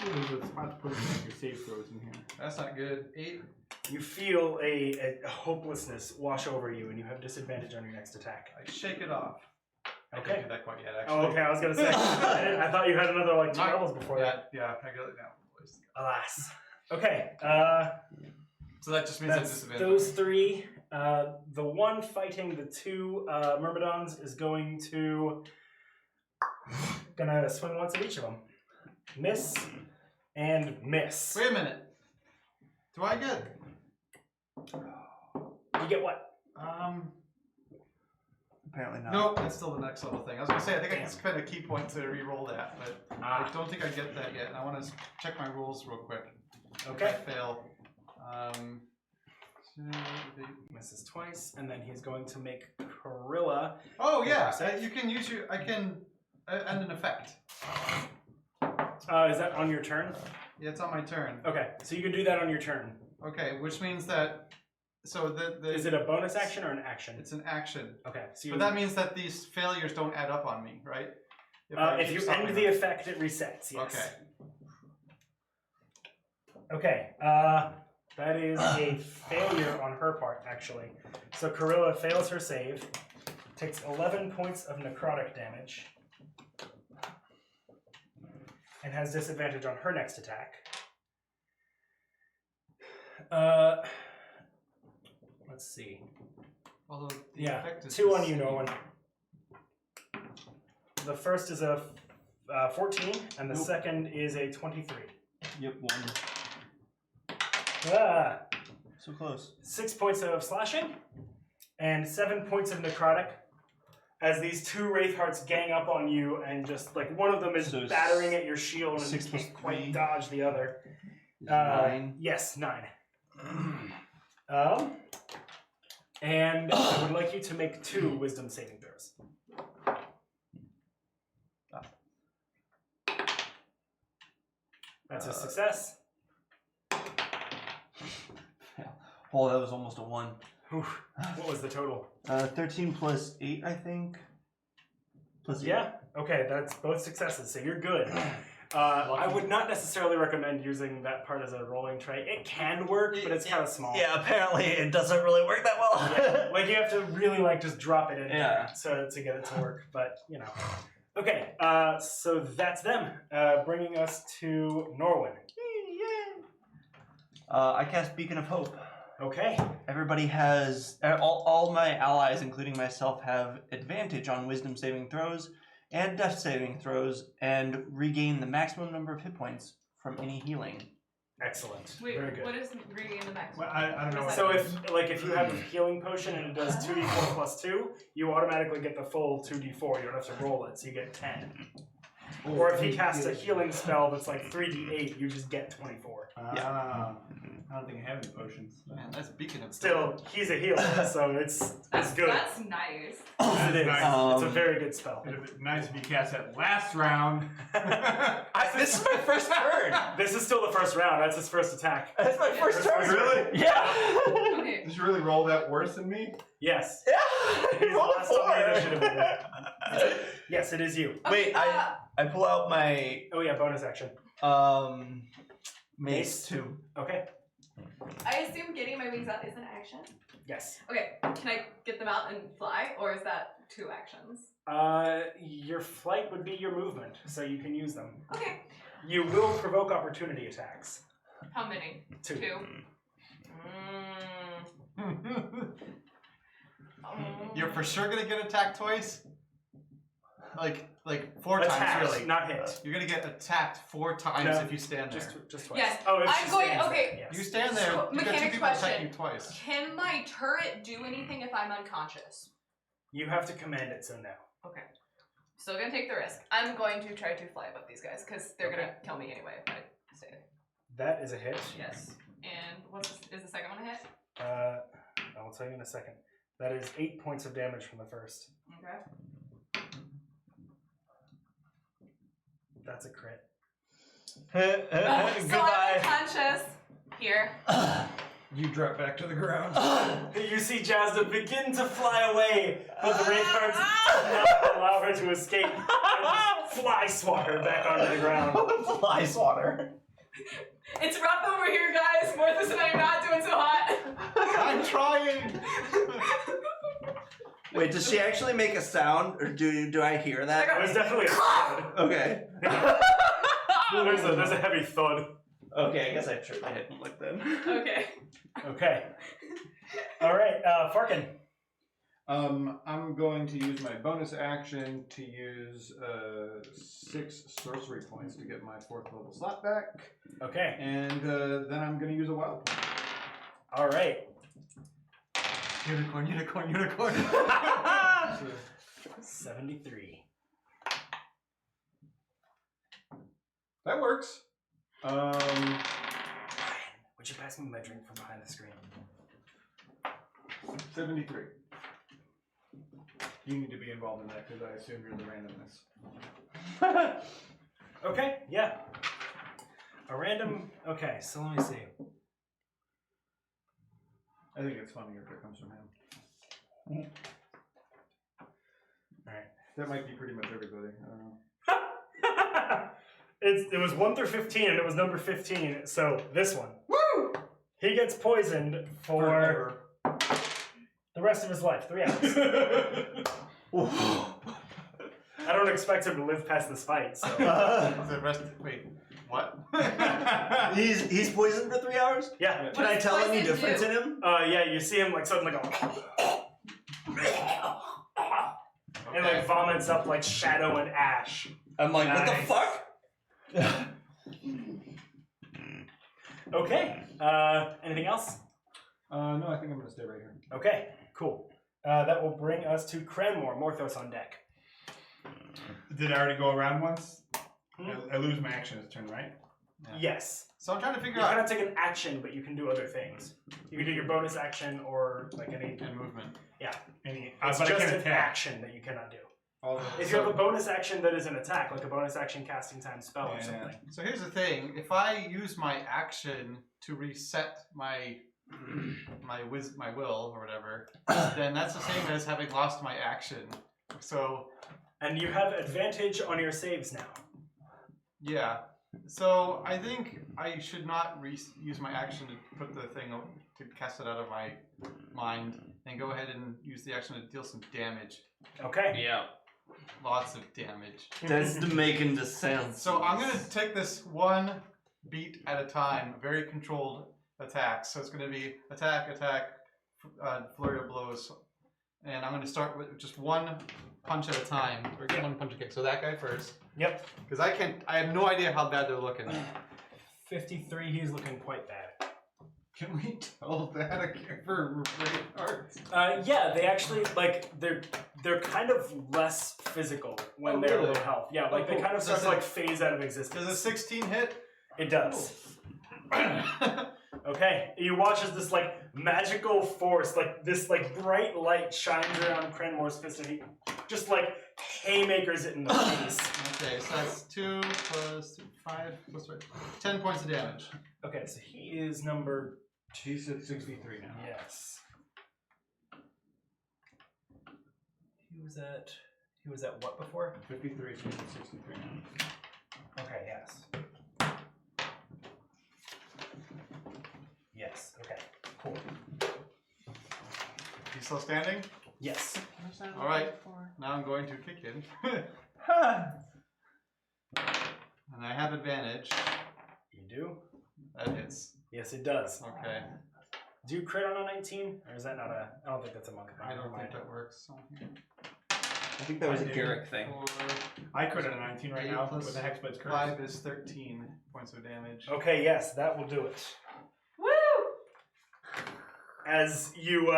There's a spot to put your save throws in here. That's not good. 8. You feel a hopelessness wash over you, and you have disadvantage on your next attack. I shake it off. I Okay. can't do that quite yet, actually. Oh, okay. I was gonna say. I thought you had another like 2 Not- levels before that. Yeah, I got it now. Alas. Okay. So that just means I That's disadvantage. those 3. The one fighting the 2 Myrmidons is going to gonna swing once at each of them. Miss and miss. Wait a minute. Do I get? You get what? Apparently not. No, that's still the next level thing. I was gonna say I think I can Damn. spend a key point to re-roll that, but I don't think I get that yet. And I want to check my rules real quick. Okay. If I fail. Misses twice, and then he's going to make Corilla. Oh yeah, you can use your. I can end an effect. Is that on your turn? Yeah, it's on my turn. Okay, so you can do that on your turn. Okay, which means that. So the Is it a bonus action or an action? It's an action. Okay, so you, But that means that these failures don't add up on me, right? if you end the effect, it resets. Yes. Okay. Okay. That is a failure on her part, actually. So Corilla fails her save, takes 11 points of necrotic damage, and has disadvantage on her next attack. Let's see. Although the Yeah, effect is 2 the on you, same. Norwyn. The first is a 14, and the second is a 23. Yep, 1. Ah, So close. 6 points of slashing, and 7 points of necrotic, as these 2 Wraithhearts gang up on you, and just like one of them is So battering at your shield, and 6 you plus can't quite 3. dodge the other. 9. Yes, 9. And I would like you to make 2 wisdom saving throws. That's a success. Oh, that was almost a 1. Oof. What was the total? 13 plus 8, I think. Plus 8. Yeah. Okay, that's both successes, so you're good. I would not necessarily recommend using that part as a rolling trait. It can work, but it's kind of small. Yeah, apparently it doesn't really work that well. Yeah, like you have to really like just drop it in Yeah. there to get it to work. But you know. Okay, so that's them, bringing us to Norwyn. I cast Beacon of Hope. Okay. Everybody has, all my allies, including myself, have advantage on wisdom saving throws and death saving throws, and regain the maximum number of hit points from any healing. Excellent. Wait, Very good. what is regain the maximum? Well, I don't know. So if you have a healing potion and it does 2d4 plus 2, you automatically get the full 2d4. You don't have to roll it, so you get 10. Or if he casts a healing spell that's like 3d8, you just get 24. I don't think I have any potions. Man, that's beacon of Still, he's a healer, so it's good. That's nice. Yes, it is. Nice. It's a very good spell. It'd be nice if you cast that last round. This is my first turn! This is still the first round. That's his first attack. That's my first turn! Really? Yeah! Okay. Did you really roll that worse than me? Yes. Yeah! He's Roll a last on the initiative. 4! Yes, it is you. Wait, I pull out my Oh yeah, bonus action. mace 2. Okay. I assume getting my wings out is an action. Yes. Okay, can I get them out and fly, or is that 2 actions? Your flight would be your movement, so you can use them. Okay. You will provoke opportunity attacks. How many? 2. 2. You're for sure gonna get attacked twice. Like 4 times, Attacked, really. not hit. You're gonna get attacked 4 times No, if you stand there. Just twice. Yes. Oh, if I'm she going- stands okay. there, yes. You stand there. So, You got 2 mechanic people attack question. you twice. Can my turret do anything if I'm unconscious? You have to command it, so no. Okay. Still gonna take the risk. I'm going to try to fly above these guys, because they're Okay. gonna kill me anyway if I stay there. That is a hit. Yes. And is the second one a hit? I will tell you in a second. That is 8 points of damage from the first. Okay. That's a crit. So I'm unconscious. Here. You drop back to the ground. You see Jazda begin to fly away, but the Wraithhearts do not allow her to escape and fly swat her back onto the ground. Fly swatter. It's rough over here, guys. Morthus and I are not doing so hot. I'm trying. Wait, does she actually make a sound, or do I hear that? It was definitely a thud. Okay. There's a heavy thud. Okay, I guess I tripped my head and looked then. Okay. Okay. All right, Farkin. I'm going to use my bonus action to use 6 sorcery points to get my 4th level slot back. Okay. And then I'm going to use a wild point. All right. Unicorn, unicorn, unicorn. 73. That works. Would you pass me my drink from behind the screen? 73. You need to be involved in that because I assume you're the randomness. Okay, yeah. A random. Okay, so let me see. I think it's funnier if it comes from him. Alright. That might be pretty much everybody. I don't know. It was 1 through 15, and it was number 15. So this one. Woo! He gets poisoned for the rest of his life, 3 hours. I don't expect him to live past this fight. So The rest. Wait, what? He's poisoned for 3 hours? yeah. Can I tell any difference in him? Yeah, you see him like suddenly go and like vomits up like shadow and ash. I'm like, what the Nice. fuck? Okay. Anything else? No, I think I'm going to stay right here. Okay, cool. That will bring us to Cranmor, Morthos on deck. Did I already go around once? I lose my action this turn, right? Yeah. Yes. So I'm trying to You figure out. cannot take an action, but you can do other things. You can do your bonus action or like any. And movement. Any, It's but I just can an attack. action that you cannot do. All If you have a bonus action that is an attack, like a bonus action casting time spell or Yeah. something. So here's the thing: if I use my action to reset my my will or whatever, then that's the same as having lost my action. So And you have advantage on your saves now. yeah. So I think I should not use my action to put the thing to cast it out of my mind, and go ahead and use the action to deal some damage. Okay. Yeah. Lots of damage. That's the making the sense. So I'm gonna take this one beat at a time, very controlled attacks. So it's gonna be attack, flurry of blows, and I'm gonna start with just one punch at a time, or get one punch a kick. So that guy first, Yep. because I have no idea how bad they're looking. 53, he's looking quite bad. Can we tell that for Wraithhearts? Yeah, they actually like they're kind of less physical when Oh, they're really? low health. Yeah, like they cool. kind of start Does to it- like phase out of existence. Does a 16 hit? It does. Okay, you watch as this like magical force, like this like bright light shines around Cranmor's fist, and he just like haymakers it in the face. Okay, so that's 2 plus 5 plus 3. 10 points of damage. Okay, so he is number. He's at 63 now. Yes. He was at what before? 53, so he's at 63 now. Okay, yes. Yes, okay. Cool. He's still standing? Yes. All right. Now I'm going to kick him. And I have advantage. You do? That hits. Yes, it does. Okay. Do you crit on a 19? Or is that not a... I don't think that's a monk thing. I Never don't think mind. that works. I think that was a Garrick thing. I crit at a 19 right 8 now plus with a Hexblade's Curse. 5 is 13 points of damage. Okay, yes, that will do it. Woo! As you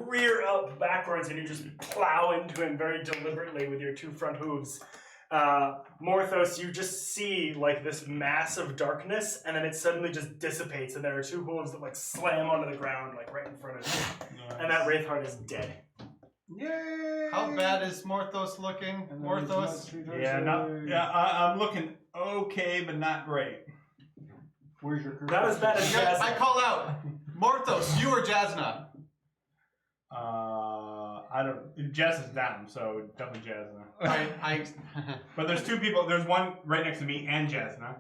rear up backwards and you just plow into him very deliberately with your 2 front hooves, Morthos, you just see like this mass of darkness, and then it suddenly just dissipates, and there are 2 hooves that like slam onto the ground like right in front of you, and that Wraithheart is dead. Yay! How bad is Morthos looking? And then Morthos? I'm looking okay, but not great. Where's your curse? Not as bad as Yes, I Jasmine. call out! Morthos, you or Jasna? I don't. Jess is down, so definitely Jasna. I But there's 2 people. There's one right next to me and Jasna.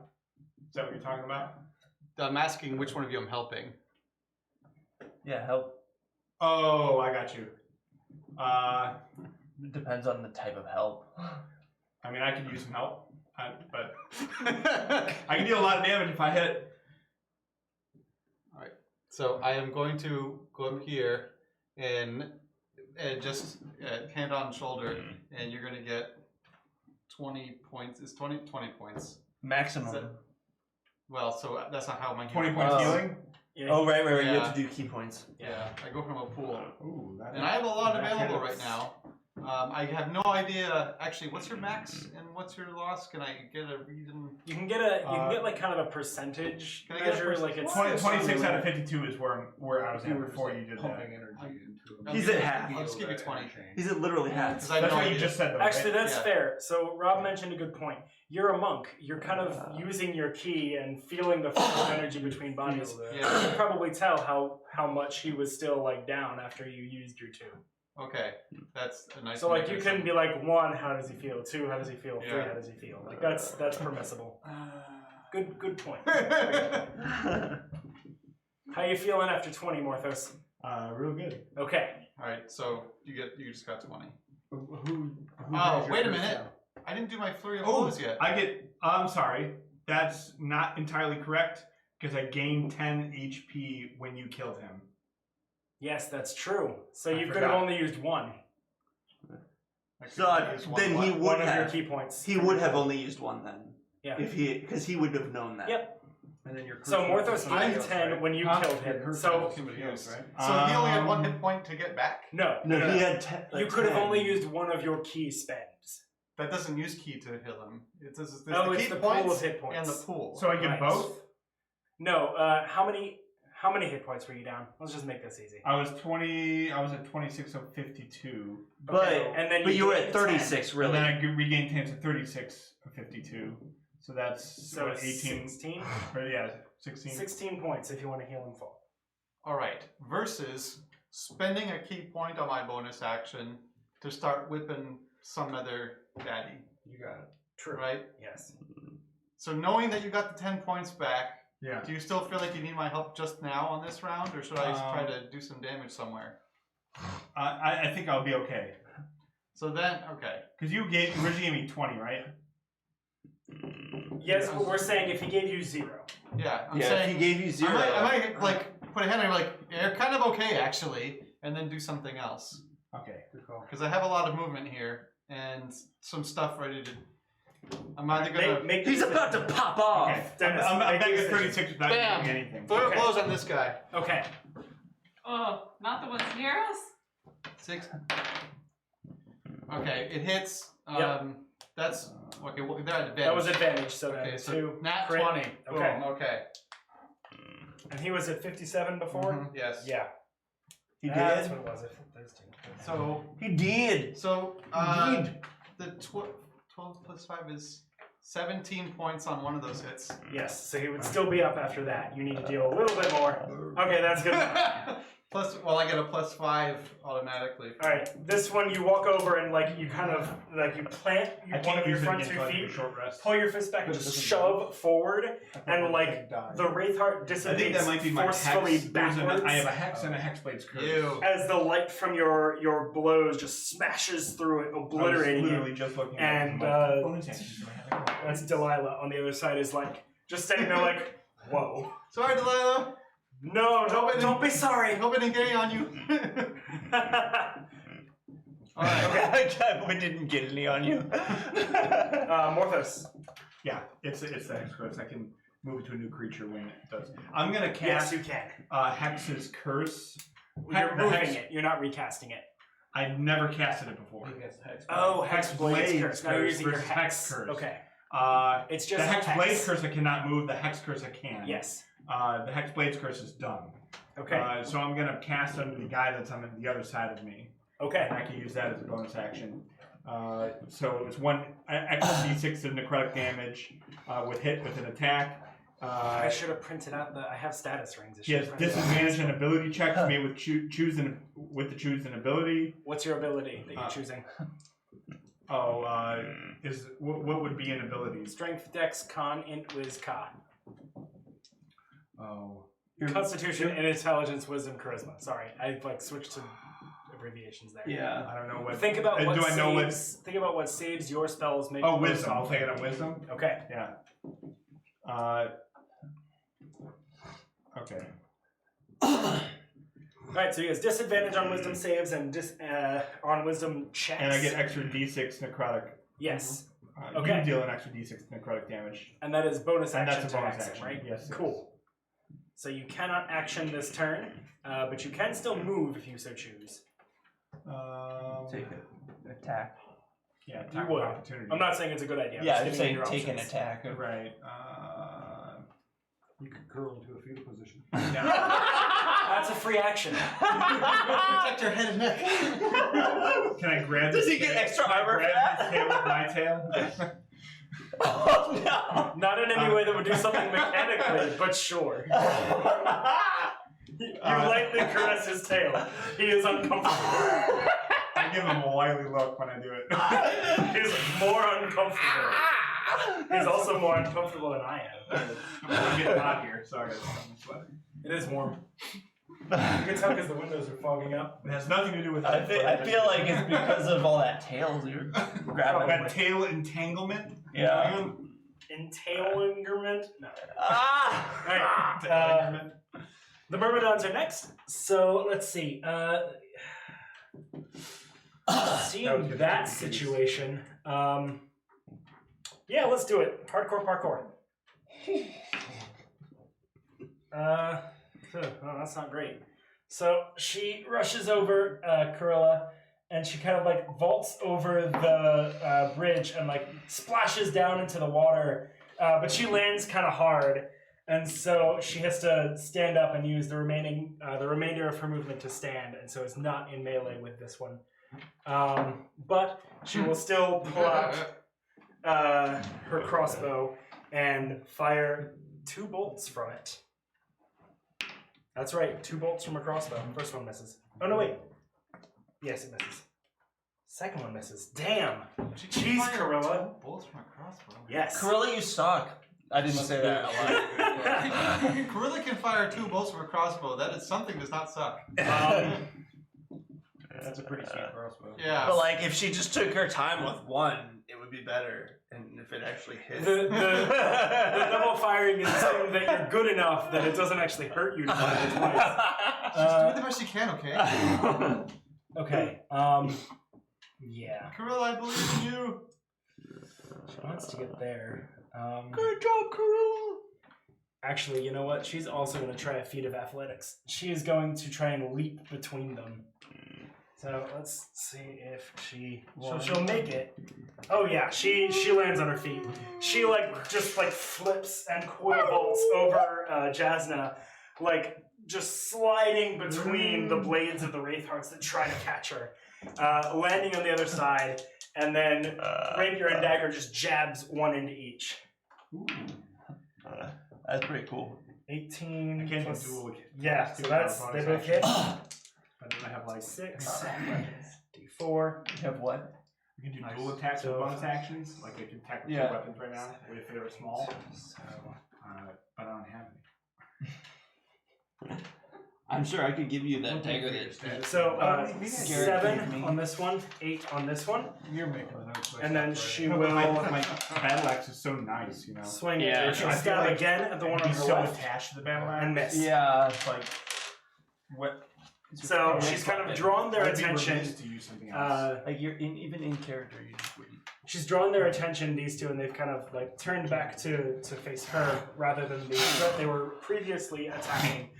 Is that what you're talking about? I'm asking which one of you I'm helping. Yeah, help. Oh, I got you. It depends on the type of help. I mean, I could use some help, but I can deal a lot of damage if I hit. Alright, so I am going to go up here and just hand on shoulder, and you're going to get 20 points. It's 20 points. Maximum. Well, so that's not how my 20 points healing? Yeah. Oh, right. You Yeah. have to do key points. Yeah, I go from a pool. Ooh, And I have a lot that available hits. right now. I have no idea. Actually, what's your max and what's your loss? Can I get a reason? You can get like kind of a percentage Can I get a measure, like it's 26 out of 52 is where I was at before you did that. pumping energy into He's at half. I'll just give you 20. He's at literally half. Because I That's know what you just said, though. Actually, right? that's Yeah. fair. So Rob mentioned a good point. You're a monk. You're kind of using your key and feeling the flow of energy between bodies. You Yeah. can probably tell how much he was still like down after you used your 2. Okay, that's a nice. So like you mechanism. can be like 1, how does he feel? 2, how does he feel? 3, Yeah. how does he feel? Like that's permissible. Good point. How you feeling after 20, Morthos? Real good. Okay. All right, so you just got 20. Who Oh, has your wait a first minute. down? I didn't do my flurry of Oh, blows yet. I'm sorry. That's not entirely correct because I gained 10 HP when you killed him. Yes, that's true. So I you could have forgot. only used 1. So then he would One of your have. key points. He would have only used 1 then. Yeah. If because he would have known that. Yep. And then your So crucial Morthos is somebody gained else, 10 right? when you Huh? killed Your him. crucial So is somebody else, right? So he only had 1 hit point to get back? no, No, he had 10. You could have only used 1 of your key spends. That doesn't use key to heal him. It's the it's key the points pool of hit points. and the pool. So I get Right. both? No, how many hit points were you down? Let's just make this easy. I was at 26 of 52. But Okay, and then you were gained at 36 And really. then I regained 10 to 36 of 52. So that's So what, 18? 16? Or, yeah, 16. 16 points if you want to heal him full. Alright, versus spending a key point on my bonus action to start whipping some other daddy. You got it. True. Right? Yes. So knowing that you got the 10 points back, Yeah. do you still feel like you need my help just now on this round, or should I try to do some damage somewhere? I think I'll be okay. So then, okay. Because you originally gave me 20, right? Yes, but we're saying if he gave you 0. Yeah, I'm Yeah, saying if he gave you 0. I might like put a hand on like, you're kind of okay actually, and then do something else. Okay. Good call. Because I have a lot of movement here and some stuff ready to. I'm either gonna Make He's about to pop off. Okay. Dennis, I'm make back the at decision. 36 without Bam! doing anything. throw Okay. blows on this guy. Okay. Oh, not the ones near us? 6. Okay, it hits. Yep. That's okay. Well, they're at advantage. That was advantage, so Okay, then so 2. nat crit. 20. Okay. Boom. Okay. And he was at 57 before? Mhm, yes. Yeah. He That's did. what it was. Those 2. So He did. the 12 plus 5 is 17 points on one of those hits. Yes, so he would still be up after that. You need to deal a little bit more. Okay, that's good. Plus, well, I get a plus 5 automatically. Alright, this one you walk over and like you kind of like you plant I one can't of your use it front against 2 like a feet, short rest. pull your fist back and just shove forward, and like the Wraithheart I dissipates think that might be my forcefully hex. backwards I have a hex and a hexblade's curse. Ew. as the light from your blows just smashes through it, I was obliterating it. literally just looking And, at my bonus action. So I have it. That's Delilah on the other side is like just standing there like, whoa. Sorry, Delilah. No, don't be sorry. I hope I didn't get any on you. Alright. I didn't get any on you. Morthos. Yeah, it's the hex curse. I can move it to a new creature when it does. I'm gonna Yes, cast you can. Hex's curse. You're The moving hex- it. You're not recasting it. I've never casted it before. Oh, Hexblade's curse. Now you're curse using your versus hex. curse. Okay. It's The just Hex hex. Blade curse I cannot move. The Hex curse I can. Yes. The Hex Blade's curse is done. Okay. So I'm gonna cast under the guy that's on the other side of me. Okay. And I can use that as a bonus action. So it's 1 extra d6 of necrotic damage with hit with an attack. I should have printed out the. I have status rings. He has disadvantage on ability checks made with choose an ability. What's your ability that you're choosing? What would be an ability? Strength, Dex, Con, Int, Wiz, Ka. Oh. Constitution and Intelligence, Wisdom, Charisma. Sorry, I like switched to abbreviations there. Yeah. I don't know what. Think about what do I know what? Think about what saves your spells make. Oh, wisdom. I'll take it on wisdom. Okay. Yeah. Okay. Alright, so he has disadvantage on wisdom saves and on wisdom checks. And I get extra d6 necrotic. Yes. You deal an extra d6 necrotic damage. And that is bonus And action that's a to bonus action, action, right? yes, yes. Cool. So you cannot action this turn, but you can still move if you so choose. Take an attack. Yeah, You attack would. of opportunity. I'm not saying it's a good idea. Yeah, I'm I'm just saying giving you take an options. attack. Right. You could curl into a fetal position. That's a free action. Protect your head and neck. Can I grab Does his he get tail- extra can I armor for grab his tail with my tail? Oh no! Not in any way that would do something mechanically, but sure. You lightly caress his tail. He is uncomfortable. I give him a wily look when I do it. He's more uncomfortable. He's also more uncomfortable than I am. I'm getting hot here, so I got something sweating. It is warm. You can tell because the windows are fogging up. It has nothing to do with I that. feel like it's because of all that tails you're grabbing. That tail entanglement? Yeah. Entanglement? No. Ah! Alright. The Myrmidons are next. So let's see. Seeing that situation, yeah, let's do it. Hardcore parkour. Oh, that's not great. So she rushes over Corilla, and she kind of like vaults over the bridge and like splashes down into the water. But she lands kind of hard, and so she has to stand up and use the remainder of her movement to stand, and so is not in melee with this one. But she will still pull out her crossbow and fire 2 bolts from it. That's right, 2 bolts from her crossbow. First one misses. Oh no, wait. Yes, it misses. Second one misses. Damn. Jeez, Corilla. Bolts from a crossbow. Yes. Corilla, you suck. I didn't say that out loud. Corilla can fire 2 bolts from a crossbow. That is something does not suck. That's a pretty sweet crossbow. Yeah. But like, if she just took her time with one, it would be better. And if it actually hit. The double firing is saying that you're good enough that it doesn't actually hurt you to fire it twice. She's doing the best she can, okay? Okay. Yeah. Corilla, I believe in you. She wants to get there. Good job, Corilla! Actually, you know what? She's also going to try a feat of athletics. She is going to try and leap between them. So let's see if she'll make it. Oh yeah, she lands on her feet. She just flips and coil bolts over Jasna, like just sliding between the blades of the Wraithhearts that try to catch her, landing on the other side, and then rapier and dagger just jabs one into each. That's pretty cool. 18. I can't plus- do dual. Yeah, so that's they both hit. But then I have like 6, D4. You have what? You can do dual attacks with bonus actions. Like I can attack with 2 weapons right now, if they were small. So, But I don't have any. I'm sure I could give you that dagger that. So Garrett gave 7 me. on this one, 8 on this one, You're making the notes. so and then it's not she right. will My battle axe is so nice, you know. swing Yeah, it. She'll I feel stab like again at the one on He's her so left attached to the battle axe. and miss. Yeah. It's like what? So she's kind of drawn their I'd be attention. remiss to use something else. Like you're even in character, you just wouldn't. She's drawn their attention, these two, and they've kind of like turned back to face her rather than the threat they were previously attacking.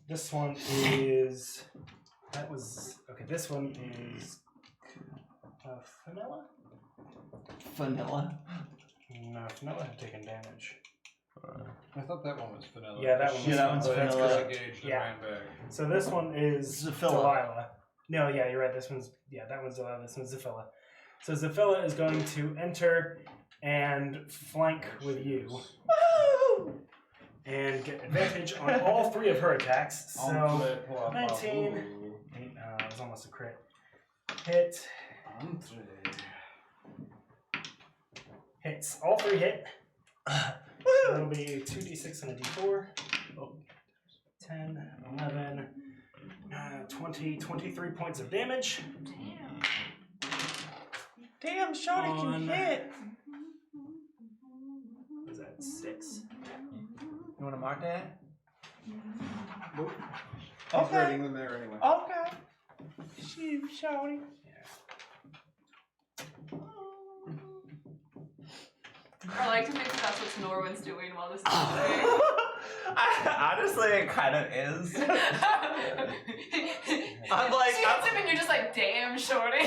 This one is. This one is. Vanilla? Vanilla. No, Vanilla had taken damage. I thought that one was vanilla. Yeah, that one was that one's But that's vanilla. 'cause I gauged and Yeah. ran back. So this one is Zafilla. Delilah. No, yeah, you're right. This one's that one's Delilah. This one's Zafilla. So Zafilla is going to enter and flank with you and get advantage on all 3 of her attacks. So 19. It was almost a crit. Hit. Hits. All 3 hit. That'll be 2d6 and a d4. 10, 11, 23 points of damage. Damn, Shawty can On- hit. Is that 6? You want to mark that? Nope. He's Okay. writing them there anyway. Okay. Shoot, Shawty. I like to think that that's what Norwyn's doing while this is playing. Honestly, it kind of is. I'm like, she hits him and you're just like, damn, shorty.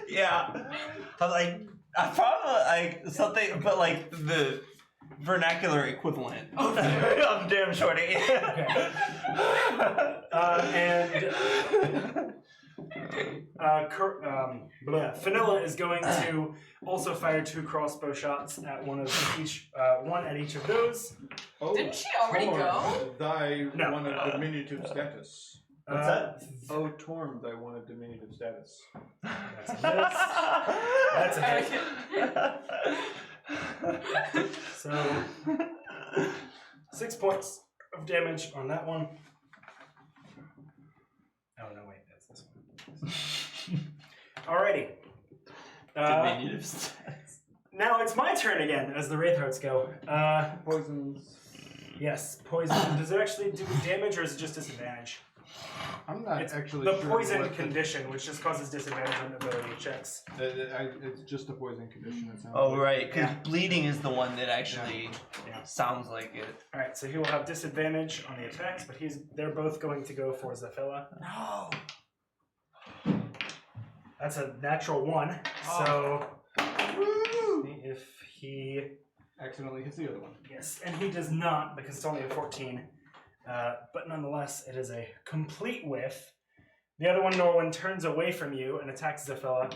yeah. I'm like, I probably like something, but like the vernacular equivalent of damn shorty. Okay. Vanilla is going to also fire 2 crossbow shots at one at each of those. Oh, Didn't she already Torm, go? Thy No. one of diminutive status. What's that? Oh, Torm, thy one of diminutive status. That's a miss. That's a hit. So 6 points of damage on that one. Oh no, wait, that's this one. Alrighty. Diminutive stats. Now it's my turn again as the Wraithhearts go. Poisons. Yes, poison. Does it actually do damage or is it just disadvantage? I'm not It's actually the sure. poison what condition, which just causes disadvantage on ability checks. It's just a poison condition. It sounds Oh, like. right, because bleeding is the one that actually Yeah. sounds like it. Alright, so he will have disadvantage on the attacks, but they're both going to go for Zafilla. No. That's a natural 1. So see if he Accidentally hits the other one. yes, and he does not because it's only a 14. But nonetheless, it is a complete whiff. The other one, Norwyn, turns away from you and attacks Zafilla,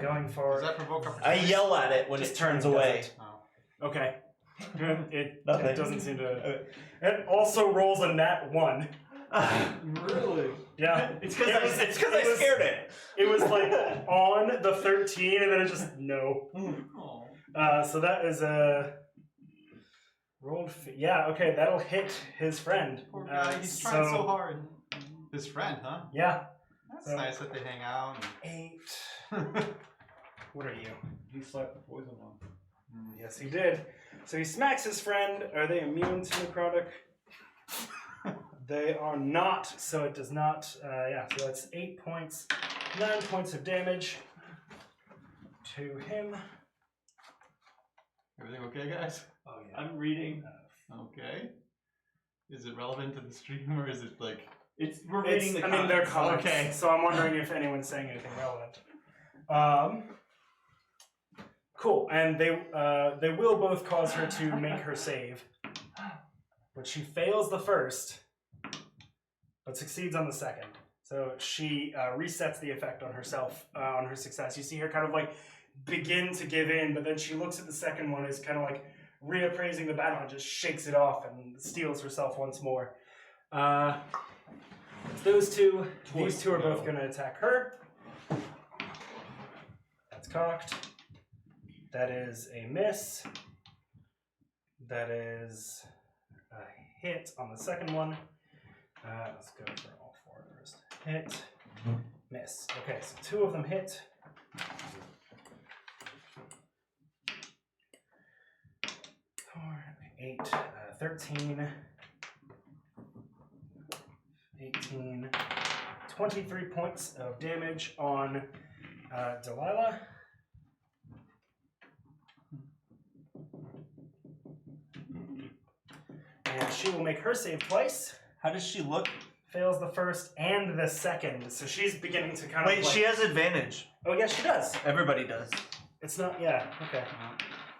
going for. Does that provoke I opportunity? yell at it when Just it turns does away. it. Oh. Okay. It Nothing. doesn't seem to. It also rolls a nat 1. Really? Yeah. It's because It was- I it scared it. It was like on the 13, and then it just no. Oh. So that is a rolled. Yeah. Okay, that'll hit his friend. Poor guy, he's trying so hard. His friend, huh? Yeah. That's So- nice that they hang out. 8. And What are you? He slapped the poison one. Yes, he did. So he smacks his friend. Are they immune to necrotic? They are not, so it does not. Yeah, so that's 8 points, 9 points of damage to him. Everything okay, guys? Oh yeah. I'm reading. Okay. Is it relevant to the stream or is it like? We're reading the I mean, they're comments. comments. Okay. So I'm wondering if anyone's saying anything relevant. Cool, and they will both cause her to make her save, but she fails the first, but succeeds on the second. So she resets the effect on herself on her success. You see her kind of like begin to give in, but then she looks at the second one as kind of like reappraising the battle and just shakes it off and steals herself once more. These two are both going to attack her. That's cocked. That is a miss. That is a hit on the second one. Let's go for all 4 first. Hit. Miss. Okay, so 2 of them hit. 4, 8, 13, 18, 23 points of damage on Delilah. And she will make her save twice. How does she look? Fails the first and the second. So she's beginning to kind Wait, of like... she has advantage. Oh, yes, she does. Everybody does. It's not... Yeah, okay.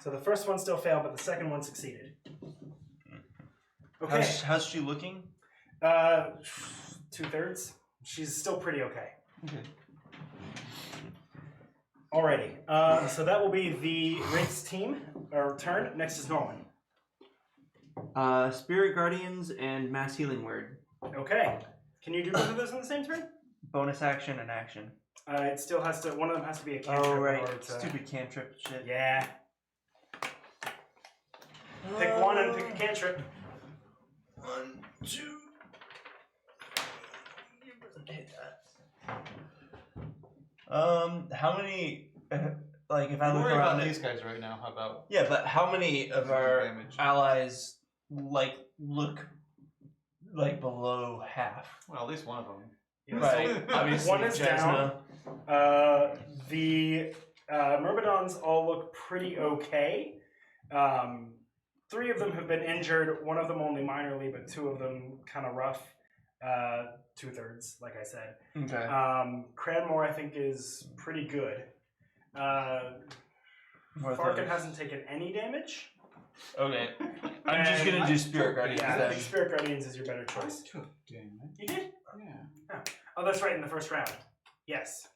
So the first one still failed, but the second one succeeded. Okay. How's she looking? 2/3. She's still pretty okay. Okay. Alrighty. So that will be the Wraith's team, or turn. Next is Norwyn. Spirit Guardians and Mass Healing Word. Okay. Can you do both of those in the same turn? Bonus action and action. It still has to... One of them has to be a cantrip. Oh, in right. order to- Stupid cantrip shit. Yeah. Pick one and pick a cantrip. 1, 2, How many? Like, if I Don't look worry around, about these guys right now. How about yeah, but how many of our damage? allies look like below half? Well, at least one of them. Right. Obviously, One is Jasna. down. The Myrmidons all look pretty okay. 3 of them have been injured. 1 of them only minorly, but 2 of them kind of rough. 2/3, like I said. Okay. Cranmor, I think, is pretty good. Farkin hasn't taken any damage. Okay. I'm just And- gonna do Spirit Guardians Yeah, I then. think Spirit Guardians is your better choice. Damn it. You did? Yeah. Oh, that's right, in the first round. Yes.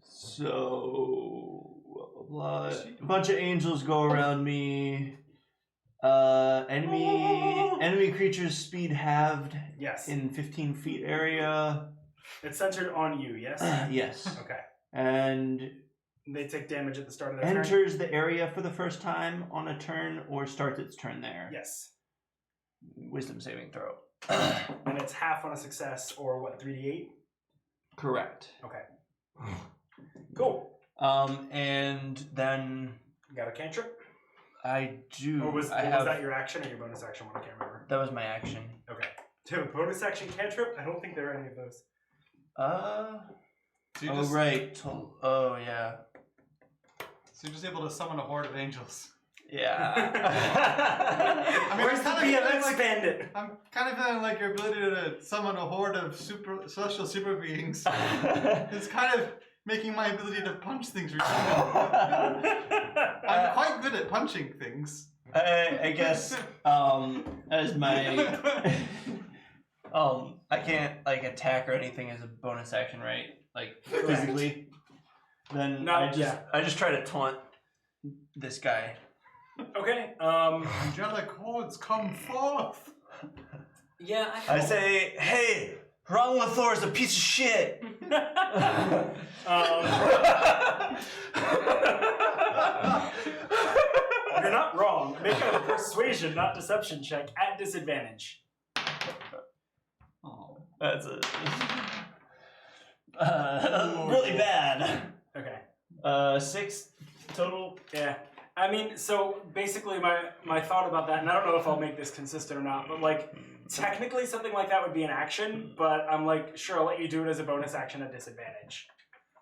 So, blah, blah, blah. A bunch of angels go around me. Enemy creatures speed halved Yes. in 15 feet area. It's centered on you, yes? Yes. Okay. And They take damage at the start of their turn? enters the area for the first time on a turn or starts its turn there. Yes. Wisdom saving throw. And it's half on a success, or what, 3d8? Correct. Okay. Cool. And then You got a cantrip? I do. Or was I have that your action or your bonus action one? I can't remember. that was my action. Okay. Do you have a bonus action cantrip? I don't think there are any of those. So you're Oh just, right. Oh yeah. So you're just able to summon a horde of angels. Yeah. I mean, Where's I'm the kind of feeling BMX like bandit? I'm kind of feeling like your ability to summon a horde of celestial super beings is kind of making my ability to punch things ridiculous. I'm quite good at punching things. I guess as my I can't like attack or anything as a bonus action, right? Like physically. Then No, I just try to taunt this guy. Okay. Angelic hordes, come forth! Yeah, I say, hey, Thor's a piece of shit. You're not wrong. Make a persuasion, not deception check at disadvantage. Oh. That's really bad. Okay. 6 total. Yeah. I mean, so basically my thought about that, and I don't know if I'll make this consistent or not, but like, technically something like that would be an action, but I'm like, sure, I'll let you do it as a bonus action at disadvantage.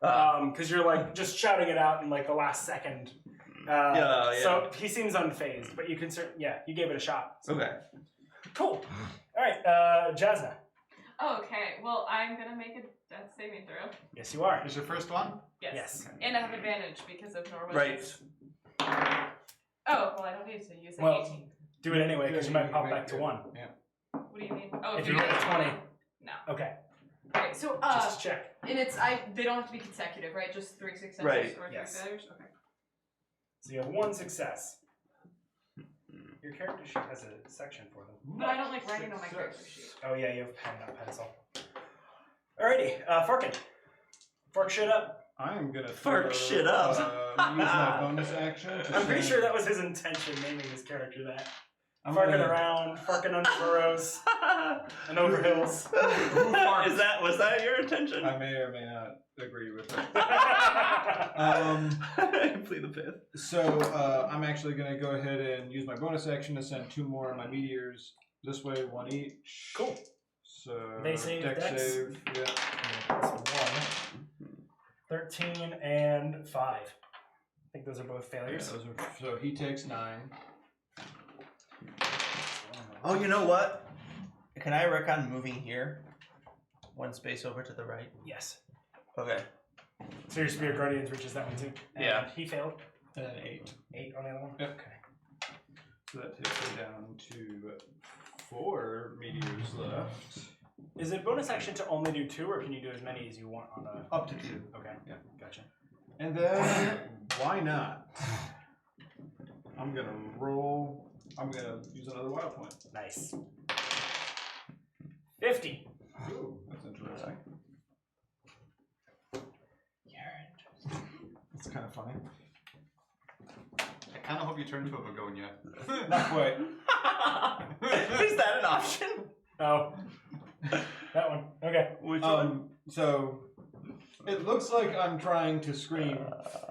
Because you're like just shouting it out in like the last second. Yeah. So he seems unfazed, but you can you gave it a shot. So. Okay. Cool. All right, Jasna. Okay, well, I'm gonna make a death saving throw. Yes, you are. Is your first one? Yes. And I have advantage because of Norwyn. Right. Oh, well, I don't need to use an Well, 18. do it anyway because you might pop back to 1. What do you mean? Oh, If you roll a 20. No. Okay. Okay, so, Just check. and they don't have to be consecutive, right? Just 3 successes Right. or 3 Yes. failures? Okay. So you have 1 success. Your character sheet has a section for them. But I don't like writing on my character sheet. Oh yeah, you have pen, not pencil. Alrighty, Farkin. Fark shit up. I'm gonna Fark throw, shit up. Use my bonus action. To I'm pretty send- sure that was his intention, naming his character that. I'm Farking gonna- around, farking under burrows, and over hills. Was that your intention? I may or may not agree with it. Plead the fifth. So I'm actually gonna go ahead and use my bonus action to send 2 more of my meteors this way, 1 each. Cool. So They save dex dex. save. Yeah. That's 1. 13 and 5. I think those are both Yeah, failures. those are, so he takes 9. Oh, you know what? Can I work on moving here? 1 space over to the right. Yes. Okay. So your Spirit Guardians reaches that one too. And Yeah. he failed. And then 8. 8 on the other one? Yep. Okay. So that takes me down to 4 meteors left. Is it bonus action to only do 2, or can you do as many as you want on a... Up to 2. Okay. Yeah. Gotcha. And then, why not? I'm gonna roll. I'm gonna use another wild point. Nice. 50. Ooh, that's interesting. It's kind of funny. I kind of hope you turn into a begonia. Not quite. Is that an option? Oh. That one. Okay. Which So It looks like I'm trying to scream,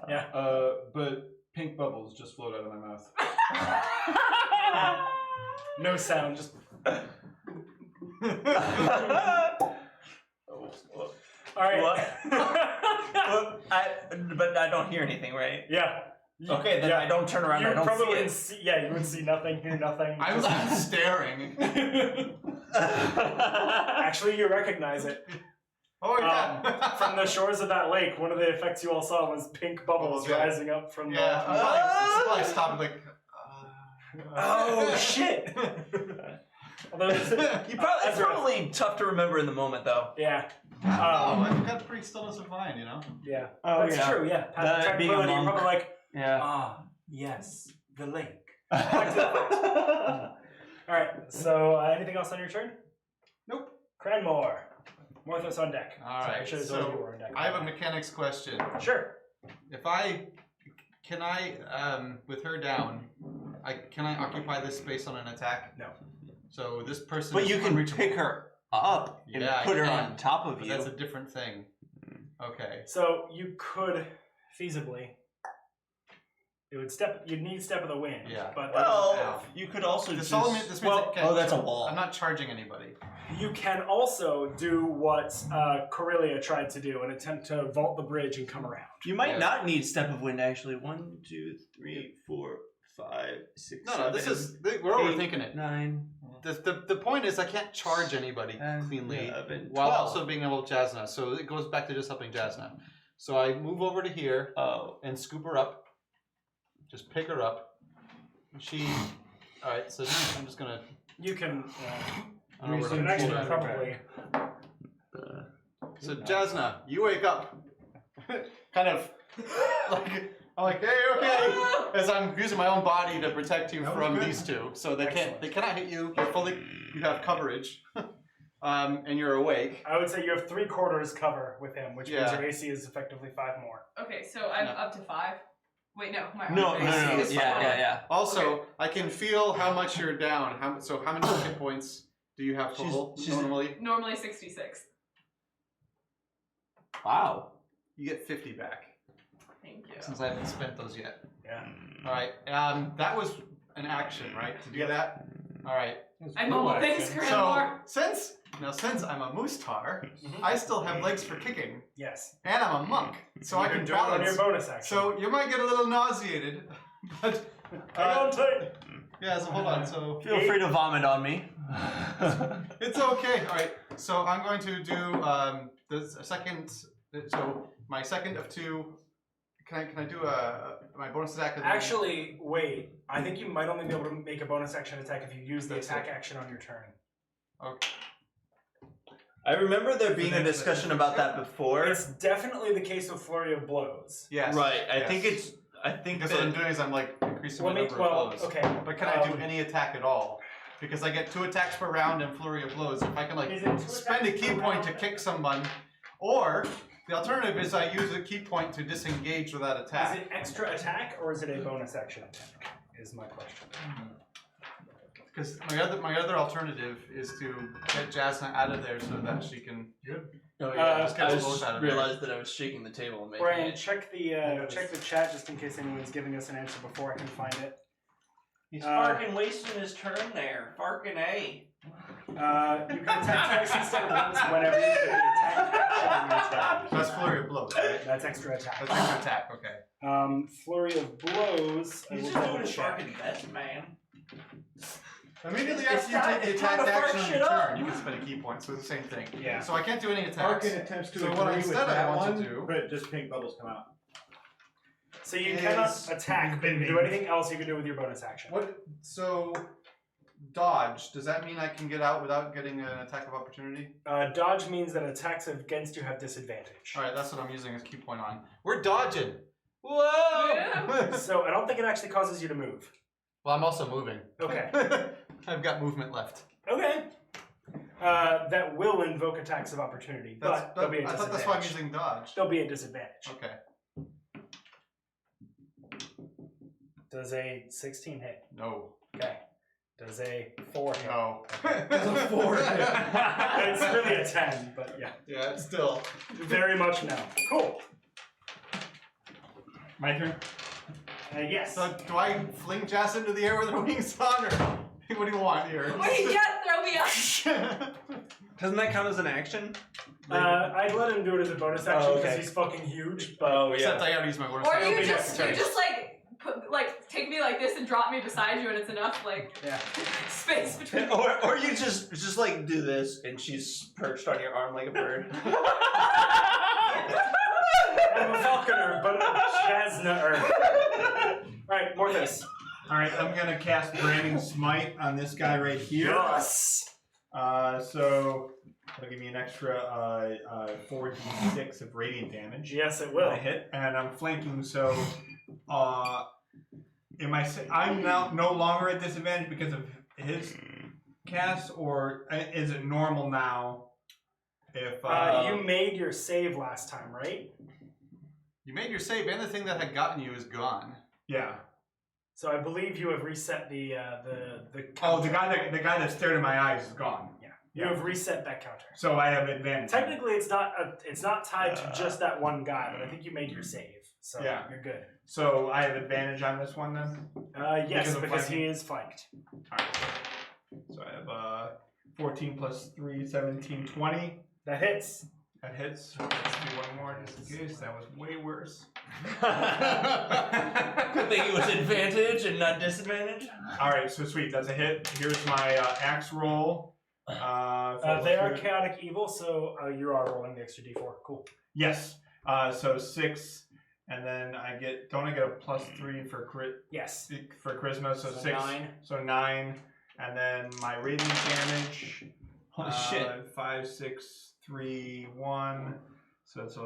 Yeah. but pink bubbles just float out of my mouth. No sound, just. All right. What? But I don't hear anything, right? Yeah. Okay, then I don't turn around. You I don't probably see wouldn't it. see. Yeah, you would see nothing, hear nothing. I was staring. Actually, you recognize it. Oh yeah. From the shores of that lake, one of the effects you all saw was pink bubbles Bubbles, yeah. rising up from Yeah. the. I'm probably stopped like. Oh shit! Although It's probably tough to remember in the moment, though. yeah. Oh, I've got pretty stillness of mind, you know. Yeah. Oh, That's yeah. true. Yeah. That Past being a tranquility, you're monk. probably like, Yeah. yes, the lake. All right. So, anything else on your turn? Nope. Cranmor, Morthos on deck. All Sorry, I right. should have told you So were on deck. I have a mechanics question. Sure. If I with her down, can I occupy this space on an attack? No. So this person. But is you can unreachable. pick her up and Yeah, I put her can, on top of But you. that's a different thing. Okay. So you could feasibly. It would step. You'd need step of the wind. Yeah. But Well, you could also This just... all means, this means well- I can't oh, that's a charge- wall. I'm not charging anybody. you can also do what Corellia tried to do and attempt to vault the bridge and come around. You might Yeah. not need step of wind, actually. 1, 2, 3, 4, 5, 6, No, 7, this is we're 8, overthinking it. 9, The point is I can't charge anybody 10, cleanly 11, while 12. also being able to Jasna. So it goes back to just helping Jasna. So I move over to here Oh. and scoop her up. Just pick her up. She. All right. So I'm just gonna. You can. I don't know You where can to actually pull that. probably. So Jasna, you wake up. Kind of like I'm like, hey, okay. As I'm using my own body to protect you from these two, so they cannot hit you. You have coverage, and you're awake. I would say you have 3/4 cover with him, which means Yeah. your AC is effectively 5 more. Okay, so I'm Yeah. up to 5. Wait, no, my No, AC is 5. yeah. Also, I can feel how much you're down. How many hit points do you have total She's- normally? Normally 66. Wow. You get 50 back Thank you. since I haven't spent those yet. Yeah. All right. That was an action, right? To do that. All right. I'm mobile. Thanks, So Cranmor. since I'm a moose tar, I still have legs for kicking, Yes. and I'm a monk, so I You can do it on your balance. bonus action. So you might get a little nauseated, but hang on tight. yeah. So hold on. So Feel free to vomit on me. it's okay. All right. So I'm going to do the second. So my second of 2. Can I do my bonus attack? and then- Actually, wait. I think you might only be able to make a bonus action attack if you use the attack action on your turn. Okay. I remember there being a that's- discussion about that before. It's definitely the case with Flurry of Blows. Yes. Right. I yes. think Because that... what I'm doing is I'm like increasing my number of blows. okay. But can I do any attack at all? Because I get 2 attacks per round and flurry of blows. If I can Is it 2 spend a attacks key per point to round? kick someone, or the alternative is I use a key point to disengage with that Is attack. it extra attack or is it a bonus action attack? Is my question. Because my other alternative is to get Jasna out of there so that she can. Oh, yeah, I just out of there. realized that I was shaking the table and making Brian, it. check the chat just in case anyone's giving us an answer before I can find it. He's fucking wasting his turn there. Farking A. You can attack twice instead of once whenever you do the attack action on your turn. So that's flurry of blows, right? That's extra attack. That's extra attack. Okay. Flurry of blows. I He's will just double doing his check. fucking best, man. Immediately It's after you time- take the it's attack time to action fart on shit your up. turn, you can spend a key point. So it's the same thing. Yeah. So I can't do any attacks. Arkin attempts to So agree what with instead I that want one, to do- but just pink bubbles come out. So you is- cannot attack, but you can do anything else you can do with your bonus action. What? So dodge. Does that mean I can get out without getting an attack of opportunity? Dodge means that attacks against you have disadvantage. All right, that's what I'm using as key point on. We're dodging. Whoa! Yeah. So I don't think it actually causes you to move. Well, I'm also moving. Okay. I've got movement left. Okay. That will invoke attacks of opportunity, but there'll be a I thought disadvantage. that's why I'm using dodge. There'll be a disadvantage. Okay. Does a 16 hit? No. Okay. Does a 4 hit? No. It's a 4. It's really a 10, but yeah. Yeah, it's still. Very much no. Cool. My turn. Yes. So do I fling Jazz into the air with her wings on, or what do you want here? Wait, you can't throw me up. Doesn't that count as an action? I'd let him do it as a bonus action Oh, because okay. he's fucking huge. But Oh Except I gotta use my bonus Or action. you be just necessary. like take me like this and drop me beside you, and it's enough like yeah. space between. Or you just like do this, and she's perched on your arm like a bird. I'm a falconer, but a chasner. Alright, more this. Alright, I'm gonna cast Branding Smite on this guy right here. Yes. So that'll give me an extra 4d6 of radiant damage. Yes, it When will. I hit, and I'm flanking, so I'm now no longer at disadvantage because of his cast, or is it normal now? If you made your save last time, right? You made your save, and the thing that had gotten you is gone. yeah. So I believe you have reset the Oh, counter. the guy that stared in my eyes is gone. You have reset that counter. So I have advantage. Technically, it's not tied to just that one guy, but I think you made your save, so Yeah. you're good. So I have advantage on this one then. Yes, Because of because he flanking? is flanked. Alright. So I have 14 plus 3, 17, 20. That hits. That hits. Let's do one more just in case. That was way worse. Good thing it was advantage and not disadvantage. Alright, so sweet. That's a hit. Here's my axe roll. They are chaotic evil, so you are rolling the extra d4. Cool. Yes. So 6, and then I get. Don't I get a +3 for Yes. for charisma? So 6. 9. So 9, and then my radiant damage. Holy shit. 5, 6, 3, 1. So it's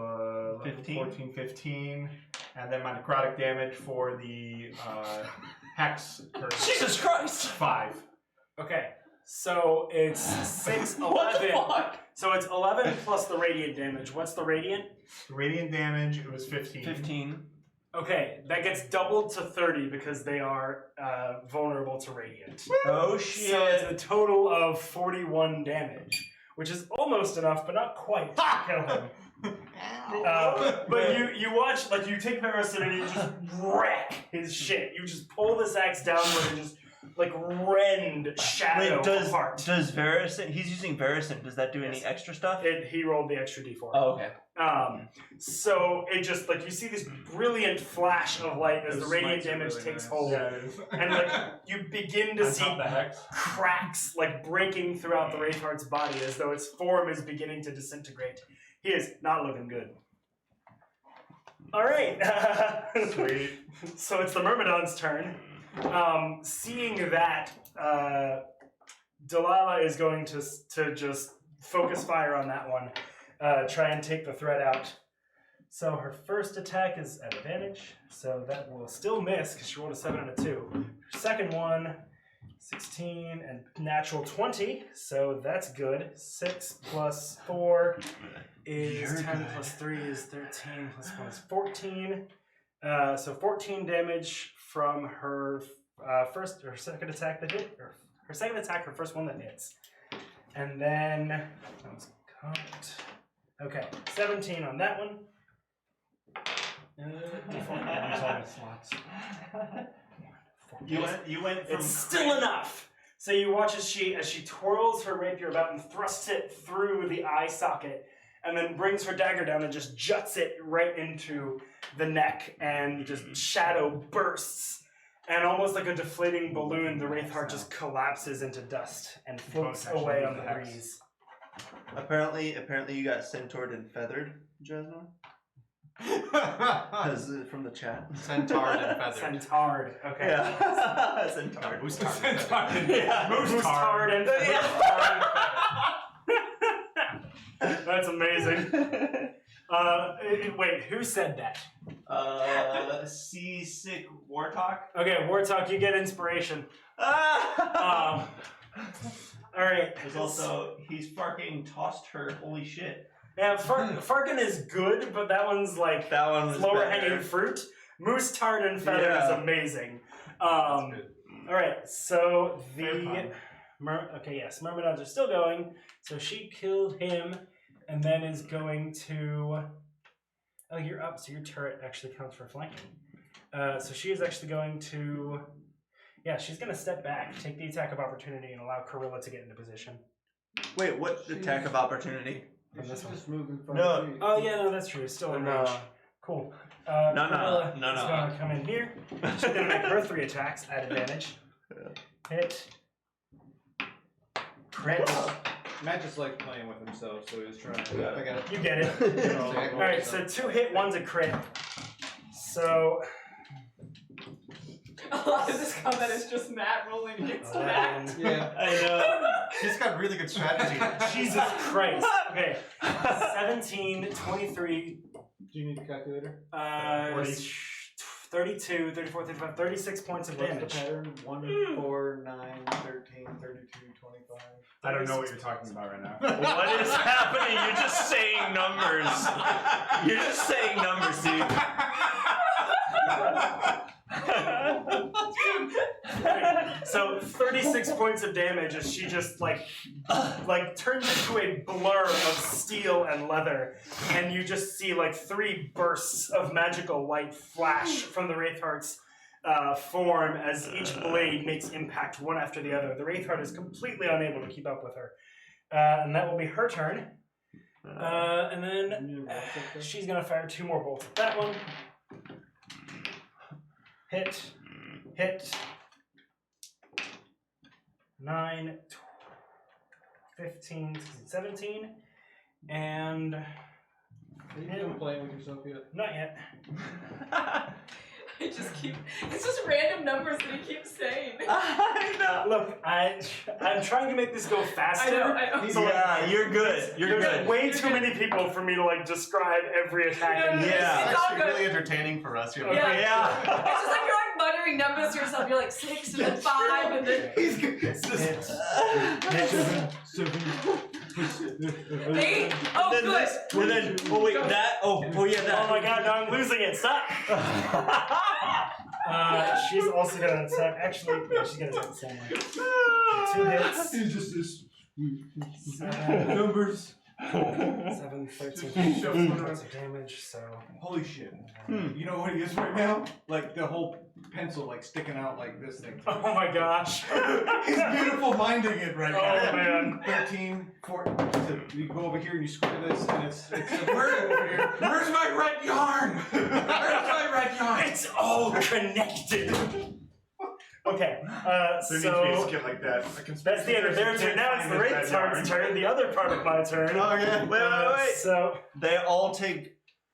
15. 14, 15, and then my necrotic damage for the hex. Jesus Christ! 5. Okay. So it's 6, 11. What the fuck? So it's 11 plus the radiant damage. What's the radiant? Radiant damage, it was 15. 15. Okay, that gets doubled to 30 because they are vulnerable to radiant. Oh So it's shit. a total of 41 damage, which is almost enough, but not quite to kill him. But you watch, like, you take Verrusn and you just wreck his shit. You just pull this axe downward and just, like, rend shadow apart. Does Verrusn, he's using Verrusn, does that do any Yes. extra stuff? He rolled the extra d4. Oh, okay. So it just, like, you see this brilliant flash of light as the Those radiant smites are damage really takes nice. hold. Yeah, it is. And, like, you begin to On see top of the hex. cracks, like, breaking throughout the Wraithheart's body as though its form is beginning to disintegrate. He is not looking good. Alright. Sweet. So it's the Myrmidon's turn. Seeing that, Delilah is going to just focus fire on that one. Try and take the threat out. So her first attack is at advantage, so that will still miss because she rolled a 7 and a 2. Her second one, 16 and natural 20, so that's good. 6 plus 4 is You're 10 good. plus 3 is 13 plus 1 is 14. So 14 damage from her her second attack that hit, or her second attack, her first one that hits. And then, that was count. Okay, 17 on that one. You went from It's still enough. So you watch as she twirls her rapier about and thrusts it through the eye socket, and then brings her dagger down and just juts it right into the neck, and just shadow bursts, and almost like a deflating balloon, the Wraithheart just collapses into dust and floats away on the breeze. Apparently you got centaured and feathered, Jasmine. From the chat. Centaured and feathered. Centaured. Okay. Yeah. Centaured. Moose-tard. Yeah. Moose-tard and Yeah. That's amazing. Wait, who said that? Seasick Wartalk. Okay, Wartalk, you get inspiration. All right. There's also he's fucking tossed her. Holy shit. Yeah, Farkin is good, but that one's like That one was lower better. hanging fruit. Moose tart and feather is Yeah. amazing. All right, so Fair the fun. Myrmidons are still going. So she killed him, and then is going to. Oh, you're up. So your turret actually counts for flanking. So she is actually going to. Yeah, she's going to step back, take the attack of opportunity, and allow Corilla to get into position. Wait, what attack of opportunity? From this one. Just moving 5 No. feet. Oh yeah, no, that's true. It's still in range. Cool. Corilla is going to come in here. She's going to make her 3 attacks at advantage. Hit. Crit. Matt just likes playing with himself, so he's trying to. I got it. You get it. Alright, so 2 hit, 1's a crit. So. A lot of this combat is just Matt rolling against Matt. Yeah. I know. He's got really good strategy. Jesus Christ. Okay. 17, 23, Do you need a calculator? 32, 34, 35, 36 points of What's damage. the pattern? 1, 4, 9, 13, 32, 25. I don't know what you're talking about right now. What is happening? You're just saying numbers. You're just saying numbers, dude. So 36 points of damage as she just like turns into a blur of steel and leather, and you just see like 3 bursts of magical light flash from the Wraithhearts form as each blade makes impact one after the other. The Wraithheart is completely unable to keep up with her, and that will be her turn. And then she's gonna fire 2 more bolts at that one. Hit. 9, 15, 16, 17, and Are you done playing with yourself yet? not yet. I just keep. It's just random numbers that he keeps saying. I know. Look, I'm trying to make this go faster. I know. So, like, Yeah, you're good. You're there's good. way too many people for me to like describe every attack. No, no, Yeah. It's It's all actually good. really entertaining for us. You're Yeah. Yeah. It's just like you're like muttering numbers to yourself. You're like 6 and then 5 and then He's good. It's Hit. Seven. 8. Oh, And then good. this, and then, oh wait, that, oh yeah, Oh that. my god, now I'm losing it. Stop! She's also gonna attack. Actually, yeah, she's gonna attack the same way. 2 hits. It's just this. 7, Numbers. 7, 13 points of damage, so. Holy shit. Hmm. You know what he is right now? Like the whole pencil like sticking out like this thing. Oh my gosh. He's beautiful minding it right Oh now. man. 13, 14. So you go over here and you square this, and it's a word over here. Where's my red yarn? Where's my red yarn? It's all connected. Okay, There needs to be a so skit like that. that's the end of their turn. Now it's the Wraithhearts' turn. The other part of my turn. Okay. Wait. So They all take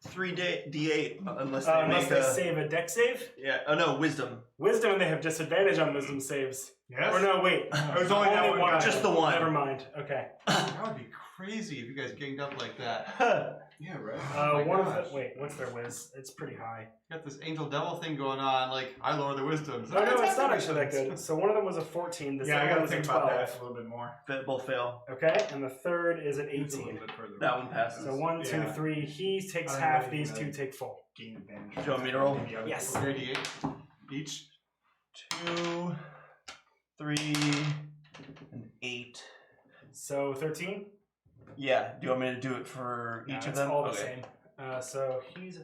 3 D8 unless they unless make they a. save a deck save, Yeah. Oh no, wisdom. wisdom, and they have disadvantage on wisdom saves. Yes? Or no, wait. It was only that one guy. Just the one. Never mind. Okay. That would be crazy if you guys ganged up like that. Yeah, right. my One of gosh. the wait. What's their whiz? It's pretty high. Got this angel devil thing going on. Like I lower the wisdoms. No, it's not actually that good. So one of them was a 14. The Yeah, I second gotta one was a think 12. about that a little bit more. Both fail. Okay, and the third is an It's a 18. little bit further. That one passes. So 1, 2, Yeah. 3. He takes I half. know These you 2 know. take full. Gain advantage. Do you want me to roll? Maybe other Yes. people. 38 each. 2, 3, and 8. So 13. Yeah. Do you want me to do it for each of It's them? all the same. So he's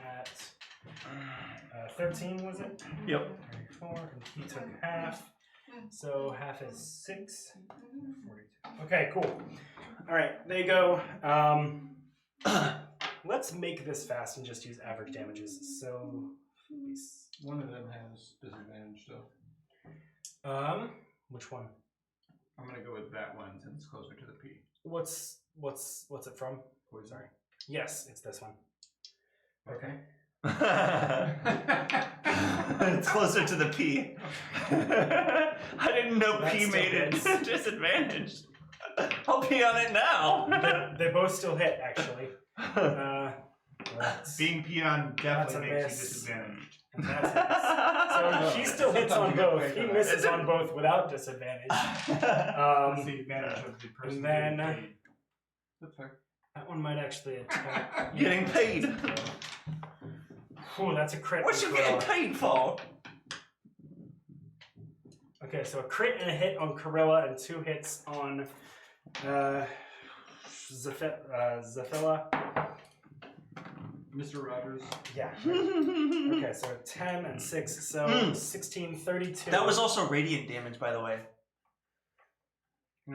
at 13, was it? Yep. 34, and he took half. So half is 6. 42. Okay, cool. All right, they go. Let's make this fast and just use average damages. So, One of them has disadvantage though. which one? I'm gonna go with that one since it's closer to the P. What's it from? Oh, sorry. Yes, it's this one. Okay. It's closer to the P. I didn't know That P still made it hits. disadvantaged. I'll pee on it now. They both still hit, actually. Being peed on That's a definitely makes you miss. disadvantaged. And that's it. So he still hits on both. He misses on both without disadvantage. That's the advantage of the person and then- getting paid. That's fair. That one might actually attack. Getting paid. Ooh, that's a crit. What you on getting Gorilla. paid for? Okay, so a crit and a hit on Corilla and 2 hits on Zafilla. Mr. Rogers. Yeah. Okay, so 10 and 6, so 16, 32. That was also radiant damage, by the way.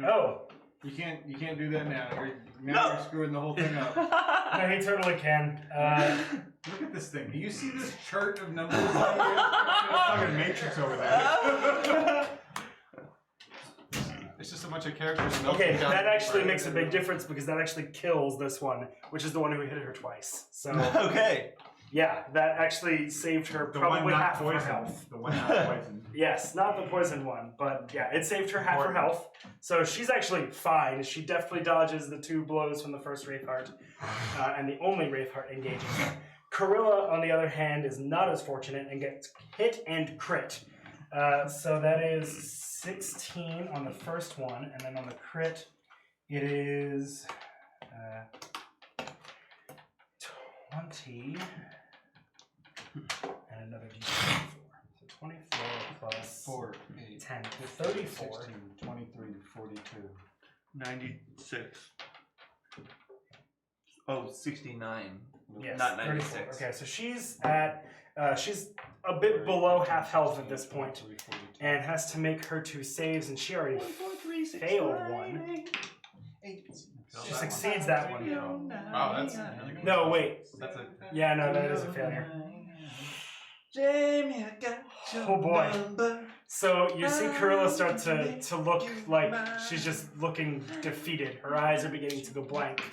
Oh. You can't do that now. You're screwing the whole thing up. No, he totally can. Look at this thing. Do you see this chart of numbers? Fucking Matrix over there. It's just a bunch of characters. Okay, that actually makes a big difference because that actually kills this one, which is the one who hit her twice. So Okay. yeah, that actually saved her The probably one not half of her poisoned. health. The one not poisoned. Yes, not the poison one, but yeah, it saved her half her health. So she's actually fine. She definitely dodges the 2 blows from the first Wraithheart, and the only Wraithheart engaging her. Corilla, on the other hand, is not as fortunate and gets hit and crit. So that is 16 on the first one, and then on the crit, it is 20, and another d4. So 24 plus 4, 8, 10, 15, 34. 16, 23, 42. 96. Oh, 69. Yes, Not 34. 96. Okay, so she's at she's a bit below half health at this point, and has to make her 2 saves, and she already failed one. She succeeds that one. Wow, that's No, wait. That's a Yeah, no, that is a failure. Jamie, I got your Oh boy. number. So you see Corilla start to look like she's just looking defeated. Her eyes are beginning to go blank.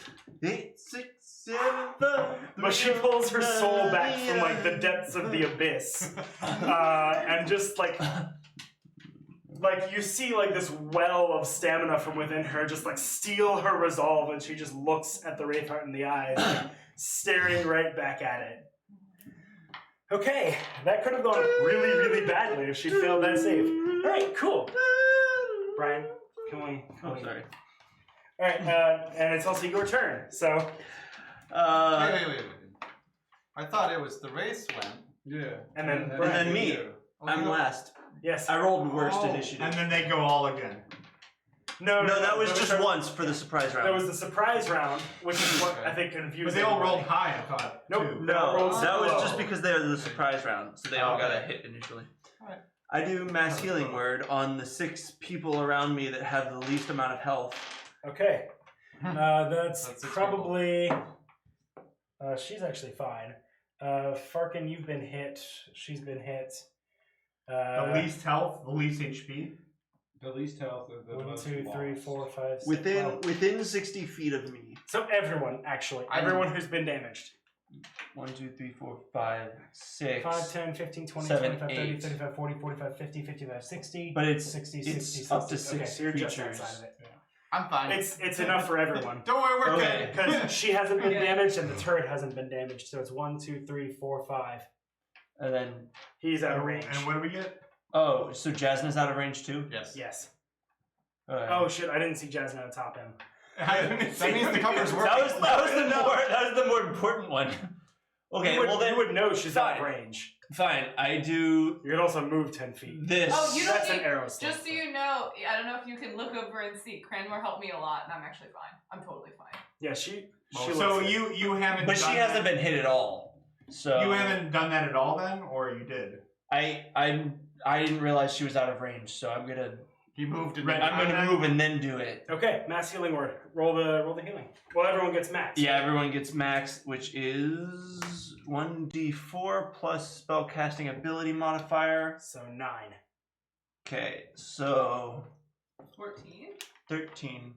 8, 6, 7, 5. But she pulls her soul back from like the depths of the abyss, and just like you see like this well of stamina from within her just like steal her resolve, and she just looks at the Wraithheart in the eyes, like, staring right back at it. Okay, that could have gone really, really badly if she failed that save. All right, cool. Brian, can we? Oh, sorry. All right, and it's also your turn. So, wait. I thought it was the race went. Yeah. and then And Brian. then me. Oh, I'm you know- last. Yes. I rolled worst Oh, initiative. And then they go all again. No, No, that was there just a- once for the surprise round. There was the surprise round, which is what Okay. I think confused. But they all everybody. rolled high, I thought. Nope. Too. No, rolls that was low. just because they were the surprise round, so they all got a hit initially. Alright. I do mass healing word on the 6 people around me that have the least amount of health. Okay. That's That's probably. She's actually fine. Farkin, you've been hit. She's been hit. The least health, the least HP. The least health of the 1, most 2, 3, lost. 4, 5, 6. Within well, within 60 feet of me. so everyone, actually, everyone who's been damaged. 1, 2, 3, 4, 5, 6. 5, 10, 15, 20, 7, 25, 30, 8. 35, 40, 45, 50, 55, 60. But it's 60, it's 60, up to 60. 6 Okay, so you're just creatures. outside of it. I'm fine. It's enough for everyone. Don't worry, we're Okay. good. Because she hasn't been Okay. damaged and the turret hasn't been damaged, so it's 1, 2, 3, 4, 5. And then He's out of range. And what do we get? oh, so Jasmine's out of range too? Yes. Yes. Alright. Oh shit! I didn't see Jasmine on top him. I didn't That means the cover's working. that was the more important one. Okay, you would, well then you would know she's out of fine. range. Fine. I do You could also move 10 feet. this. Oh, you don't That's an need- arrow slot. Just so you know, I don't know if you can look over and see. Cranmor helped me a lot, and I'm actually fine. I'm totally fine. Yeah, she So looks good. you haven't. But she done hasn't that? been hit at all. So You haven't done that at all then, or you did? I didn't realize she was out of range, so I'm gonna He moved and Right, I'm gonna move and then do it. Okay, mass healing word. Roll the healing. Well, everyone gets max. Yeah, everyone gets max, which is 1d4 plus spellcasting ability modifier. So 9. Okay, so 14? 13.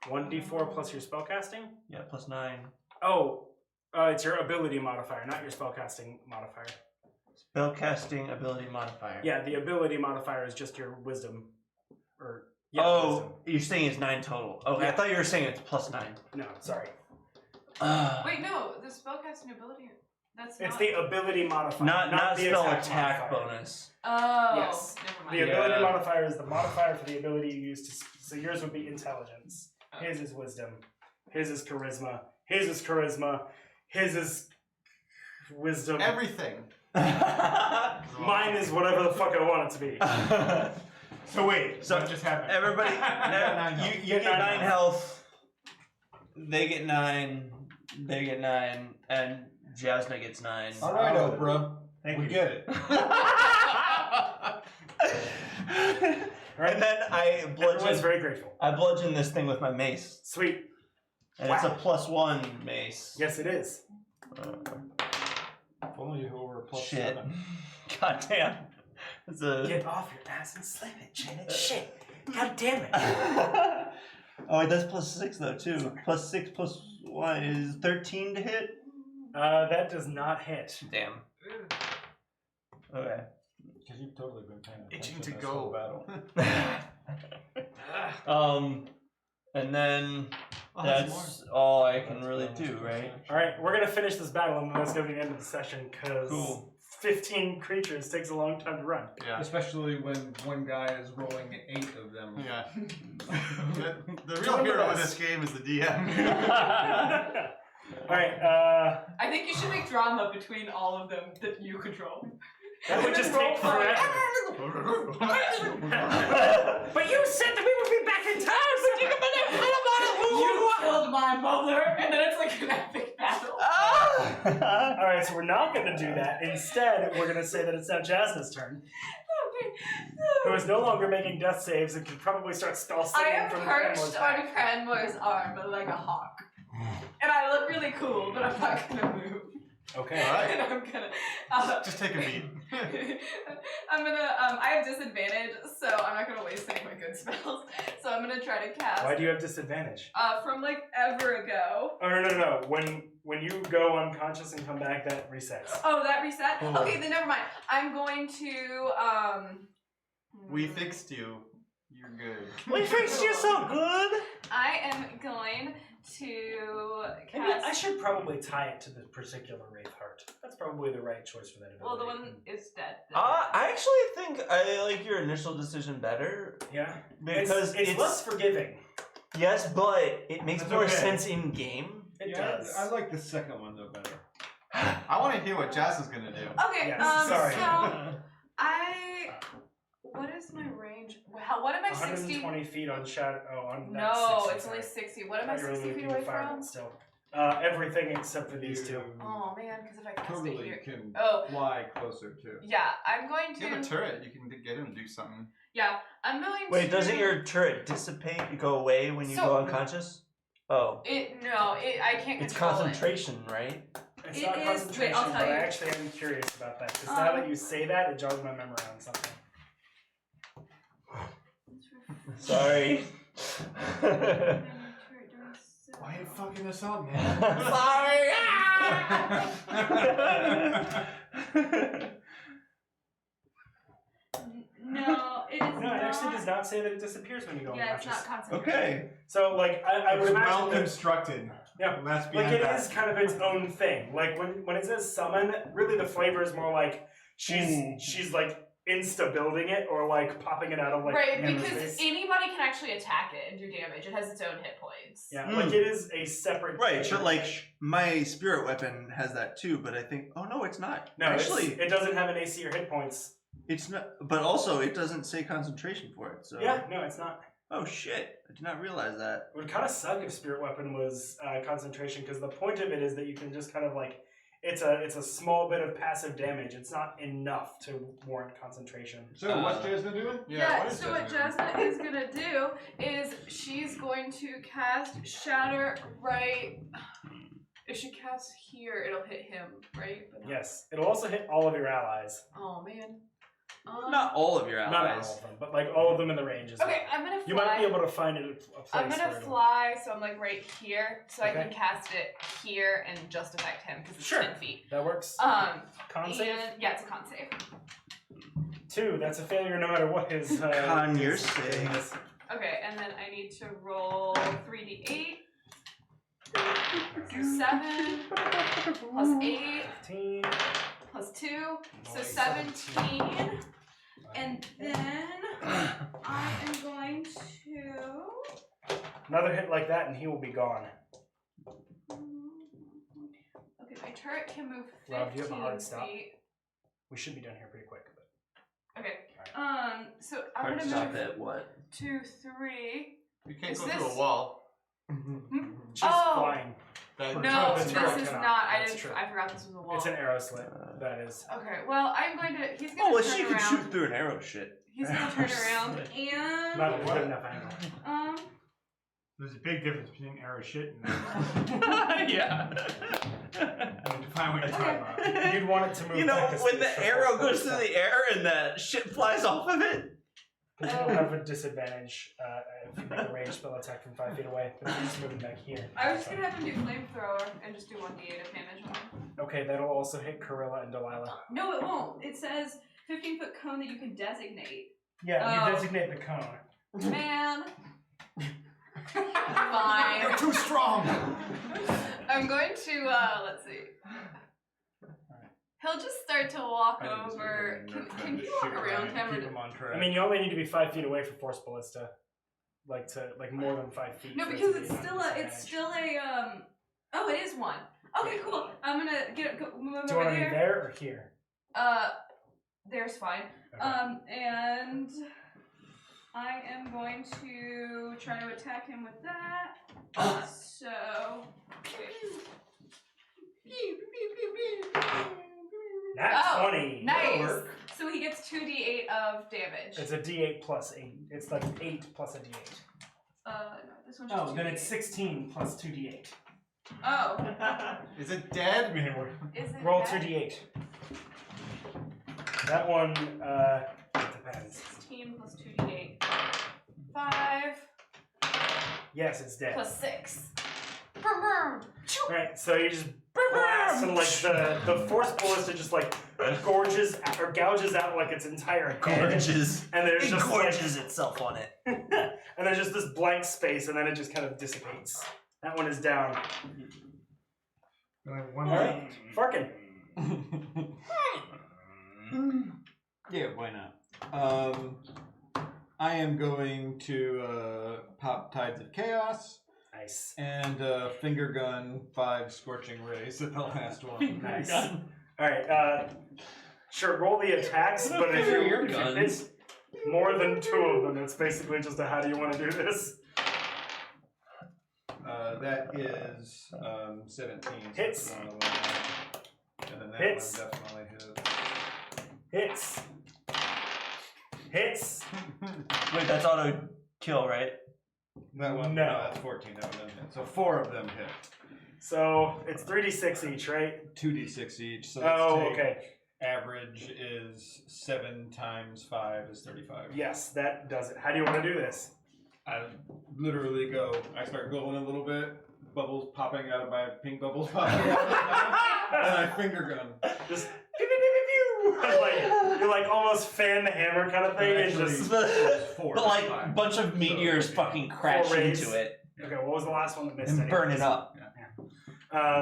1d4 plus your spellcasting. Yeah, plus 9. Oh, it's your ability modifier, not your spellcasting modifier. Spellcasting ability modifier. Yeah, the ability modifier is just your wisdom. Or Oh, you're saying it's 9 total. Okay, Yeah. I thought you were saying it's plus 9. wisdom. No, sorry. Wait, no, the spellcasting ability. That's It's not. the ability modifier, not the spell attack modifier. bonus. Oh, Yes. never The mind. Yeah. ability modifier is the modifier for the ability you use to. So yours would be intelligence. His is wisdom. His is charisma. His is charisma. His is wisdom. everything. Mine is whatever the fuck I want it to be. So wait, So what just happened? everybody, you get 9 health. They get 9. They get 9, and Jasna gets 9. All right, Oprah. Thank we you. get it. And then I Everyone's very grateful. bludgeon this thing with my mace, Sweet. and it's a +1 mace. Yes, it is. If only you were a Shit. +7. God damn. It's a. Get off your ass and slam it, Janet. Shit. God damn it. Oh, it does +6 though too. +6 +1 is 13 to hit. That does not hit. Damn. Okay. Because you've totally been paying Itching attention to this whole go. battle. And then Oh, there's that's all I can really do, right? Alright, we're gonna finish this battle and then let's go to the end of the session, because Cool. 15 creatures takes a long time to run. Yeah. Especially when one guy is rolling 8 of them. Yeah. the real hero of this game is the DM. Alright, I think you should make drama between all of them that you control. that would just take forever. But you said that we would be back in time! You killed my mother, and then it's like an epic battle. Alright, so we're not gonna do that. Instead, we're gonna say that it's now Jasna's turn, who is no longer making death saves and can probably start spell I singing am from the perched Cranmor's on back. Cranmore's arm like a hawk. And I look really cool, but I'm not gonna move. Okay. Alright. And I'm gonna... Just take a beat. I'm gonna, I have disadvantage, so I'm not gonna waste any of my good spells. So I'm gonna try to cast, Why do you have disadvantage? from like ever ago. Oh, no. When you go unconscious and come back, that resets. Oh, that reset? Oh. Okay, then never mind. I'm going to, We fixed you. You're good. We fixed you so good. I am going to Maybe I cast... should probably tie it to the particular Wraithheart. That's probably the right choice for that ability. Well, the one is dead. I actually think I like your initial decision better. Yeah. Because it's less forgiving. Yes, but it makes That's more okay. sense in game. It Yeah, does. I like the second one though better. I want to hear what Jazz is gonna do. Okay, Yes, sorry. What is my range? What am I 60? 120 feet on shadow. Oh, on No, 60, it's only sorry. 60. What am I You're only 60 feet looking away at fire from? still. Everything except for these two. Oh man, because if I cast it Totally here. can Oh. fly closer too. Yeah, I'm going You have a to. turret. You can get him to do something. Yeah, I'm going to. Wait, doesn't your turret dissipate, go away when you go unconscious? Oh. I can't It's control concentration, right? It's It not is- concentration, wait, I'll tell but I you. actually am curious about that. Because now that you say that, it jogs my memory on something. Sorry. Why are you fucking this up, man? Sorry. No, it is No, it not. actually does not say that it disappears when you go Yeah, it's unconscious. not concentration. Okay. So, like, I would It's imagine well that, constructed. Yeah. Let's be like, it is kind of its own thing. Like, when it says summon, really the flavor is more like she's like insta-building it or, like, popping it out of, like, Right, hammer's because face. anybody can actually attack it and do damage. It has its own hit points. Yeah, Mm. like, it is a separate Right, thing. sure, like my spirit weapon has that too, but I think no, it's not. No, actually, it doesn't have an AC or hit points. it's not. But also, it doesn't say concentration for it. So Yeah, no, it's not. Oh shit! I did not realize that. It would kind of suck if Spirit Weapon was concentration, because the point of it is that you can just kind of like, it's a small bit of passive damage. It's not enough to warrant concentration. So what's Jasmine doing? Yeah, so what Jasmine is gonna do is she's going to cast Shatter right. If she casts here, it'll hit him, right? But not- Yes, it'll also hit all of your allies. Oh man. Not all of your Not allies. all of them, but like all of them in the range. As Okay, well. I'm gonna fly. You might be able to find it a place. I'm where gonna it'll- fly, so I'm like right here, so I Okay. can cast it here and just affect him because it's Sure. 10 feet. That works. Con save? And, yeah, it's a con save. 2. That's a failure no matter what his Con your his save. thing is. Okay, and then I need to roll 3d8. So 7 plus 8 15. plus 2, so Nice. 17. And then I am going to. Another hit like that, and he will be gone. Okay, my turret can move 15 Rob, do you have a hard stop? feet. We should be done here pretty quick. But Okay. So I'm Hard gonna stop move at what? 2, 3. You can't Is go through this- a wall. just Oh! flying. That- No, That's this true. is Cannot. not. I That's didn't. true. I forgot this was a wall. It's an arrow slit. That is. Okay. Well, I'm going to. He's Oh, gonna well, turn she could around. shoot through an arrow shit. He's gonna turn around Not and a good enough angle. There's a big difference between arrow shit and Yeah. I mean, define what you're talking about. You'd want it to move. You know, back a when space the before arrow it goes goes through the air and the shit flies off of it. Because you don't have a disadvantage if you make a ranged spell attack from 5 feet away. But if you just move it back here. I was just gonna have him do flamethrower and just do 1d8 of damage on him. Okay, that'll also hit Corilla and Delilah. No, it won't. It says 15-foot cone that you can designate. Yeah, Oh. you designate the cone. Man. Fine. You're too strong. I'm going to, let's see. He'll just start to walk over. Can you walk around him? Keep Or him on track. I mean, you only need to be 5 feet away for force bullets to more than 5 feet. no, for it because to be it's still a, oh, it is 1. Okay, cool. I'm gonna move Do you over want to be there. there or here? There's fine. Okay. And I am going to try to attack him with that. So. That's Oh, 20. Nice. So he gets 2d8 of damage. It's a D8 plus 8. It's like 8 plus a D8. No, this one's just Oh, then 2d8. it's 16 plus 2d8. Oh, Is it dead? is it Roll dead? 2d8. That one, it depends. 16 plus 2d8. 5 Yes, it's dead. plus 6. Brum, brum. Right, so you just blast and like the force ballista just like gouges out like its entire head. Gorges. And there's It just gorges itself on it. and there's just this blank space and then it just kind of dissipates. That one is down. One Alright, Farkin. Yeah, why not? I am going to pop Tides of Chaos Nice. and finger gun 5 scorching rays at the last one. Nice. Alright, sure, roll the attacks, but if Finger you guns. it's more than 2 of them, it's basically just a how do you want to do this? That is 17. so Hits. that's another one. And then that Hits. one definitely hits. Hits. Wait, that's auto kill, right? That one, No. no, that's 14. That one doesn't hit. So 4 of them hit. So it's 3d6 each, right? 2d6 each. So Oh, let's take okay. average is 7 times 5 is 35. Yes, that does it. How do you want to do this? I literally go, I start glowing a little bit, bubbles popping out of my pink bubbles popping out, and I finger gun. Just pew, pew, pew, pew, pew. Like you're like almost fan the hammer kind of thing, and Actually, just it was 4. But like not a 5. bunch of meteors fucking crash rays. into it okay. What was the last one that missed? and burn anyways? it up.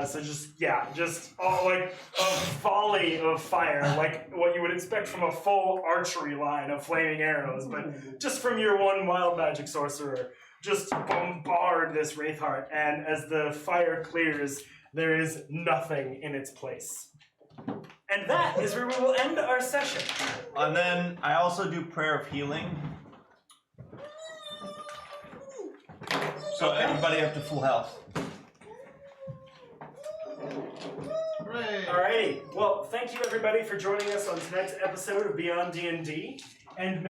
So just all like a volley of fire, like what you would expect from a full archery line of flaming arrows, but just from your one wild magic sorcerer, just bombard this Wraithheart, and as the fire clears, there is nothing in its place. And that is where we will end our session. And then I also do prayer of healing. So everybody up to full health. Hooray! Alrighty, well, thank you everybody for joining us on tonight's episode of BionDnD, and